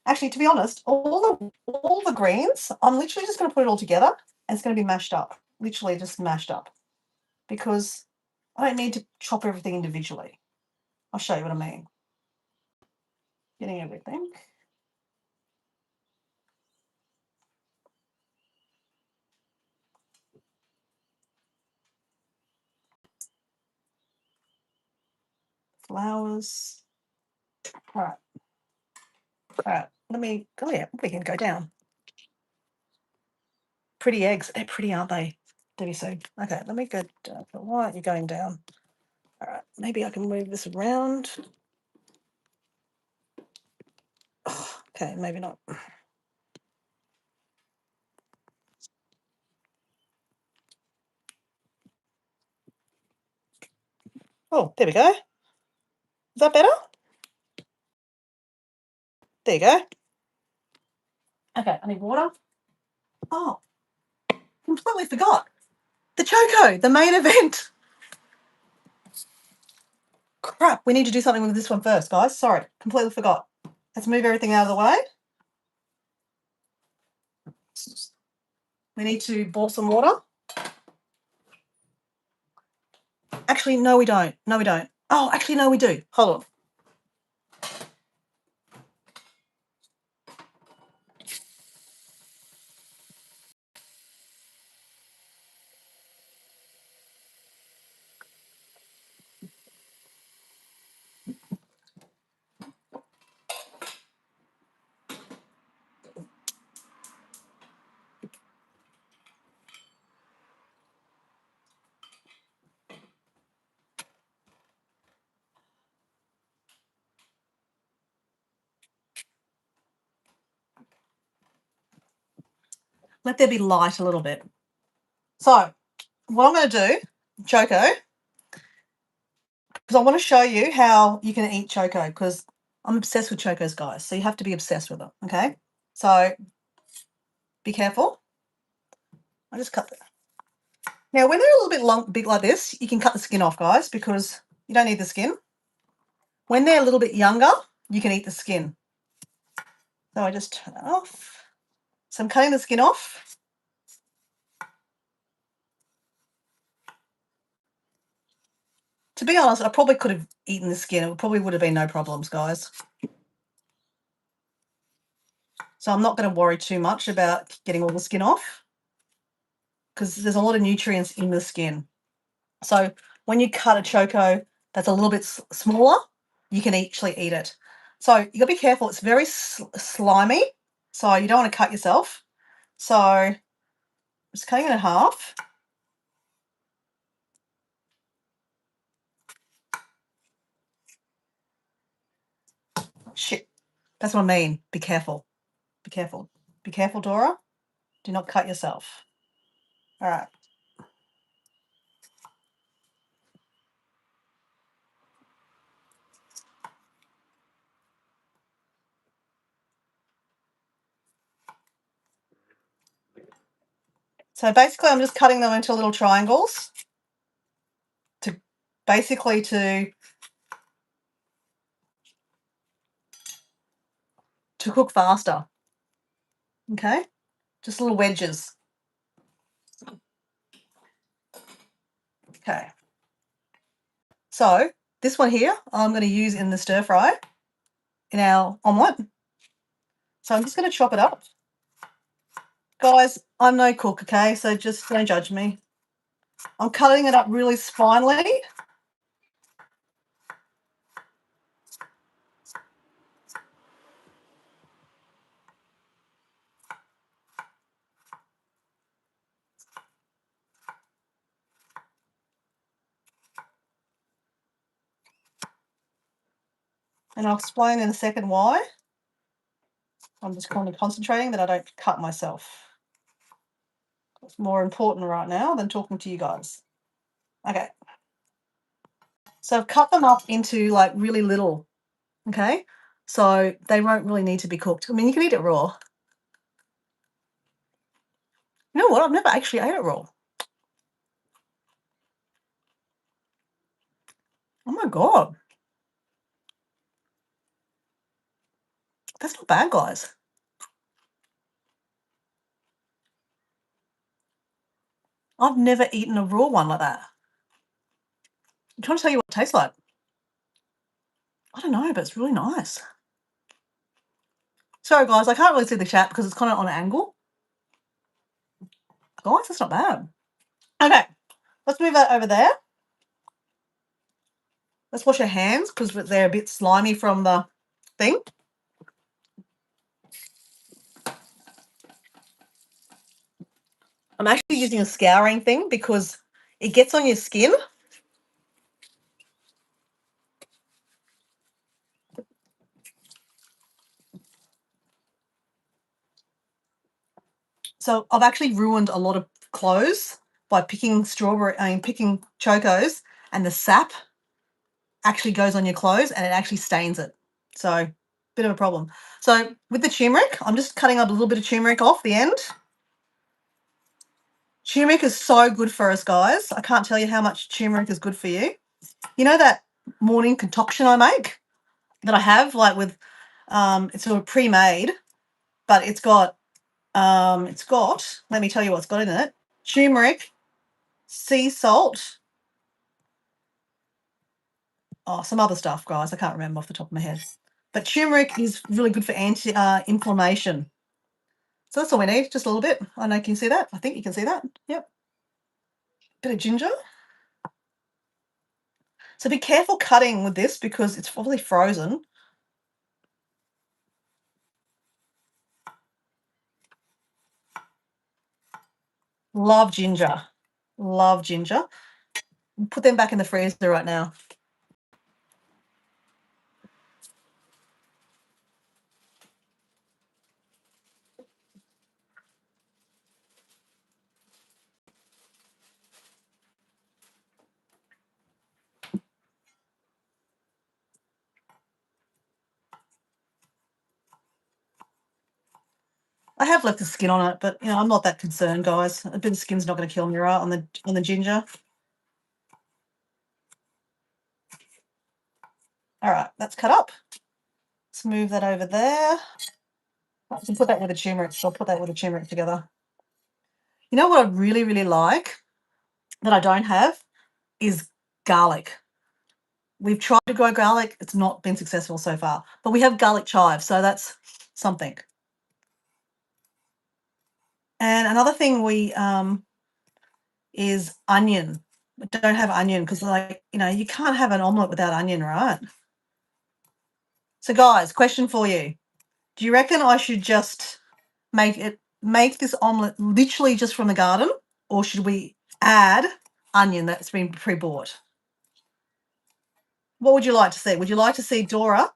Actually, to be honest, all the greens, I'm literally just going to put it all together and it's going to be mashed up. Literally just mashed up because I don't need to chop everything individually. I'll show you what I mean. Getting everything. Flowers. All right. All right. Let me go. Yeah, we can go down. Pretty eggs. They're pretty, aren't they? Debbie said. Okay, let me go down. Why aren't you going down? All right. Maybe I can move this around. Oh, okay, maybe not. Oh, there we go. Is that better? There you go. Okay, I need water. Oh, completely forgot. The Choco, the main event. Crap, we need to do something with this one first, guys. Sorry, completely forgot. Let's move everything out of the way. We need to boil some water. Actually, no, we don't. No, we don't. Oh, actually, no, we do. Hold on. Let there be light a little bit. So, what I'm going to do, Choco, because I want to show you how you can eat Choco, because I'm obsessed with Chocos, guys. So you have to be obsessed with them, okay? So be careful. I just cut them. Now, when they're a little bit long, big like this, you can cut the skin off, guys, because you don't need the skin. When they're a little bit younger, you can eat the skin. So I just turn that off. So I'm cutting the skin off. To be honest, I probably could have eaten the skin. It probably would have been no problems, guys. So I'm not going to worry too much about getting all the skin off because there's a lot of nutrients in the skin. So when you cut a Choco that's a little bit smaller, you can actually eat it. So you got to be careful. It's very slimy, so you don't want to cut yourself. So I'm just cutting it in half. Shit, that's what I mean. Be careful. Be careful. Be careful, Dora. Do not cut yourself. All right. So basically, I'm just cutting them into little triangles to basically to cook faster. Okay, just little wedges. Okay. So this one here, I'm going to use in the stir fry in our omelette. So I'm just going to chop it up. Guys, I'm no cook, okay? So just don't judge me. I'm cutting it up really finely. And I'll explain in a second why. I'm just kind of concentrating that I don't cut myself. It's more important right now than talking to you guys. Okay. So I've cut them up into like really little, okay? So they won't really need to be cooked. I mean, you can eat it raw. You know what? I've never actually ate it raw. Oh my God. That's not bad, guys. I've never eaten a raw one like that. I'm trying to tell you what it tastes like. I don't know, but it's really nice. Sorry, guys, I can't really see the chat because it's kind of on an angle. Guys, that's not bad. Okay, let's move that over there. Let's wash our hands because they're a bit slimy from the thing. I'm actually using a scouring thing because it gets on your skin. So I've actually ruined a lot of clothes by picking picking chocos, and the sap actually goes on your clothes and it actually stains it. So bit of a problem. So with the turmeric, I'm just cutting up a little bit of turmeric off the end. Turmeric is so good for us, guys. I can't tell you how much turmeric is good for you. You know that morning concoction I make that I have, like with, it's sort of pre-made, but let me tell you what's got in it: turmeric, sea salt, some other stuff, guys. I can't remember off the top of my head. But turmeric is really good for anti-inflammation. So that's all we need, just a little bit. I know, can you see that? I think you can see that. Yep. Bit of ginger. So be careful cutting with this because it's probably frozen. Love ginger. Love ginger. Put them back in the freezer right now. I have left the skin on it, but I'm not that concerned, guys. A bit of skin's not going to kill me, right? On the ginger. All right, that's cut up. Let's move that over there. I can put that with the turmeric. So I'll put that with the turmeric together. You know what I really, really like that I don't have is garlic. We've tried to grow garlic. It's not been successful so far. But we have garlic chives, so that's something. And another thing we is onion. We don't have onion because, you can't have an omelette without onion, right? So, guys, question for you. Do you reckon I should just make this omelette literally just from the garden, or should we add onion that's been pre-bought? What would you like to see? Would you like to see Dora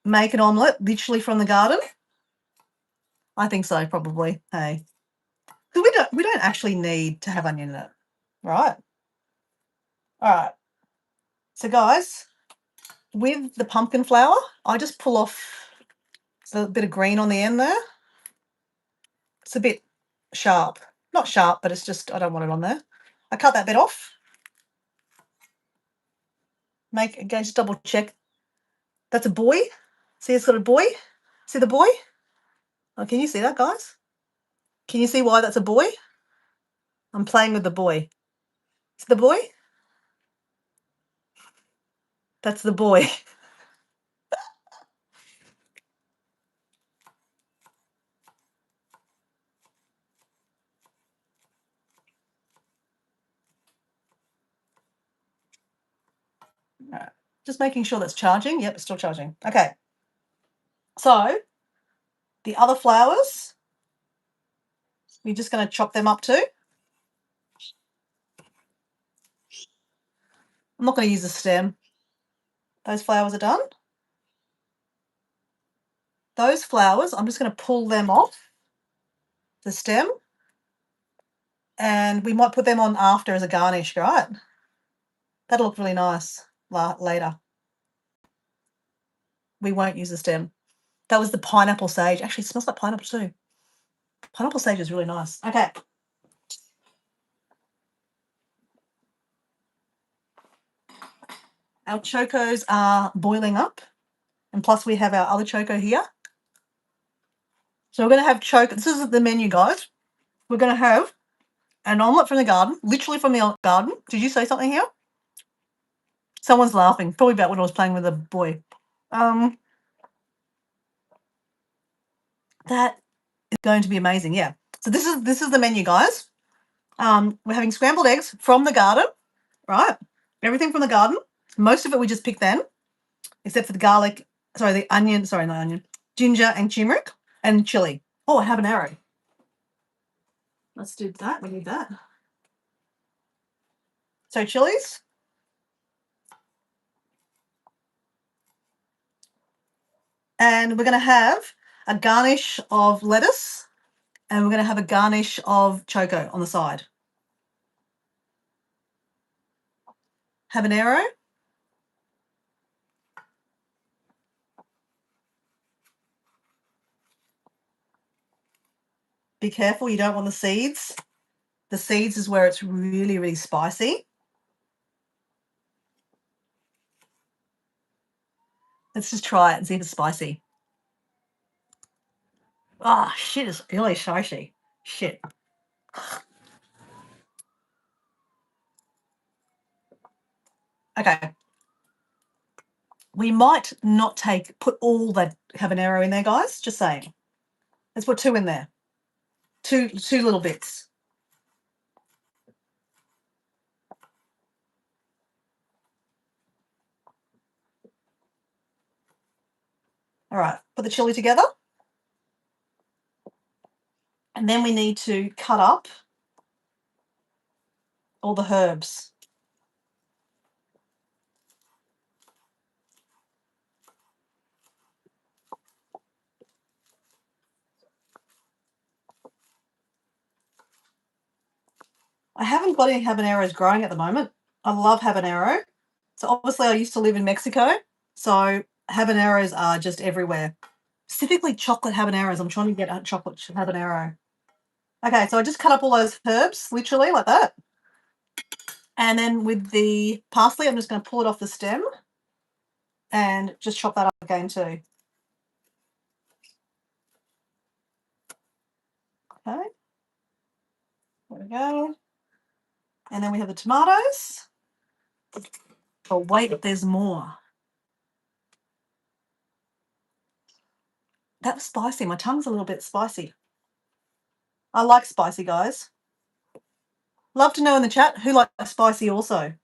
make an omelette literally from the garden? I think so, probably. Hey, because we don't actually need to have onion in it, right? All right. So, guys, with the pumpkin flour, I just pull off the bit of green on the end there. It's a bit sharp, not sharp, but it's just I don't want it on there. I cut that bit off. Again, just double check. That's a buoy. See, it's got a buoy. See the buoy? Oh, can you see that, guys? Can you see why that's a buoy? I'm playing with the buoy. See the buoy? That's the buoy. All right. Just making sure that's charging. Yep, it's still charging. Okay. So the other flowers, we're just going to chop them up too. I'm not going to use the stem. Those flowers are done. Those flowers, I'm just going to pull them off the stem, and we might put them on after as a garnish, right? That'll look really nice later. We won't use the stem. That was the pineapple sage. Actually, it smells like pineapple too. Pineapple sage is really nice. Okay. Our chocos are boiling up. And plus we have our other choco here. So we're going to have choco. This is the menu, guys. We're going to have an omelette from the garden, literally from the garden. Did you say something here? Someone's laughing, probably about when I was playing with a boy. That is going to be amazing. Yeah. So this is the menu, guys. We're having scrambled eggs from the garden, right? Everything from the garden. Most of it we just picked then, except for the garlic. Sorry, the onion. Sorry, not onion. Ginger and turmeric and chili. Oh, habanero. Let's do that. We need that. So chilies. And we're going to have a garnish of lettuce, and we're going to have a garnish of choco on the side. Habanero. Be careful, you don't want the seeds. The seeds is where it's really, really spicy. Let's just try it and see if it's spicy. Ah, shit, it's really spicy. Shit. Okay. We might not put all that habanero in there, guys. Just saying. Let's put 2 in there. Two little bits. All right. Put the chili together. And then we need to cut up all the herbs. I haven't got any habaneros growing at the moment. I love habanero. So obviously I used to live in Mexico. So habaneros are just everywhere. Specifically chocolate habaneros. I'm trying to get a chocolate habanero. Okay, so I just cut up all those herbs, literally like that. And then with the parsley, I'm just going to pull it off the stem and just chop that up again too. Okay. There we go. And then we have the tomatoes. Oh, wait, there's more. That was spicy. My tongue's a little bit spicy. I like spicy, guys. Love to know in the chat who likes spicy also.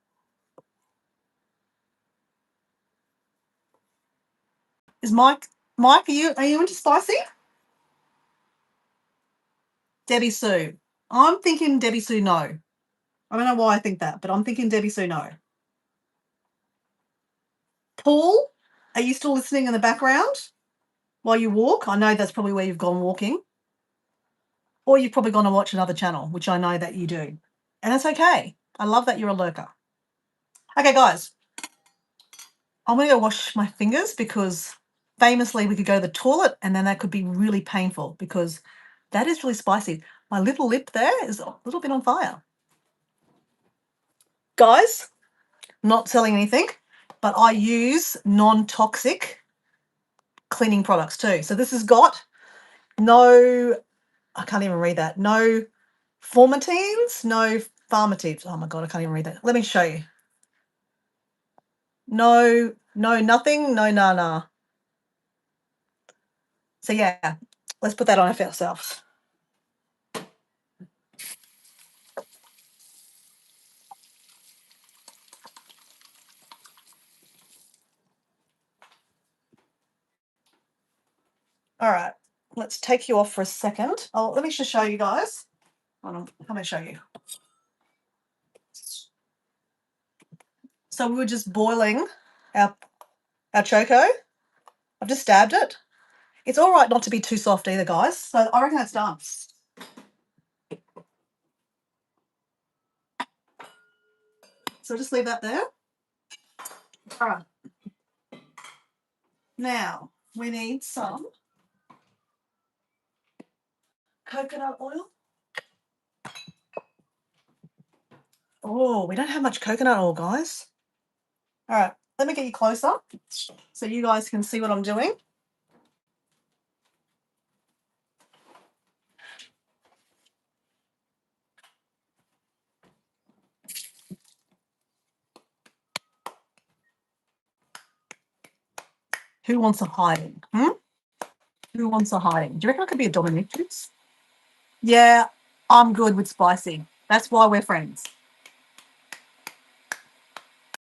Is Mike, are you into spicy? Debbie Sue. I'm thinking Debbie Sue no. I don't know why I think that, but I'm thinking Debbie Sue no. Paul, are you still listening in the background while you walk? I know that's probably where you've gone walking. Or you've probably gone to watch another channel, which I know that you do. And that's okay. I love that you're a lurker. Okay, guys. I'm going to go wash my fingers because famously we could go to the toilet and then that could be really painful because that is really spicy. My little lip there is a little bit on fire. Guys, not selling anything, but I use non-toxic cleaning products too. So this has got no, I can't even read that, no formatines, no pharmatives. Oh my God, I can't even read that. Let me show you. No, nothing, no nah. So yeah, let's put that on ourselves. All right, let's take you off for a second. Oh, let me just show you guys. Hold on, let me show you. So we were just boiling our choco. I've just stabbed it. It's all right not to be too soft either, guys. So I reckon that's done. So just leave that there. All right. Now we need some coconut oil. Oh, we don't have much coconut oil, guys. All right. Let me get you closer so you guys can see what I'm doing. Who wants a hiding? Who wants a hiding? Do you reckon I could be a dominatrix? Yeah, I'm good with spicy. That's why we're friends.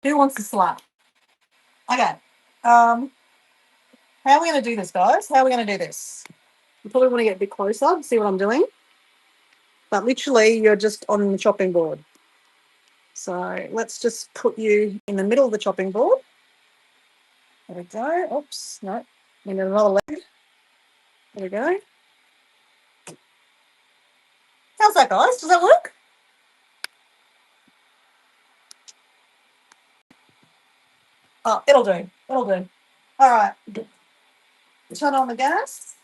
Who wants to slap? Okay. How are we going to do this, guys? How are we going to do this? You probably want to get a bit closer to see what I'm doing. But literally, you're just on the chopping board. So let's just put you in the middle of the chopping board. There we go. Oops, no. We need another leg. There we go. How's that, guys? Does that work? Oh, it'll do. It'll do. All right. Turn on the gas.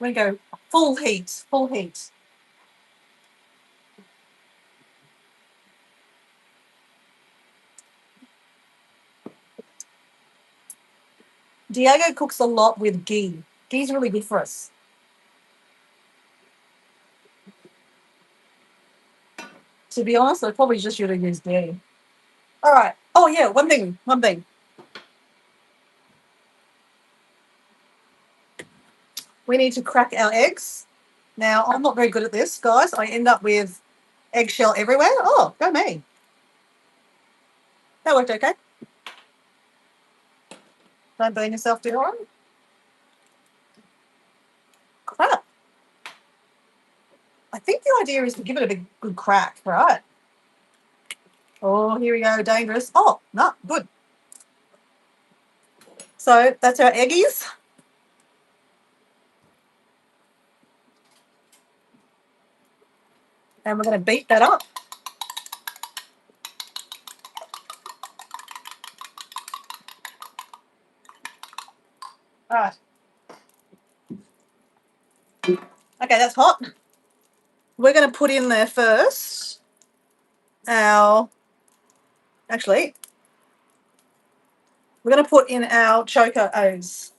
We go full heat. Full heat. Diego cooks a lot with ghee. Ghee's really good for us. To be honest, I probably just should have used ghee. All right. Oh yeah, one thing. We need to crack our eggs. Now, I'm not very good at this, guys. I end up with eggshell everywhere. Oh, go me. That worked okay. Don't burn yourself, Dylan. Crap. I think the idea is to give it a big, good crack, right? Oh, here we go. Dangerous. Oh, no, good. So that's our eggies. And we're going to beat that up. All right. Okay, that's hot. We're going to put in there first our, actually, we're going to put in our choco O's.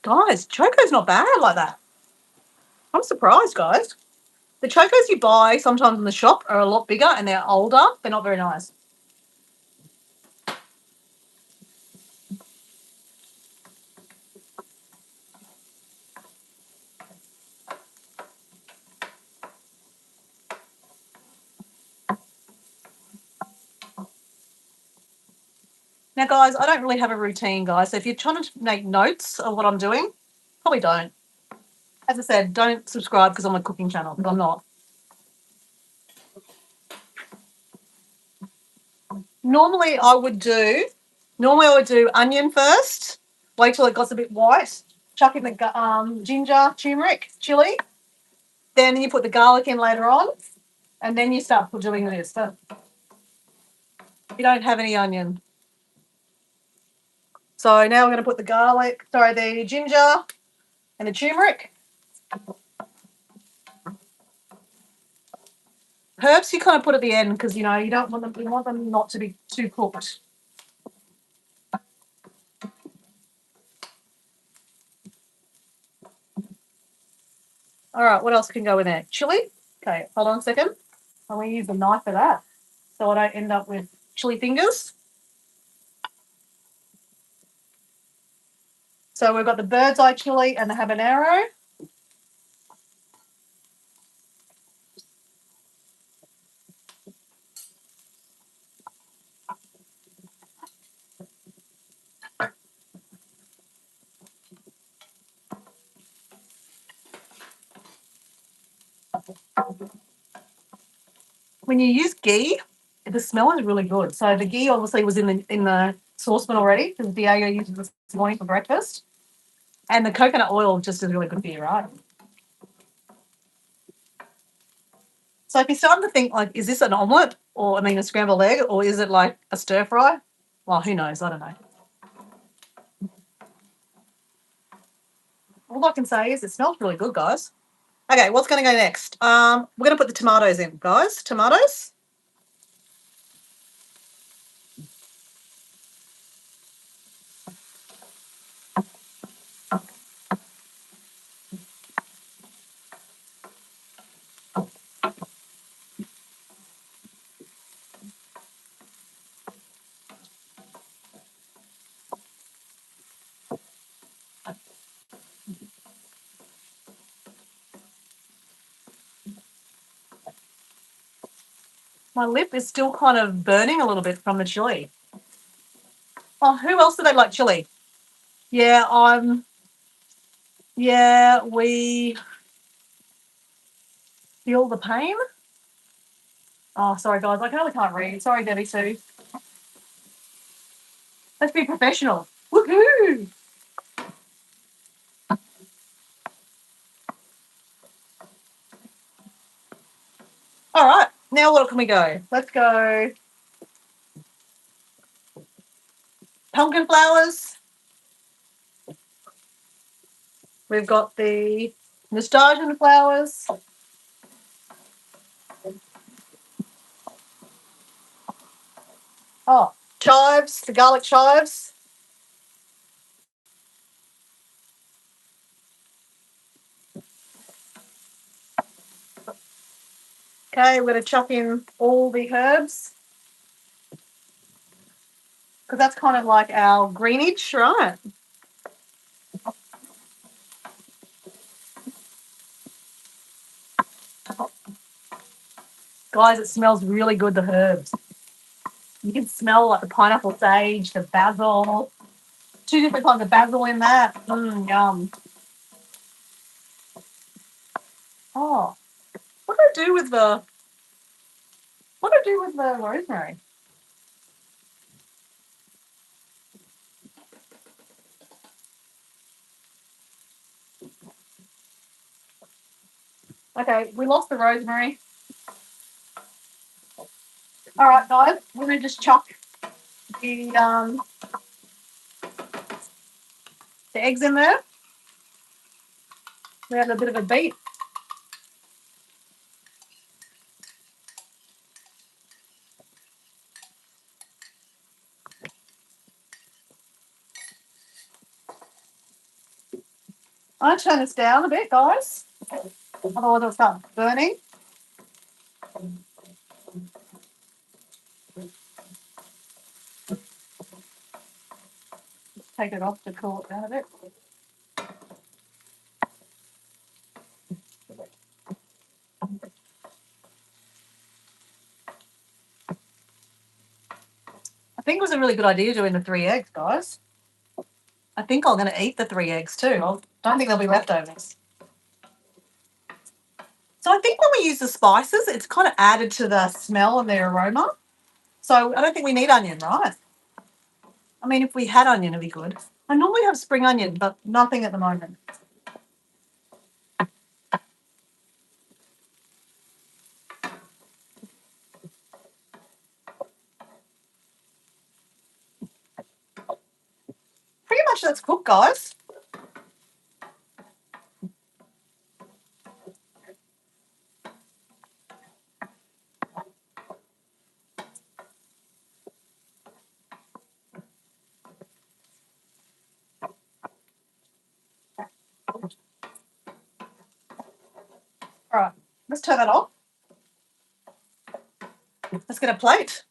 Guys, choco's not bad like that. I'm surprised, guys. The chocos you buy sometimes in the shop are a lot bigger and they're older. They're not very nice. Now, guys, I don't really have a routine, guys. So if you're trying to make notes of what I'm doing, probably don't. As I said, don't subscribe because I'm a cooking channel, because I'm not. Normally I would do onion first, wait till it got a bit white, chuck in the ginger, turmeric, chili. Then you put the garlic in later on, and then you start doing this. But you don't have any onion. So now we're going to put the ginger and the turmeric. Herbs you kind of put at the end because you don't want them. You want them not to be too cooked. All right, what else can go in there? Chili. Okay, hold on a second. I'm going to use the knife for that, so I don't end up with chili fingers. So we've got the bird's eye chili and the habanero. When you use ghee, the smell is really good. So the ghee obviously was in the saucepan already because Diego used it this morning for breakfast. And the coconut oil just is really good for you, right? So if you're starting to think, like, is this an omelette Or, I mean, a scrambled egg? Or is it like a stir fry? Well, who knows? I don't know. All I can say is it smells really good, guys. Okay, what's going to go next? We're going to put the tomatoes in, guys. Tomatoes. My lip is still kind of burning a little bit from the chili. Oh, who else do they like chili? Yeah, yeah, we feel the pain. Oh, sorry, guys. I can't read. Sorry, Debbie Sue. Let's be professional. Woohoo! All right. Now what can we go? Let's go pumpkin flowers. We've got the nasturtium flowers. Oh, chives, the garlic chives. Okay, we're going to chuck in all the herbs because that's kind of like our greenage, right? Guys, it smells really good, the herbs. You can smell like the pineapple sage, the basil, 2 different kinds of basil in that. Yum. Oh, what do I do with the rosemary? Okay, we lost the rosemary. All right, guys, we're gonna just chuck the eggs in there. We have a bit of a beat. I'm gonna turn this down a bit, guys. Otherwise it'll start burning. Take it off to cool it down a bit. I think it was a really good idea doing the 3 eggs, guys. I think I'm going to eat the 3 eggs too. I don't think there'll be leftovers. So I think when we use the spices, it's kind of added to the smell and the aroma. So I don't think we need onion, right? I mean, if we had onion, it'd be good. I normally have spring onion, but nothing at the moment. Pretty much that's cooked, guys. All right, let's turn that off. Let's get a plate.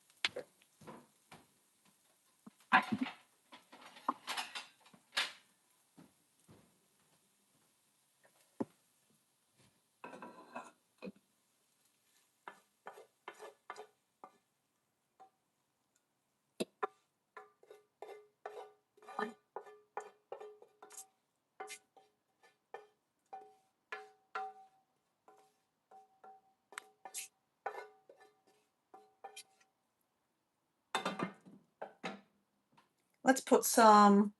Let's put some,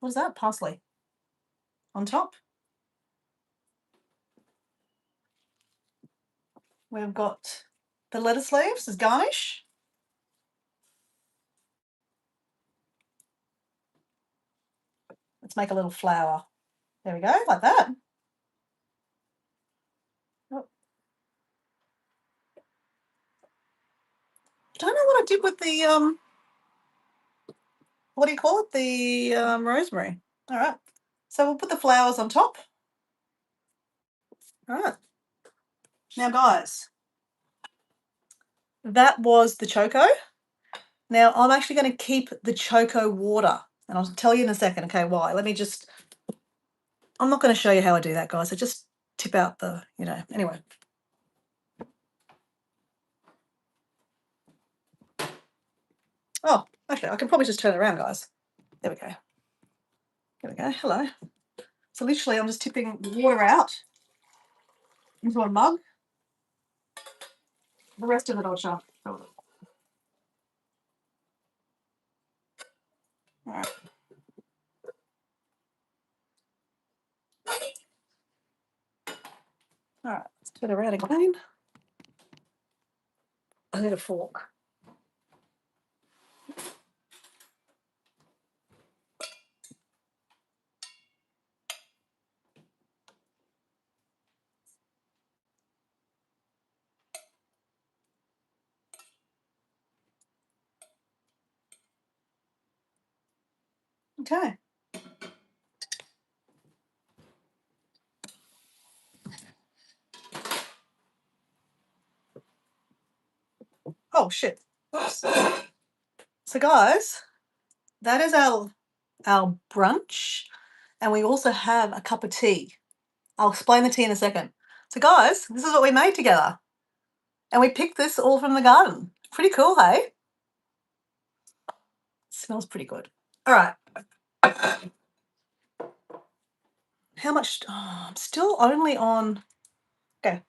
what is that? Parsley on top. We've got the lettuce leaves as garnish. Let's make a little flower. There we go, like that. Oh. Don't know what I did with the what do you call it? The rosemary. All right. So we'll put the flowers on top. All right. Now, guys, that was the choco. Now, I'm actually going to keep the choco water, and I'll tell you in a second, okay, why. Let me just, I'm not going to show you how I do that, guys. I just tip out the, anyway. Oh, actually, I can probably just turn it around, guys. There we go. There we go. Hello. So literally, I'm just tipping the water out into a mug. The rest of it I'll show. All right. All right, let's turn it around again. I need a fork. Okay. Oh, shit. Oops. So, guys, that is our brunch, and we also have a cup of tea. I'll explain the tea in a second. So, guys, this is what we made together, and we picked this all from the garden. Pretty cool, hey? Smells pretty good. All right. How much? Oh, I'm still only on. Okay,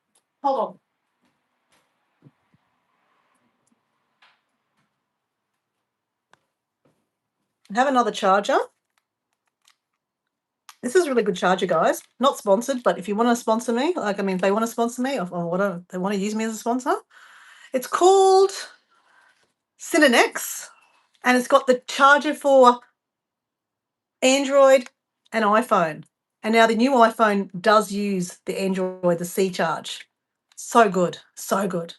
hold on. I have another charger. This is a really good charger, guys. Not sponsored, but if you want to sponsor me, if they want to sponsor me or whatever, they want to use me as a sponsor. It's called Cinenex, and it's got the charger for Android and iPhone. And now the new iPhone does use the Android, the C charge. So good, so good.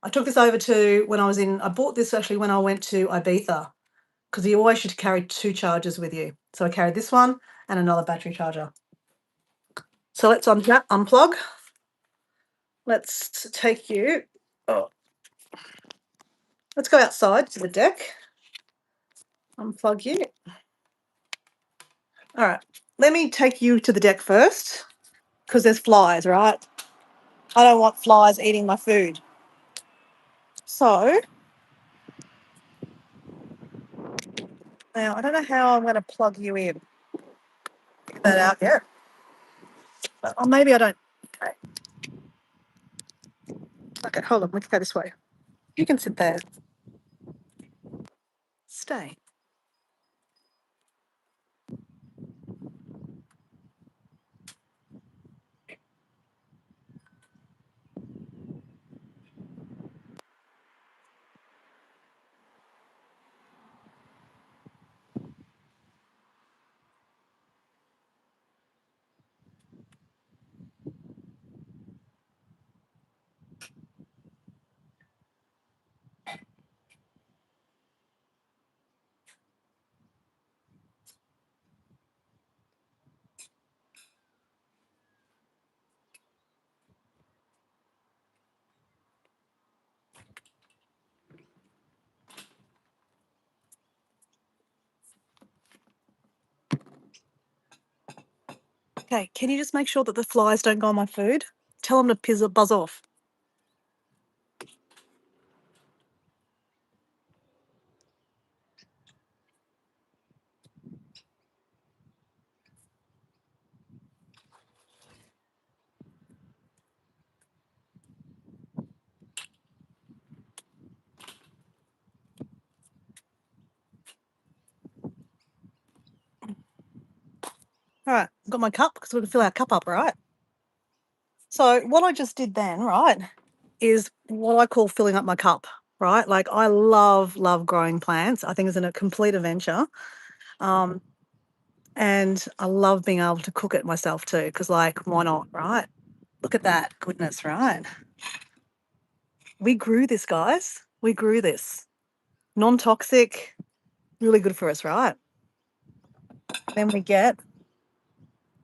I took this over to I bought this actually when I went to Ibiza, because you always should carry two chargers with you. So I carried this one and another battery charger. So let's unplug. Let's take you. Oh. Let's go outside to the deck. Unplug you. All right. Let me take you to the deck first, because there's flies, right? I don't want flies eating my food. So now I don't know how I'm going to plug you in. Get that out here. Or maybe I don't. Okay. Okay, hold on. Let's go this way. You can sit there. Stay. Okay, can you just make sure that the flies don't go on my food? Tell them to buzz off. All right, got my cup because we're going to fill our cup up, right? So what I just did then, right, is what I call filling up my cup, right? Like I love growing plants. I think it's a complete adventure. And I love being able to cook it myself too, because like, why not, right? Look at that goodness, right? We grew this, guys. We grew this. Non-toxic, really good for us, right? Then we get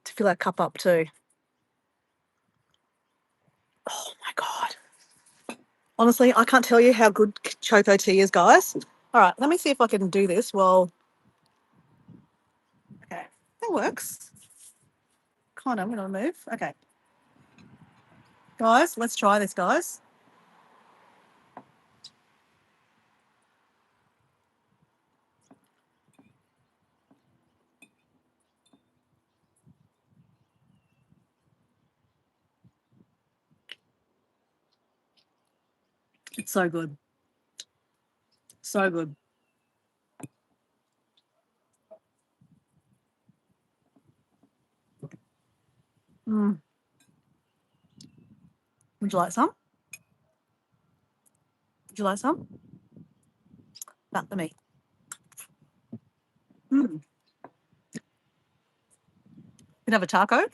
to fill our cup up too. Oh my God. Honestly, I can't tell you how good choco tea is, guys. All right, let me see if I can do this. Well, okay, that works. Kind of, I'm gonna move. Okay. Guys, let's try this, guys. It's so good. So good. Mm. Would you like some? Would you like some? Not for me. Mm. Can have a taco?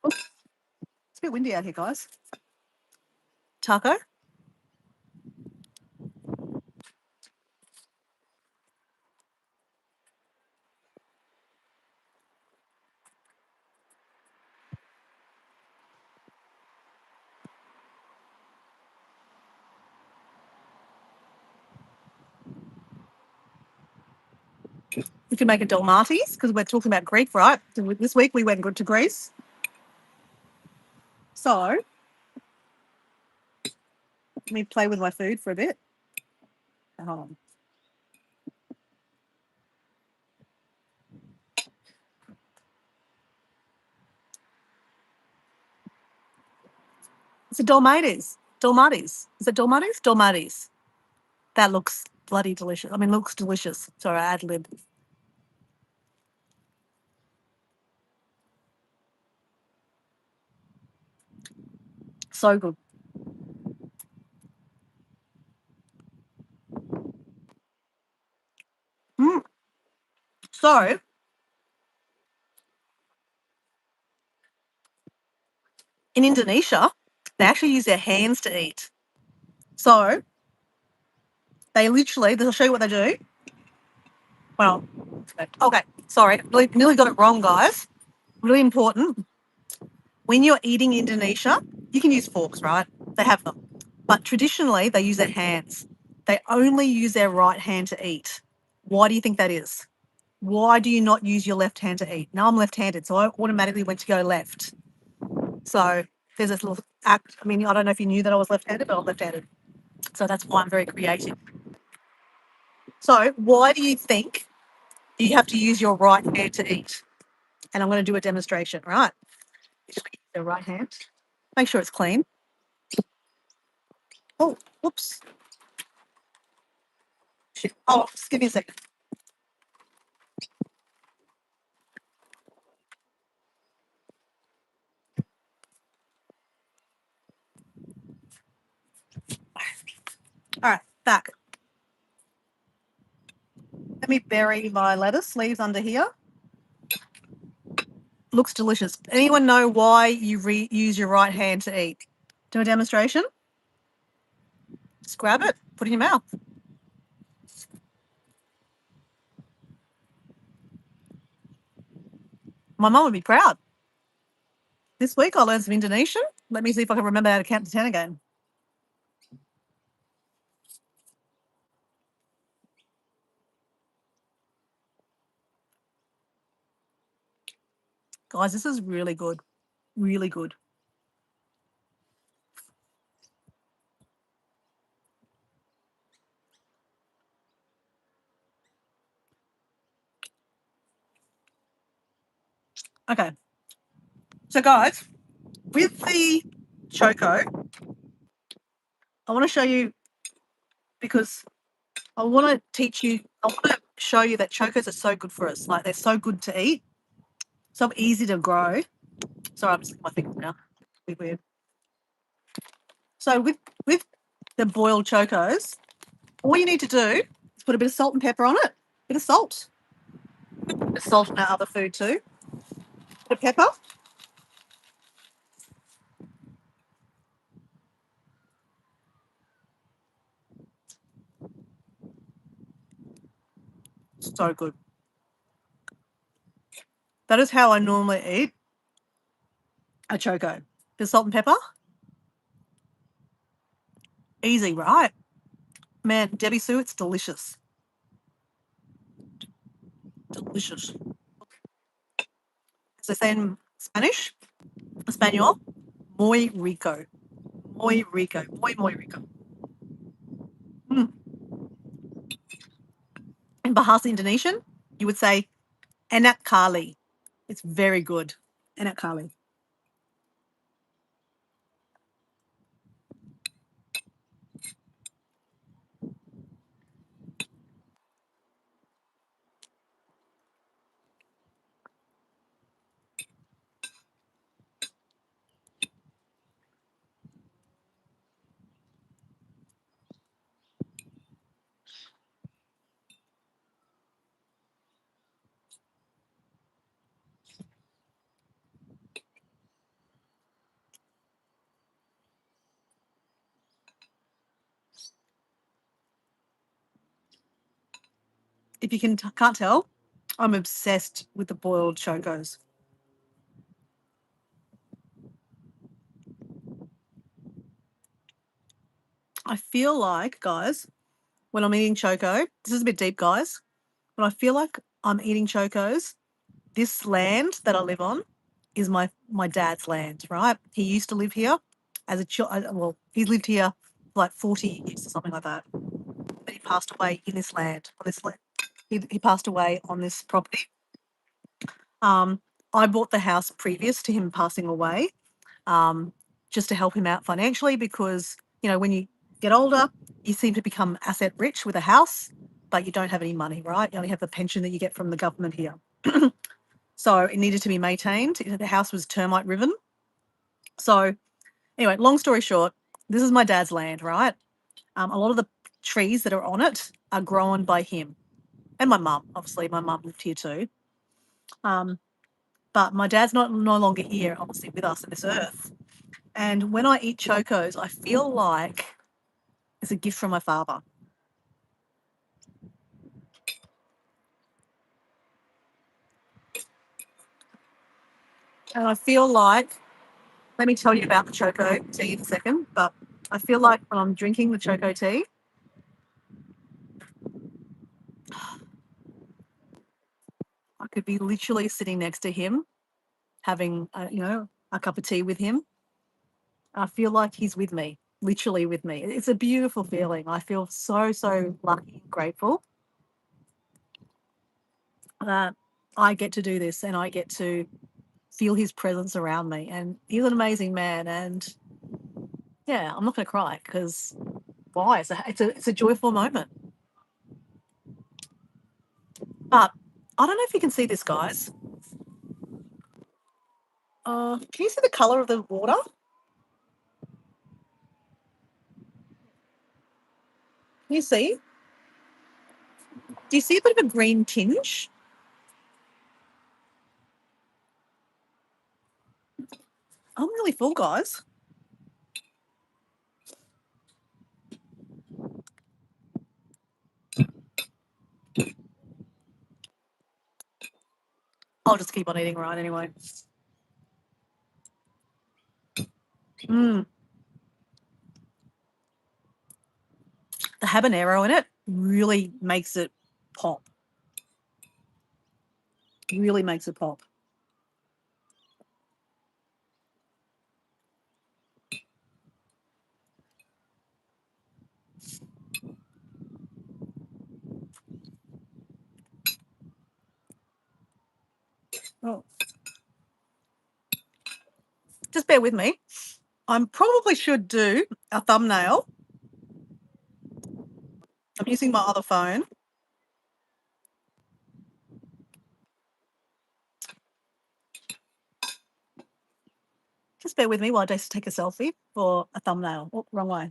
Oops, it's a bit windy out here, guys. Taco? We can make a Dalmatis because we're talking about Greek, right? So this week we went good to Greece. So let me play with my food for a bit. Hold on. It's a Dalmatis. Dalmatis. Is it Dalmatis? Dalmatis. That looks bloody delicious. I mean, looks delicious. Sorry, I ad lib. So good. Mm. So in Indonesia, they actually use their hands to eat. So they literally, they'll show you what they do. Well, okay, sorry, nearly got it wrong, guys. Really important. When you're eating Indonesia, you can use forks, right? They have them. But traditionally, they use their hands. They only use their right hand to eat. Why do you think that is? Why do you not use your left hand to eat? Now I'm left-handed, so I automatically went to go left. So there's this little act. I mean, I don't know if you knew that I was left-handed, but I'm left-handed. So that's why I'm very creative. So why do you think you have to use your right hand to eat? And I'm going to do a demonstration, right? The right hand. Make sure it's clean. Oh, whoops. Shit. Oh, just give me a second. All right, back. Let me bury my lettuce leaves under here. Looks delicious. Anyone know why you use your right hand to eat? Do a demonstration. Just grab it, put it in your mouth. My mum would be proud. This week I learned some Indonesian. Let me see if I can remember how to count to 10 again. Guys, this is really good. Really good. Okay. So guys, with the choco, I want to show you because I want to teach you, I want to show you that chocos are so good for us. Like they're so good to eat, so easy to grow. Sorry, I'm just licking my fingers now. It's weird. So with the boiled chocos, all you need to do is put a bit of salt and pepper on it. A bit of salt. A bit of salt in our other food too. A bit of pepper. So good. That is how I normally eat a choco. The salt and pepper. Easy, right? Man, Debbie Sue, it's delicious. Delicious. As they say in Spanish, Espanol, muy rico. Muy rico. Muy rico. Mm. In Bahasa Indonesian, you would say enak kali. It's very good. Enak kali. If you can't tell, I'm obsessed with the boiled chocos. I feel like, guys, when I'm eating choco, this is a bit deep, guys, but I feel like I'm eating chocos. This land that I live on is my dad's land, right? He used to live here as a child. Well, he's lived here for like 40 years or something like that. But he passed away in this land. On this land, he passed away on this property. I bought the house previous to him passing away, just to help him out financially because when you get older, you seem to become asset rich with a house, but you don't have any money, right? You only have the pension that you get from the government here. So it needed to be maintained. The house was termite riven. So anyway, long story short, this is my dad's land, right? A lot of the trees that are on it are grown by him and my mum. Obviously, my mum lived here too. But my dad's no longer here, obviously, with us on this earth. And when I eat chocos, I feel like it's a gift from my father. And I feel like, let me tell you about the choco tea in a second, but I feel like when I'm drinking the choco tea, I could be literally sitting next to him having, a cup of tea with him. I feel like he's with me, literally with me. It's a beautiful feeling. I feel so, so lucky and grateful that I get to do this and I get to feel his presence around me. And he's an amazing man. And yeah, I'm not going to cry because why? It's a joyful moment. But I don't know if you can see this, guys. Can you see the color of the water? Can you see? Do you see a bit of a green tinge? I'm really full, guys. I'll just keep on eating right anyway. Mm. The habanero in it really makes it pop. Really makes it pop. Oh. Just bear with me. I probably should do a thumbnail. I'm using my other phone. Just bear with me while I just take a selfie for a thumbnail. Oh, wrong way.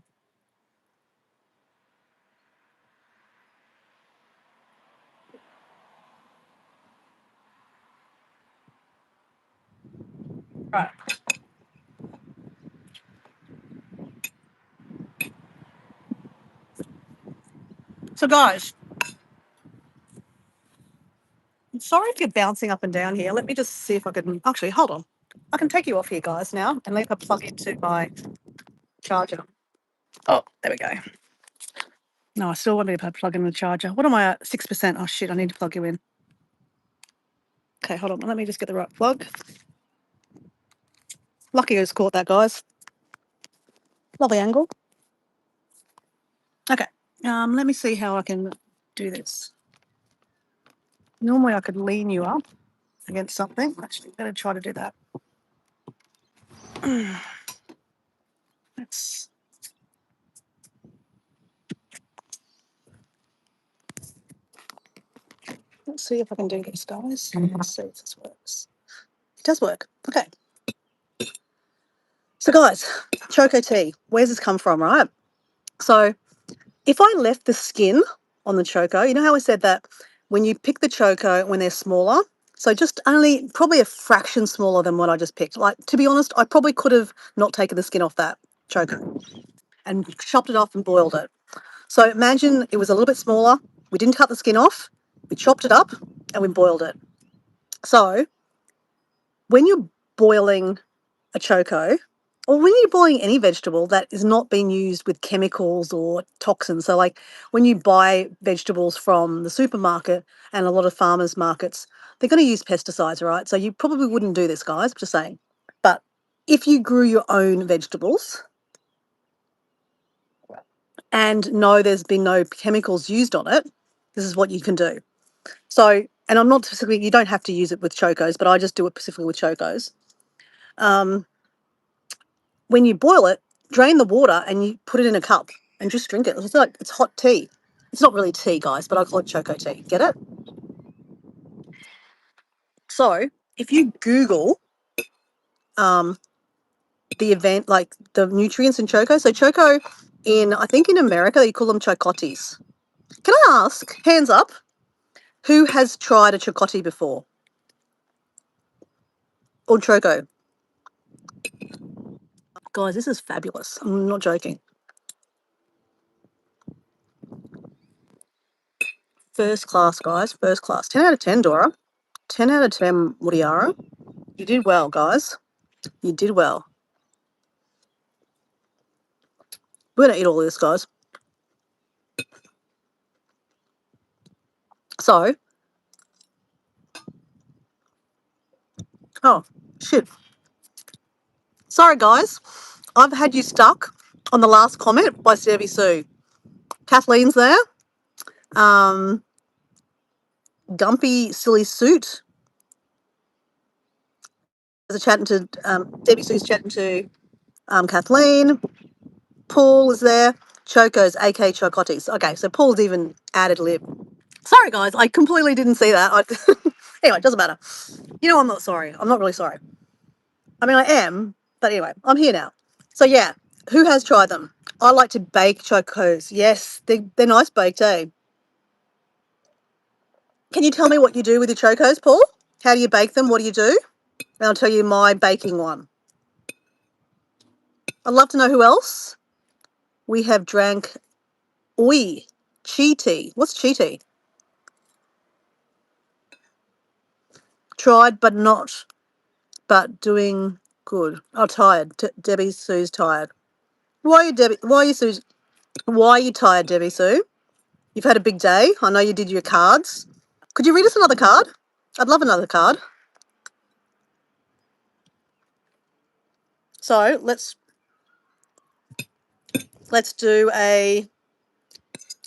Right. So, guys, I'm sorry if you're bouncing up and down here. Let me just see if I can. Actually, hold on. I can take you off here, guys, now, and let me plug into my charger. Oh, there we go. No, I still want to plug in the charger. What am I at? 6%. Oh, shit, I need to plug you in. Okay, hold on. Let me just get the right plug. Lucky who's caught that, guys. Lovely angle. Okay. Let me see how I can do this. Normally I could lean you up against something. Actually, better try to do that. Let's see if I can do this, guys. Let's see if this works. It does work. Okay. So, guys, Choco tea. Where's this come from, right? So, if I left the skin on the Choco, you know how I said that when you pick the Choco when they're smaller, so just only probably a fraction smaller than what I just picked. Like, to be honest, I probably could have not taken the skin off that Choco and chopped it off and boiled it. So imagine it was a little bit smaller. We didn't cut the skin off. We chopped it up and we boiled it. So when you're boiling a Choco, or when you're boiling any vegetable that is not being used with chemicals or toxins, so like when you buy vegetables from the supermarket and a lot of farmers markets, they're going to use pesticides, right? So you probably wouldn't do this, guys, just saying. But if you grew your own vegetables and know there's been no chemicals used on it, this is what you can do. So, and I'm not specifically, you don't have to use it with Chocos, but I just do it specifically with Chocos. When you boil it, drain the water and you put it in a cup and just drink it. It's like it's hot tea. It's not really tea, guys, but I call it Choco tea. Get it? So if you Google the event, like the nutrients in Choco, so Choco I think in America, they call them chocotis. Can I ask, hands up, who has tried a chocotti before? Or Choco? Guys, this is fabulous. I'm not joking. First class, guys. First class. 10 out of 10, Dora. 10 out of 10, Muriara. You did well, guys. You did well. We're going to eat all of this, guys. So, oh, shit. Sorry, guys. I've had you stuck on the last comment by Debbie Sue. Kathleen's there. Dumpy Silly Suit. There's a chatting to, Debbie Sue's chatting to Kathleen. Paul is there. Choco's, AK Chocotis. Okay, so Paul's even added lib. Sorry, guys. I completely didn't see that. Anyway, it doesn't matter. You know, I'm not sorry. I'm not really sorry. I mean, I am, but anyway, I'm here now. So, yeah, who has tried them? I like to bake Chocos. Yes, they're nice baked, eh? Can you tell me what you do with your Chocos, Paul? How do you bake them? What do you do? And I'll tell you my baking one. I'd love to know who else. We have drank chi tea. What's chi tea? Tried but not, but doing good. Oh, tired. Debbie Sue's tired. Why are you, Debbie? Why are you, Sue? Why are you tired, Debbie Sue? You've had a big day. I know you did your cards. Could you read us another card? I'd love another card. So let's do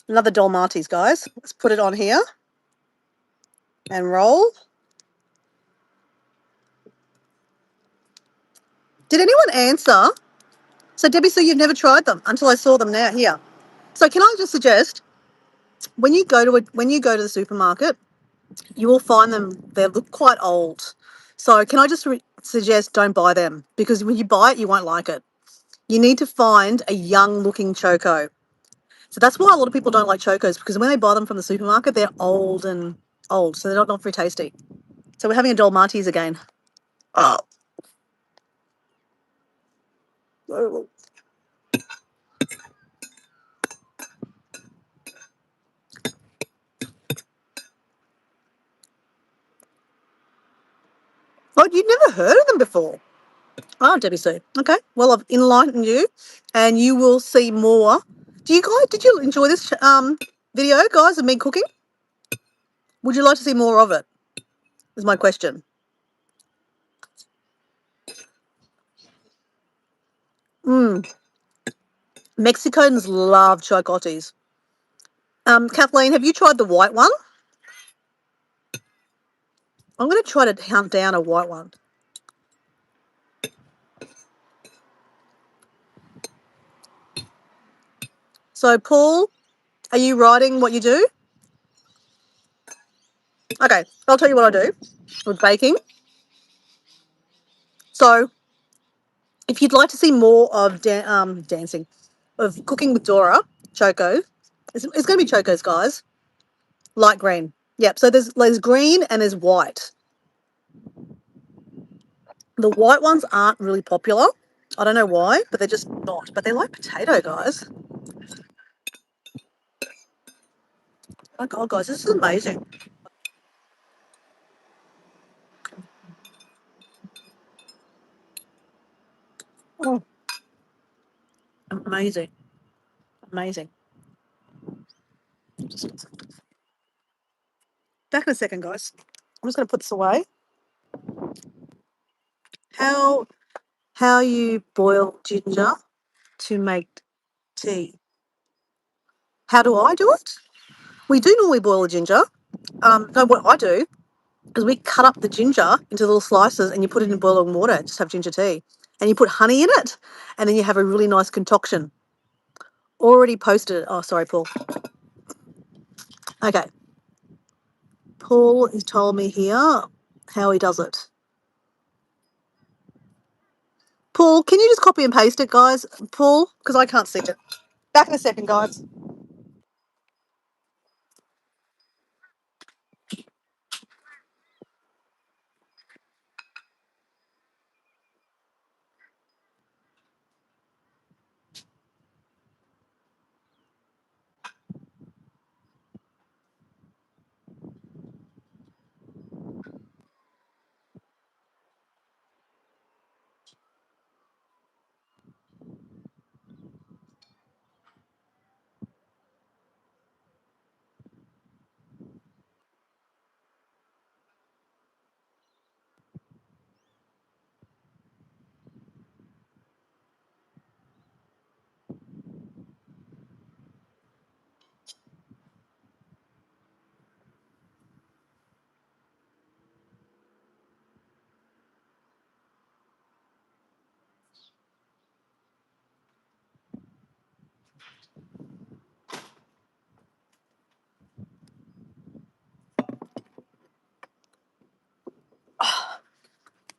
another Dolmatis, guys. Let's put it on here and roll. Did anyone answer? So Debbie, so you've never tried them until I saw them now here. So can I just suggest when you go to the supermarket, you will find them. They look quite old. So can I just suggest don't buy them because when you buy it, you won't like it. You need to find a young looking choco. So that's why a lot of people don't like chocos because when they buy them from the supermarket, they're old and old, so they're not very tasty. So we're having a Dol Martis again. Oh. Oh, you'd never heard of them before. Oh, Debbie Sue. Okay. Well, I've enlightened you, and you will see more. Did you enjoy this video, guys, of me cooking? Would you like to see more of it? Is my question. Mm. Mexicans love chocotes. Kathleen, have you tried the white one? I'm going to try to hunt down a white one. So, Paul, are you writing what you do? Okay, I'll tell you what I do with baking. So, if you'd like to see more of dancing, of cooking with Dora, Choco, it's going to be Choco's, guys. Light green. Yep. So there's green and there's white. The white ones aren't really popular. I don't know why, but they're just not. But they're like potato, guys. Oh my God, guys, this is amazing. Oh, amazing. Amazing. Back in a second, guys. I'm just going to put this away. How you boil ginger to make tea? How do I do it? We do normally boil the ginger. No, what I do is we cut up the ginger into little slices and you put it in boiling water. Just have ginger tea, and you put honey in it, and then you have a really nice concoction. Already posted it. Oh, sorry, Paul. Okay, Paul has told me here how he does it. Paul, can you just copy and paste it, guys? Paul, because I can't see it. Back in a second, guys.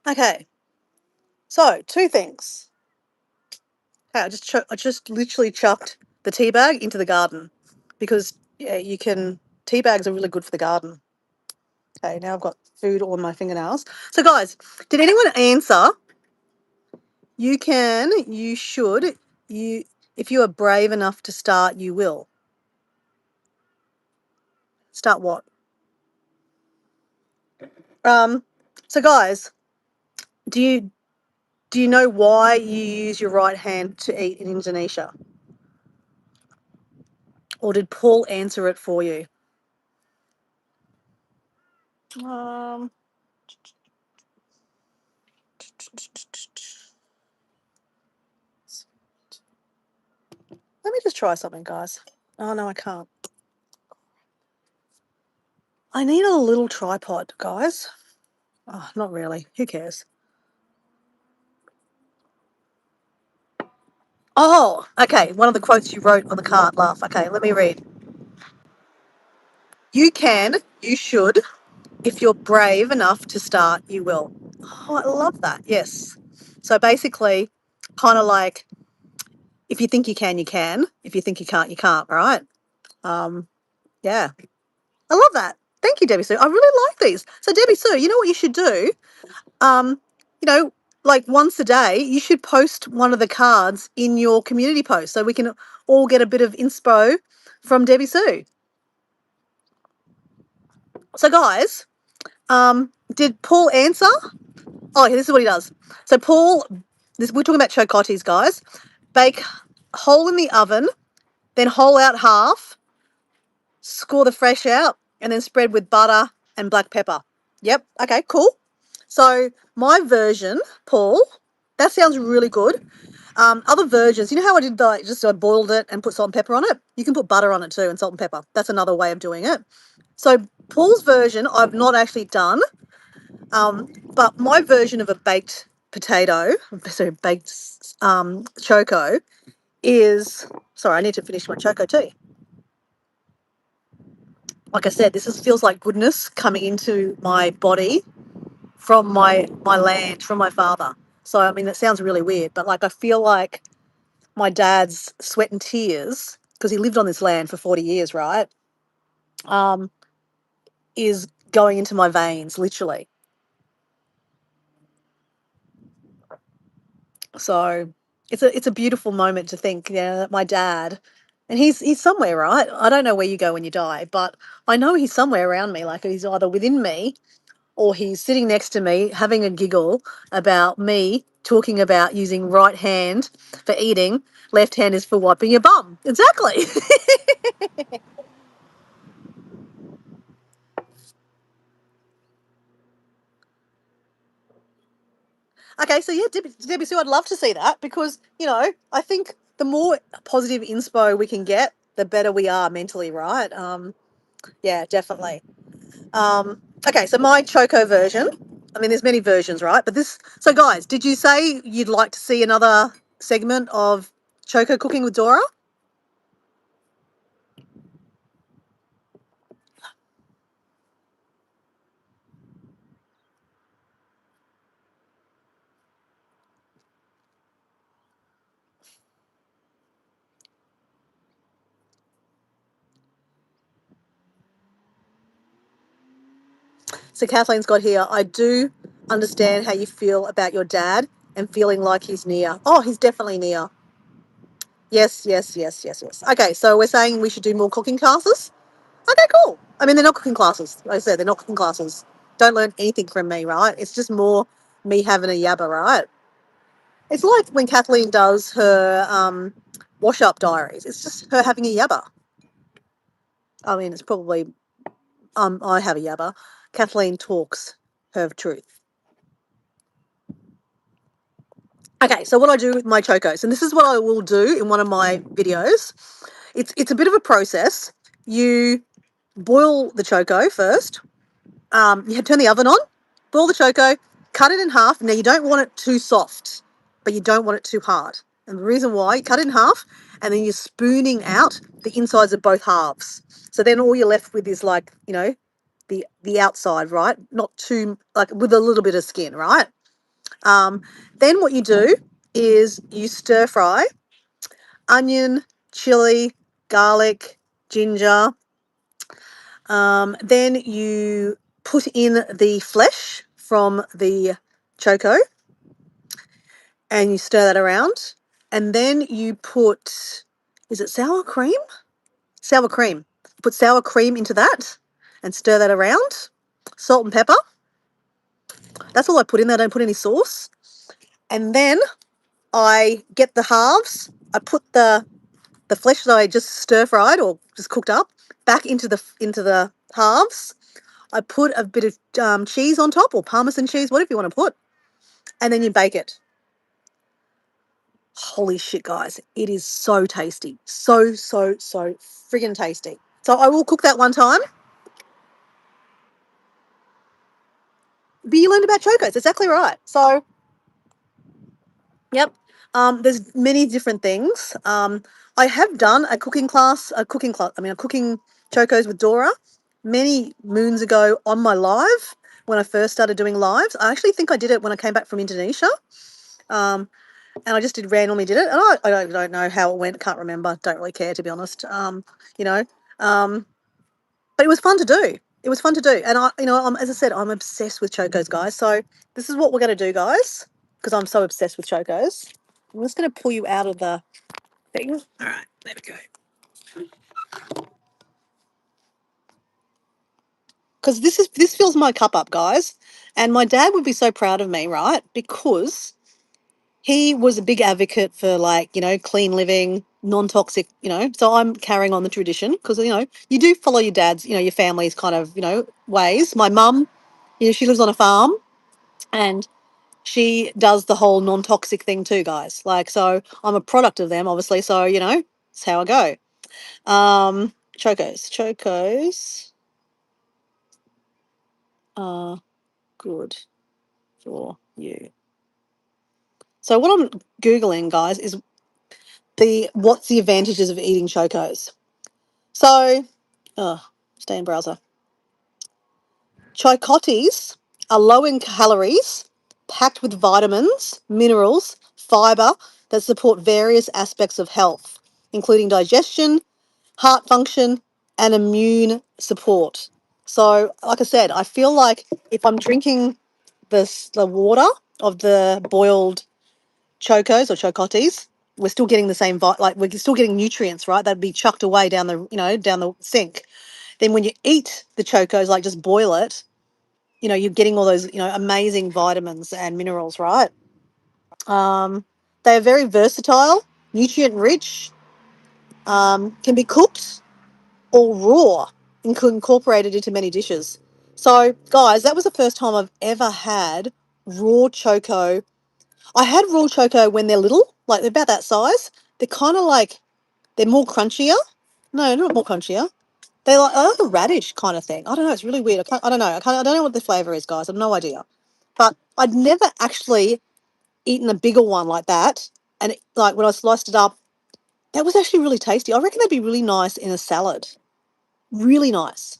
Okay, so two things. Okay, I just literally chucked the tea bag into the garden because yeah, tea bags are really good for the garden. Okay, now I've got food all on my fingernails. So guys, did anyone answer? You should, if you are brave enough to start, you will. Start what? Um, so guys, do you know why you use your right hand to eat in Indonesia? Or did Paul answer it for you? Um, let me just try something, guys. Oh no, I can't. I need a little tripod, guys. Oh, not really. Who cares? Oh, okay. One of the quotes you wrote on the card, laugh. Okay, let me read. You should, if you're brave enough to start, you will. Oh, I love that. Yes. So basically, kind of like if you think you can, you can. If you think you can't, you can't. Right? Um, yeah. I love that. Thank you, Debbie Sue. I really like these. So Debbie Sue, you know what you should do? Um, you know, like once a day, you should post one of the cards in your community post so we can all get a bit of inspo from Debbie Sue. So guys, did Paul answer? Oh, yeah, this is what he does. So Paul, we're talking about chocottis, guys. Bake hole in the oven, then hole out half, score the fresh out, and then spread with butter and black pepper. Yep. Okay, cool. So my version, Paul, that sounds really good. Other versions, you know how I did I boiled it and put salt and pepper on it? You can put butter on it too and salt and pepper. That's another way of doing it. So Paul's version I've not actually done, but my version of a baked potato, sorry, baked choco is, sorry, I need to finish my choco tea. Like I said, feels like goodness coming into my body from my land, from my father. So I mean, that sounds really weird, but like I feel like my dad's sweat and tears, because he lived on this land for 40 years, right? Um, is going into my veins, literally. So it's a beautiful moment to think, yeah, that my dad, and he's somewhere, right? I don't know where you go when you die, but I know he's somewhere around me. Like he's either within me or he's sitting next to me having a giggle about me talking about using right hand for eating, left hand is for wiping your bum. Exactly. Okay, so yeah, Debbie Sue, I'd love to see that because, I think the more positive inspo we can get, the better we are mentally, right? Yeah, definitely. Okay, so my Choco version, I mean, there's many versions, right? So guys, did you say you'd like to see another segment of Choco cooking with Dora? So Kathleen's got here, I do understand how you feel about your dad and feeling like he's near. Oh, he's definitely near. Yes, yes, yes, yes, yes. Okay, so we're saying we should do more cooking classes? Okay, cool. I mean, they're not cooking classes. Like I said, they're not cooking classes. Don't learn anything from me, right? It's just more me having a yabba, right? It's like when Kathleen does her wash up diaries. It's just her having a yabba. I mean, it's probably I have a yabba. Kathleen talks her truth. Okay, so what I do with my chocos, and this is what I will do in one of my videos. It's a bit of a process. You boil the choco first. You turn the oven on, boil the choco, cut it in half. Now you don't want it too soft, but you don't want it too hard. And the reason why, you cut it in half, and then you're spooning out the insides of both halves. So then all you're left with is like, the outside, right? Not too, like with a little bit of skin, right? Um, then what you do is you stir fry onion, chili, garlic, ginger. Then you put in the flesh from the choco and you stir that around. And then you put, is it sour cream? Sour cream. Put sour cream into that and stir that around. Salt and pepper. That's all I put in there. I don't put any sauce. And then I get the halves. I put the flesh that I just stir fried or just cooked up back into the halves. I put a bit of cheese on top or Parmesan cheese, whatever you want to put, and then you bake it. Holy shit, guys. It is so tasty. So, so, so friggin' tasty. So I will cook that one time. But you learned about chocos. Exactly right. So, yep. There's many different things. I have done a cooking chocos with Dora many moons ago on my live, when I first started doing lives. I actually think I did it when I came back from Indonesia. Um, and I just randomly did it. And I don't know how it went. Can't remember. Don't really care, to be honest. You know, um, but it was fun to do. It was fun to do. And as I said, I'm obsessed with chocos, guys. So this is what we're going to do, guys, because I'm so obsessed with chocos. I'm just going to pull you out of the thing. All right, there we go. Because this fills my cup up, guys. And my dad would be so proud of me, right? Because he was a big advocate for, like, clean living, non-toxic, so I'm carrying on the tradition because, you do follow your dad's, your family's kind of, ways. My mum, she lives on a farm and she does the whole non-toxic thing too, guys. Like, so I'm a product of them, obviously. So, it's how I go. Chocos are good for you. So what I'm Googling, guys, is what's the advantages of eating chocos. So, stay in browser. Chocoties are low in calories, packed with vitamins, minerals, fiber that support various aspects of health, including digestion, heart function, and immune support. So, like I said, I feel like if I'm drinking the water of the boiled chocos or chocoties, we're still getting the same like we're still getting nutrients, right? That'd be chucked away down the sink. Then when you eat the chocos, like just boil it, you're getting all those amazing vitamins and minerals, right? Um, they are very versatile, nutrient rich, can be cooked or raw and incorporated into many dishes. So, guys, that was the first time I've ever had raw choco. I had raw choco when they're little, like they're about that size. They're kind of like, they're more crunchier. No, not more crunchier. They like a radish kind of thing. I don't know. It's really weird. I don't know. I don't know what the flavor is, guys. I've no idea. But I'd never actually eaten a bigger one like that. And like when I sliced it up, that was actually really tasty. I reckon that'd be really nice in a salad. Really nice.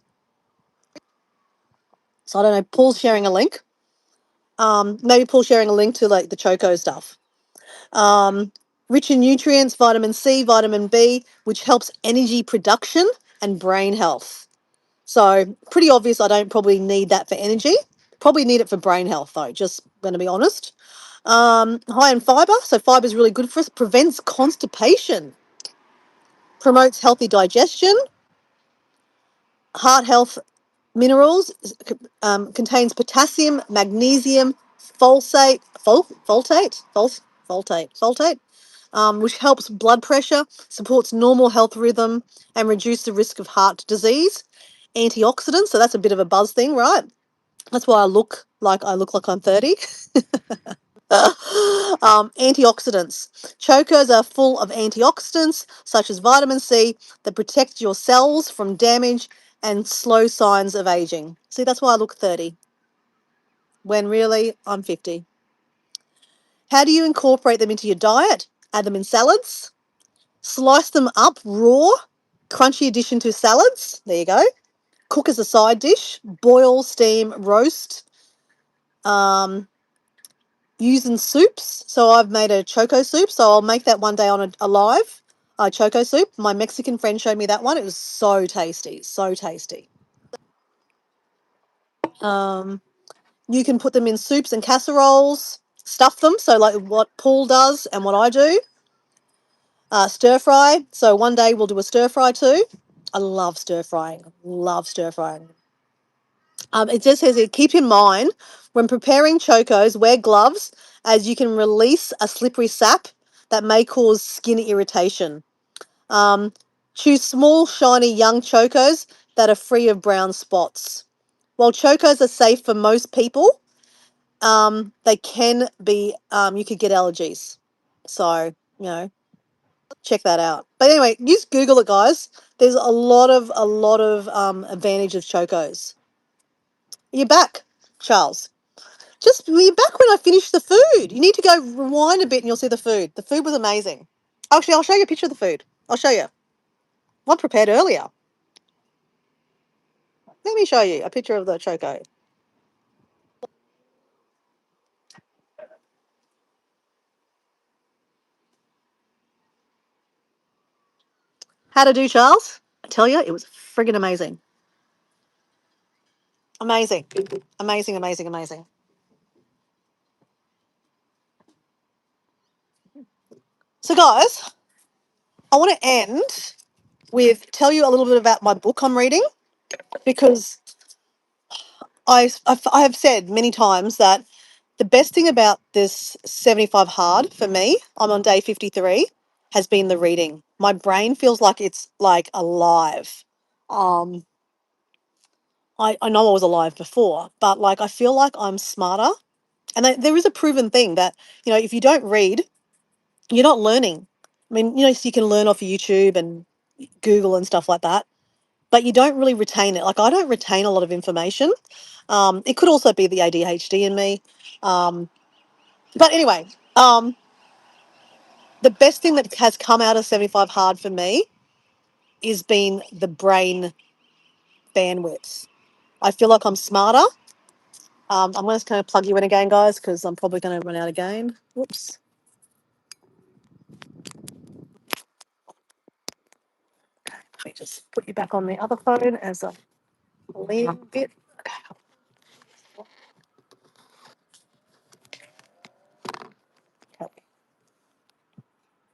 So I don't know. Paul's sharing a link. Maybe Paul's sharing a link to like the choco stuff. Um, Rich in nutrients, vitamin C, vitamin B, which helps energy production and brain health. So pretty obvious I don't probably need that for energy. Probably need it for brain health though, just going to be honest. High in fiber, so fiber is really good for us. Prevents constipation, promotes healthy digestion, heart health minerals, contains potassium, magnesium, folate, which helps blood pressure, supports normal health rhythm, and reduce the risk of heart disease. Antioxidants, so that's a bit of a buzz thing, right? That's why I look like I'm 30. Antioxidants. Chocos are full of antioxidants such as vitamin C that protect your cells from damage and slow signs of aging. See, that's why I look 30 when really I'm 50. How do you incorporate them into your diet? Add them in salads. Slice them up raw. Crunchy addition to salads. There you go. Cook as a side dish. Boil, steam, roast. Um, Using soups. So I've made a choco soup. So I'll make that one day on a live choco soup. My Mexican friend showed me that one. It was so tasty, so tasty. Um, you can put them in soups and casseroles, stuff them. So like what Paul does and what I do. Stir fry. So one day we'll do a stir fry too. I love stir frying. Love stir frying. It just says here, keep in mind when preparing chocos, wear gloves as you can release a slippery sap that may cause skin irritation. Um, Choose small, shiny, young chocos that are free of brown spots. While chocos are safe for most people, they can be, you could get allergies. So, check that out. But anyway, just Google it, guys. There's a lot of advantage of chocos. You're back, Charles. Just were you back when I finished the food? You need to go rewind a bit and you'll see the food. The food was amazing. Actually, I'll show you a picture of the food. I'll show you. One prepared earlier. Let me show you a picture of the choco. How to do, Charles? I tell you, it was friggin' amazing. Amazing. Amazing, amazing, amazing. So, guys, I want to end with tell you a little bit about my book I'm reading because I have said many times that the best thing about this 75 hard for me, I'm on day 53, has been the reading. My brain feels like it's like alive. Um, I know I was alive before, but like I feel like I'm smarter. And there is a proven thing that, if you don't read, you're not learning. I mean, so you can learn off YouTube and Google and stuff like that, but you don't really retain it. Like I don't retain a lot of information. It could also be the ADHD in me. Um, but anyway, um, the best thing that has come out of 75 hard for me is been the brain bandwidth. I feel like I'm smarter. I'm just going to plug you in again, guys, because I'm probably going to run out again. Whoops. Let me just put you back on the other phone as a lean bit. Okay,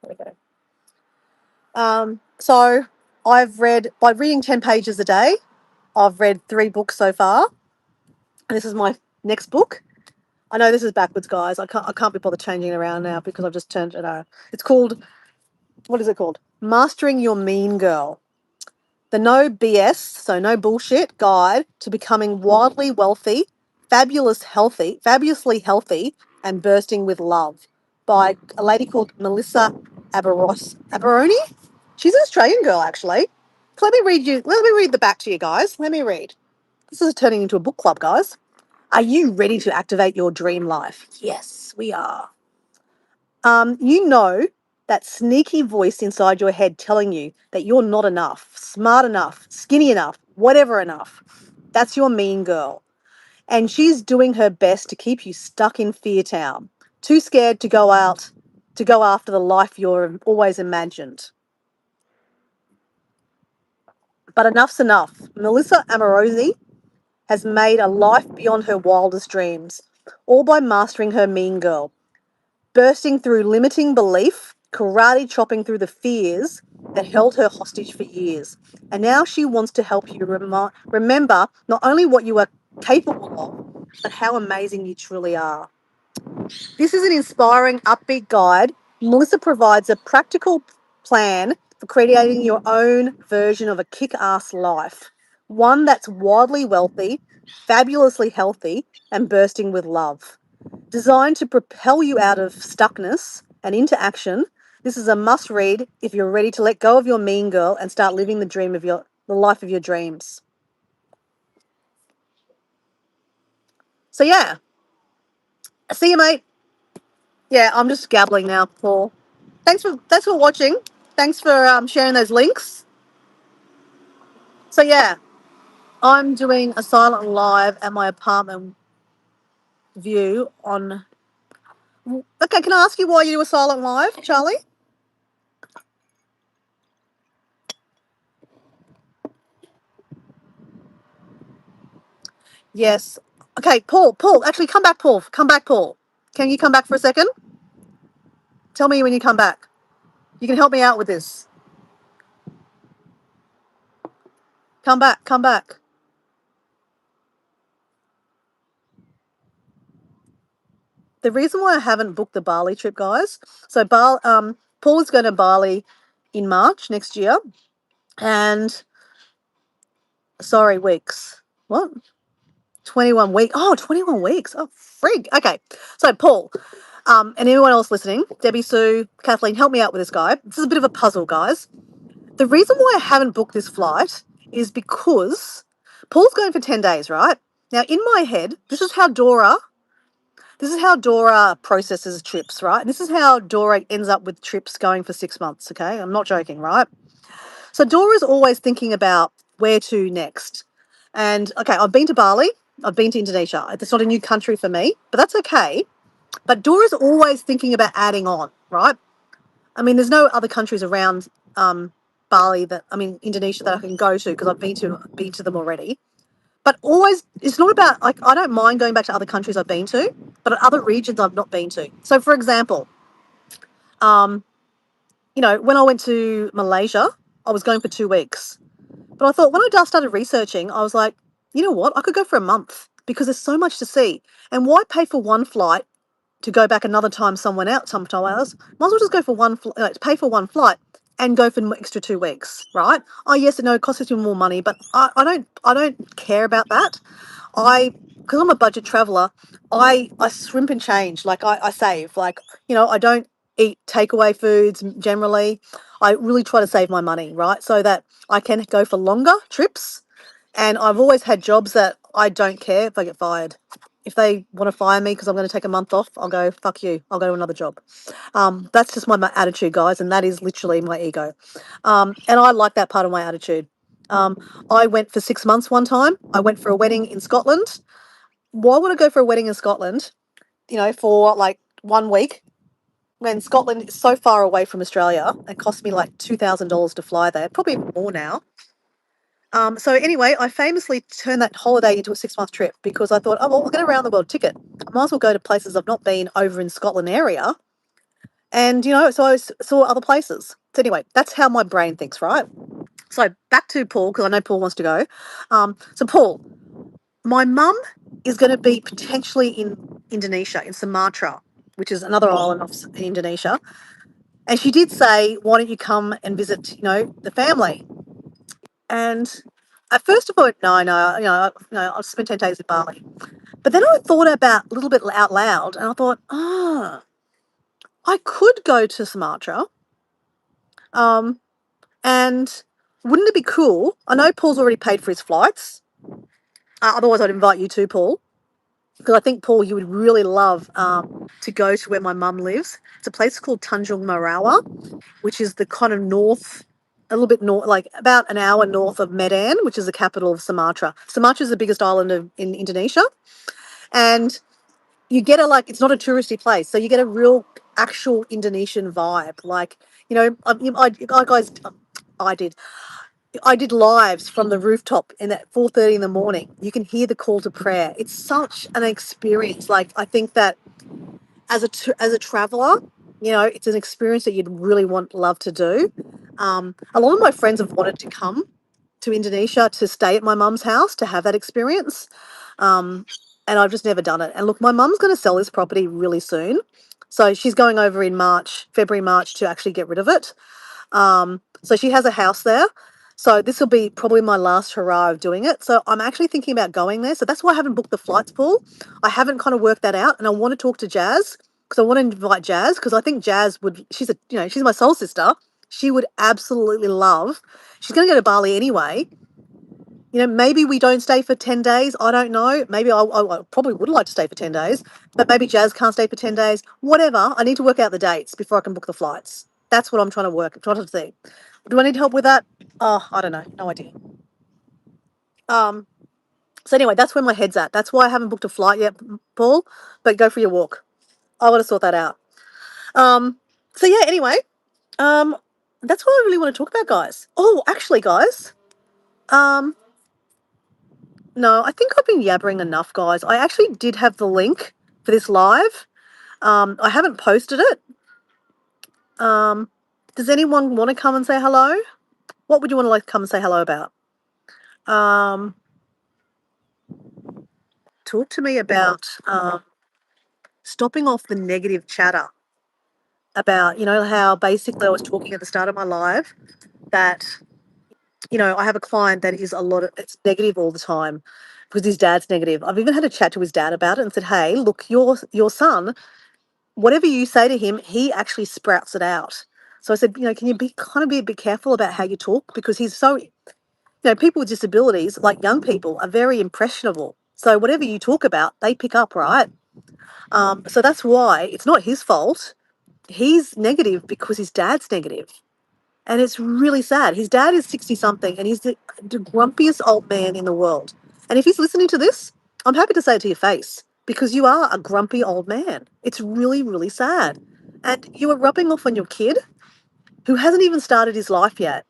there we go. So I've read, by reading 10 pages a day, I've read 3 books so far. And this is my next book. I know this is backwards, guys. I can't be bothered changing it around now because I've just turned it out. It's called, what is it called? Mastering Your Mean Girl. The no BS, so no bullshit guide to becoming wildly wealthy, fabulously healthy, and bursting with love by a lady called Melissa Aberoni. She's an Australian girl, actually. So let me read the back to you guys. Let me read. This is turning into a book club, guys. Are you ready to activate your dream life? Yes, we are. You know that sneaky voice inside your head telling you that you're not enough, smart enough, skinny enough, whatever enough. That's your mean girl. And she's doing her best to keep you stuck in Fear Town, too scared to go out, to go after the life you're always imagined. But enough's enough. Melissa Amorosi has made a life beyond her wildest dreams, all by mastering her mean girl, bursting through limiting belief, karate chopping through the fears that held her hostage for years. And now she wants to help you remember not only what you are capable of, but how amazing you truly are. This is an inspiring, upbeat guide. Melissa provides a practical plan for creating your own version of a kick ass life, one that's wildly wealthy, fabulously healthy, and bursting with love. Designed to propel you out of stuckness and into action, this is a must read if you're ready to let go of your mean girl and start living the life of your dreams. So yeah, see you, mate. Yeah, I'm just gabbling now, Paul. Thanks for watching. Thanks for sharing those links. So yeah, I'm doing a silent live at my apartment view on. Okay, can I ask you why you do a silent live, Charlie? Yes. Okay, Paul. Paul, actually, come back, Paul. Come back, Paul. Can you come back for a second? Tell me when you come back. You can help me out with this. Come back. Come back. The reason why I haven't booked the Bali trip, guys. So Paul is going to Bali in March next year, and sorry, weeks. What? 21 weeks. Oh, 21 weeks. Oh, frig. Okay. So, Paul, and anyone else listening, Debbie, Sue, Kathleen, help me out with this guy. This is a bit of a puzzle, guys. The reason why I haven't booked this flight is because Paul's going for 10 days, right? Now, in my head, this is how Dora processes trips, right? And this is how Dora ends up with trips going for 6 months, okay? I'm not joking, right? So Dora's always thinking about where to next. And okay, I've been to Bali, I've been to Indonesia. It's not a new country for me, but that's okay. But Dora's always thinking about adding on, right? I mean, there's no other countries around. Bali that I mean Indonesia that I can go to because I've been to them already. But always, it's not about like I don't mind going back to other countries I've been to, but other regions I've not been to. So, for example, um, when I went to Malaysia, I was going for 2 weeks. But I thought when I just started researching, I was like, you know what? I could go for a month because there's so much to see. And why pay for one flight to go back another time sometime else? Might as well just go for pay for one flight and go for an extra 2 weeks, right? Oh yes, I know it costs you more money, but I don't care about that. Because I'm a budget traveler, I scrimp and change. Like I save. Like I don't eat takeaway foods generally. I really try to save my money, right, so that I can go for longer trips. And I've always had jobs that I don't care if I get fired. If they want to fire me because I'm going to take a month off, I'll go fuck you. I'll go to another job. That's just my attitude, guys, and that is literally my ego. And I like that part of my attitude. Um, I went for 6 months one time. I went for a wedding in Scotland. Why would I go for a wedding in Scotland, for like 1 week when Scotland is so far away from Australia? It cost me like $2,000 to fly there, probably more now. So anyway, I famously turned that holiday into a 6 month trip because I thought, oh, well, I'll get a round the world ticket. I might as well go to places I've not been over in Scotland area. And, so saw other places. So anyway, that's how my brain thinks, right? So back to Paul, because I know Paul wants to go. So Paul, my mum is going to be potentially in Indonesia, in Sumatra, which is another island of Indonesia. And she did say, why don't you come and visit, the family? And at first I thought, no, I'll spend 10 days in Bali. But then I thought about a little bit out loud and I thought, I could go to Sumatra. Um, and wouldn't it be cool? I know Paul's already paid for his flights. Otherwise, I'd invite you too, Paul, because I think, Paul, you would really love to go to where my mum lives. It's a place called Tanjung Marawa, which is the kind of north, a little bit north, like about an hour north of Medan, which is the capital of Sumatra. Sumatra is the biggest island in Indonesia. And you get it's not a touristy place. So you get a real actual Indonesian vibe. Like, guys, I did. I did lives from the rooftop and at 4:30 in the morning. You can hear the call to prayer. It's such an experience. Like I think that as a traveler, it's an experience that you'd really love to do. A lot of my friends have wanted to come to Indonesia to stay at my mum's house to have that experience. Um, and I've just never done it. And look, my mum's going to sell this property really soon. So she's going over in February, March to actually get rid of it. So she has a house there. So this will be probably my last hurrah of doing it. So I'm actually thinking about going there. So that's why I haven't booked the flights, Paul. I haven't kind of worked that out, and I want to talk to Jazz because I want to invite Jazz because I think Jazz would. She's my soul sister. She would absolutely love. She's going to go to Bali anyway. Maybe we don't stay for 10 days. I don't know. Maybe I probably would like to stay for 10 days, but maybe Jazz can't stay for 10 days. Whatever. I need to work out the dates before I can book the flights. That's what I'm trying to think. Do I need help with that? Oh, I don't know. No idea. Um. So anyway, that's where my head's at. That's why I haven't booked a flight yet, Paul. But go for your walk. I want to sort that out. Um. So yeah. Anyway. Um. That's what I really want to talk about, guys. Oh, actually, guys. Um. No, I think I've been yabbering enough, guys. I actually did have the link for this live. I haven't posted it. Um. Does anyone want to come and say hello? What would you want to come and say hello about? Um. Talk to me about stopping off the negative chatter about, how basically I was talking at the start of my live that, I have a client that is it's negative all the time because his dad's negative. I've even had a chat to his dad about it and said, hey, look, your son, whatever you say to him, he actually sprouts it out. So I said, can you be a bit careful about how you talk because he's so, people with disabilities, like young people, are very impressionable. So whatever you talk about, they pick up, right? So that's why it's not his fault. He's negative because his dad's negative. And it's really sad. His dad is 60 something and he's the grumpiest old man in the world. And if he's listening to this, I'm happy to say it to your face because you are a grumpy old man. It's really, really sad. And you are rubbing off on your kid who hasn't even started his life yet.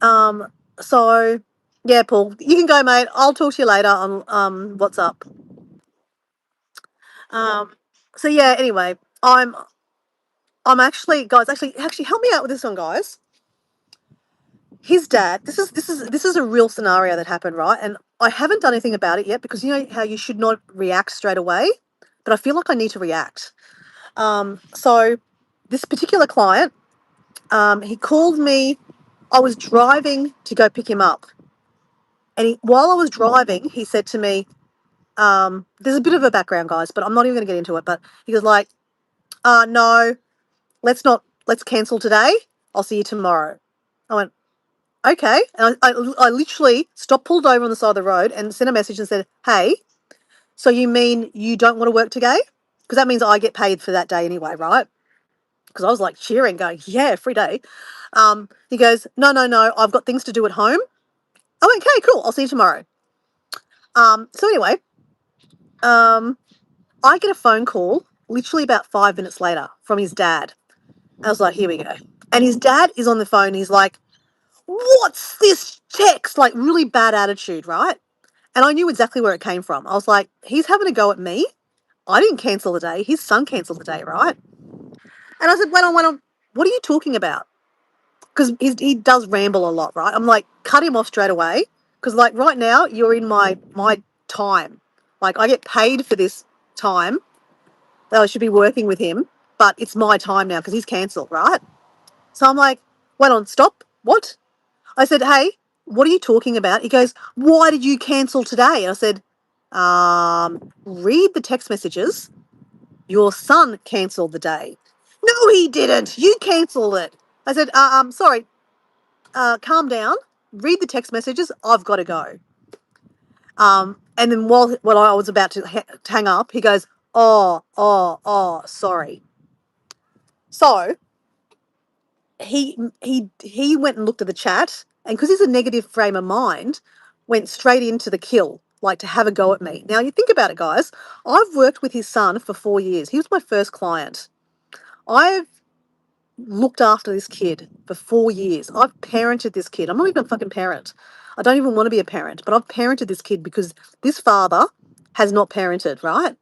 Um, so yeah, Paul, you can go, mate. I'll talk to you later on WhatsApp. Um, so yeah, anyway, I'm actually, guys, actually help me out with this one, guys. His dad, this is a real scenario that happened, right? And I haven't done anything about it yet because you know how you should not react straight away, but I feel like I need to react. So this particular client, he called me. I was driving to go pick him up, and while I was driving, he said to me, "There's a bit of a background, guys, but I'm not even going to get into it." But he was like, "No, let's not. Let's cancel today. I'll see you tomorrow." I went, "Okay," and I literally stopped, pulled over on the side of the road, and sent a message and said, "Hey, so you mean you don't want to work today? Because that means I get paid for that day anyway, right?" Because I was like cheering, going, "Yeah, free day." He goes, "No, no, no. I've got things to do at home." I went, "Okay, cool. I'll see you tomorrow." So anyway, um, I get a phone call literally about 5 minutes later from his dad. I was like, "Here we go." And his dad is on the phone. He's like, "What's this text?" Like really bad attitude, right? And I knew exactly where it came from. I was like, "He's having a go at me. I didn't cancel the day. His son canceled the day, right?" And I said, went on. What are you talking about?" Because he does ramble a lot, right? I'm like, cut him off straight away. Because like right now, you're in my time. Like I get paid for this time that I should be working with him, but it's my time now because he's cancelled, right? So I'm like, wait on, stop. What? I said, "Hey, what are you talking about?" He goes, "Why did you cancel today?" And I said, read the text messages. Your son cancelled the day. "No, he didn't. You cancelled it." I said, sorry, calm down, read the text messages. I've got to go." And then while I was about to hang up, he goes, "Oh, sorry." So he went and looked at the chat, and because he's a negative frame of mind, went straight into the kill, like to have a go at me. Now you think about it, guys. I've worked with his son for 4 years. He was my first client. I've looked after this kid for 4 years. I've parented this kid. I'm not even a fucking parent. I don't even want to be a parent, but I've parented this kid because this father has not parented, right?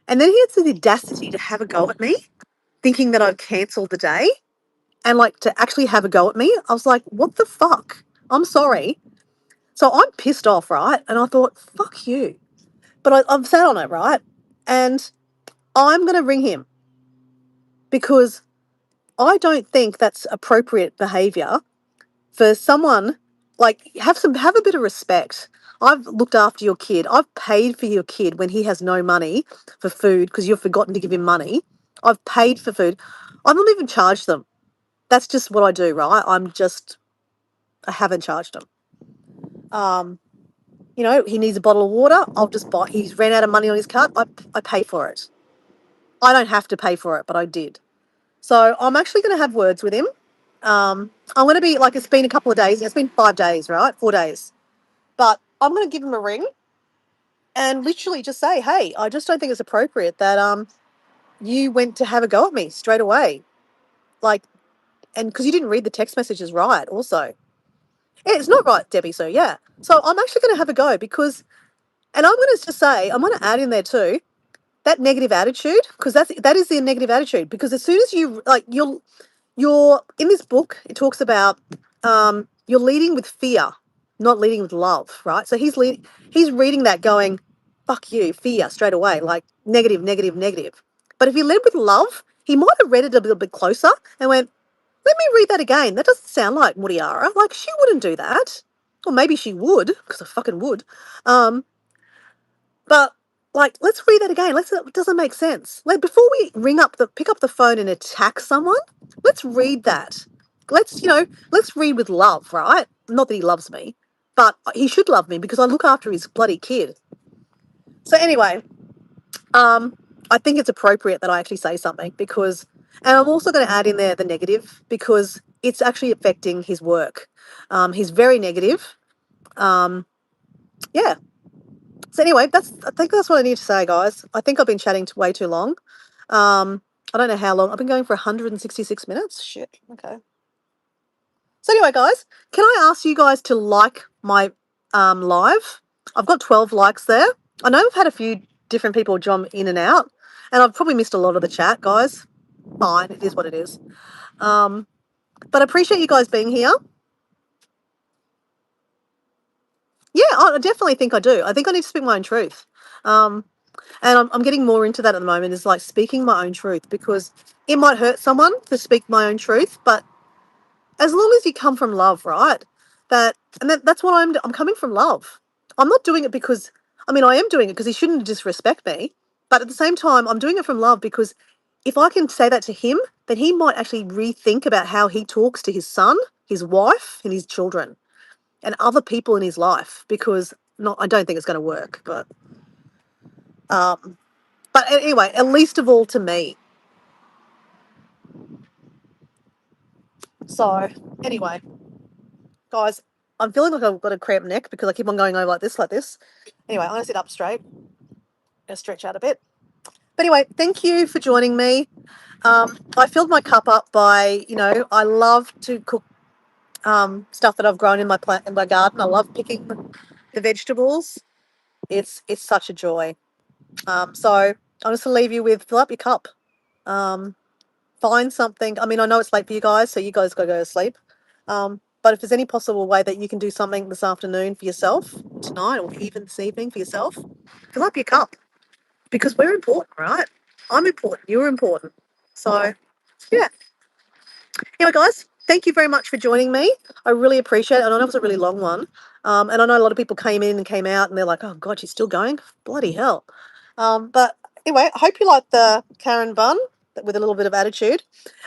And then he had the audacity to have a go at me, thinking that I'd cancelled the day and like to actually have a go at me. I was like, what the fuck? I'm sorry. So I'm pissed off, right? And I thought, fuck you. But I've sat on it, right? And I'm going to ring him because I don't think that's appropriate behaviour for someone. Like have a bit of respect. I've looked after your kid. I've paid for your kid when he has no money for food because you've forgotten to give him money. I've paid for food. I've not even charged them. That's just what I do, right? I haven't charged them. Um, he needs a bottle of water. I'll just buy. He's ran out of money on his card. I pay for it. I don't have to pay for it, but I did. So I'm actually going to have words with him. I'm going to be like, it's been a couple of days. It's been 5 days, right? 4 days. But I'm going to give him a ring and literally just say, "Hey, I just don't think it's appropriate that you went to have a go at me straight away, like, and because you didn't read the text messages right, also." Yeah, it's not right, Debbie. So yeah. So I'm actually going to have a go because, and I'm going to just say, I'm going to add in there too that negative attitude because that is the negative attitude because as soon as you like you're in this book, it talks about you're leading with fear, not leading with love, right? So he's reading that going, "Fuck you," fear straight away, like negative, negative, negative. But if he led with love, he might have read it a little bit closer and went, "Let me read that again. That doesn't sound like Mutiara. Like she wouldn't do that, or maybe she would because I fucking would." Um, but like, let's read that again. It doesn't make sense. Like before we pick up the phone and attack someone, let's read that. Let's read with love, right? Not that he loves me, but he should love me because I look after his bloody kid. So anyway, um, I think it's appropriate that I actually say something because, and I'm also going to add in there the negative because it's actually affecting his work. He's very negative. Um, yeah. So anyway, I think that's what I need to say, guys. I think I've been chatting way too long. I don't know how long. I've been going for 166 minutes. Shit. Okay. So Anyway, guys, can I ask you guys to like my live? I've got 12 likes there. I know I've had a few different people jump in and out, and I've probably missed a lot of the chat, guys. Fine, it is what it is. But I appreciate you guys being here. Yeah, I definitely think I do. I think I need to speak my own truth. And I'm getting more into that at the moment, is like speaking my own truth, because it might hurt someone to speak my own truth, but as long as you come from love, right? That's what I'm coming from love. I'm not doing it because, I mean, I am doing it because he shouldn't disrespect me, but at the same time, I'm doing it from love because if I can say that to him, then he might actually rethink about how he talks to his son, his wife, and his children, and other people in his life. Because not, I don't think it's going to work, um, but anyway, at least of all to me. So anyway, guys, I'm feeling like I've got a cramped neck because I keep on going over like this, like this. Anyway, I'm going to sit up straight. Going to stretch out a bit. But anyway, thank you for joining me. I filled my cup up by, I love to cook stuff that I've grown in my plant in my garden. I love picking the vegetables. It's such a joy. So I'm just gonna leave you with fill up your cup. Um, find something. I mean, I know it's late for you guys, so you guys gotta go to sleep. But if there's any possible way that you can do something this afternoon for yourself, tonight, or even this evening for yourself, fill up your cup because we're important, right? I'm important. You're important. So, yeah. Anyway, guys, thank you very much for joining me. I really appreciate it. I know it was a really long one. And I know a lot of people came in and came out and they're like, oh, God, she's still going? Bloody hell. But anyway, I hope you like the Karen bun with a little bit of attitude.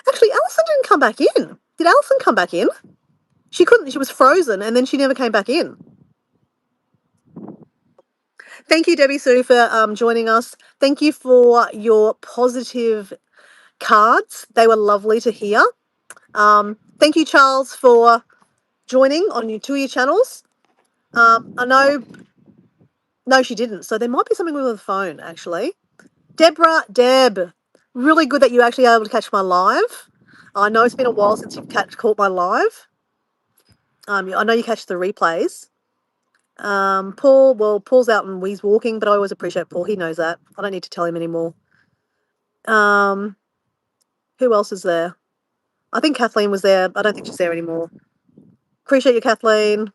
Actually, Alison didn't come back in. Did Alison come back in? She couldn't. She was frozen and then she never came back in. Thank you, Debbie Sue, for joining us. Thank you for your positive cards. They were lovely to hear. Thank you, Charles, for joining on your two of your channels. I know, no, she didn't. So there might be something with the phone, actually. Deb, really good that you actually able to catch my live. I know it's been a while since you've caught my live. I know you catch the replays. Paul's out and he's walking, but I always appreciate Paul. He knows that. I don't need to tell him anymore. Um, who else is there? I think Kathleen was there. I don't think she's there anymore. Appreciate you, Kathleen.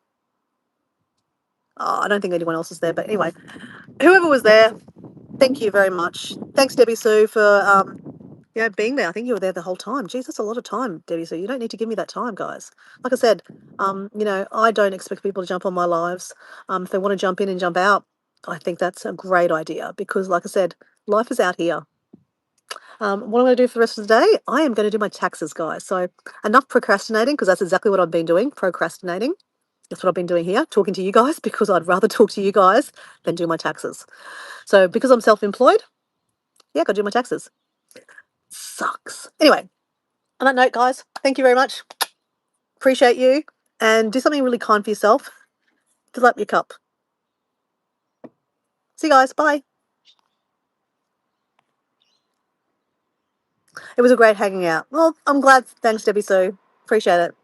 Oh, I don't think anyone else is there, but anyway, whoever was there, thank you very much. Thanks, Debbie Sue, for being there. I think you were there the whole time. Jeez, that's a lot of time, Debbie Sue. You don't need to give me that time, guys. Like I said, I don't expect people to jump on my lives. If they want to jump in and jump out, I think that's a great idea because, like I said, life is out here. What I'm going to do for the rest of the day, I am going to do my taxes, guys. So enough procrastinating because that's exactly what I've been doing, procrastinating. That's what I've been doing here, talking to you guys because I'd rather talk to you guys than do my taxes. So because I'm self-employed, yeah, got to do my taxes. Sucks. Anyway, on that note, guys, thank you very much. Appreciate you. And do something really kind for yourself. Fill up your cup. See you guys. Bye. It was a great hanging out. Well, I'm glad. Thanks, Debbie Sue. Appreciate it.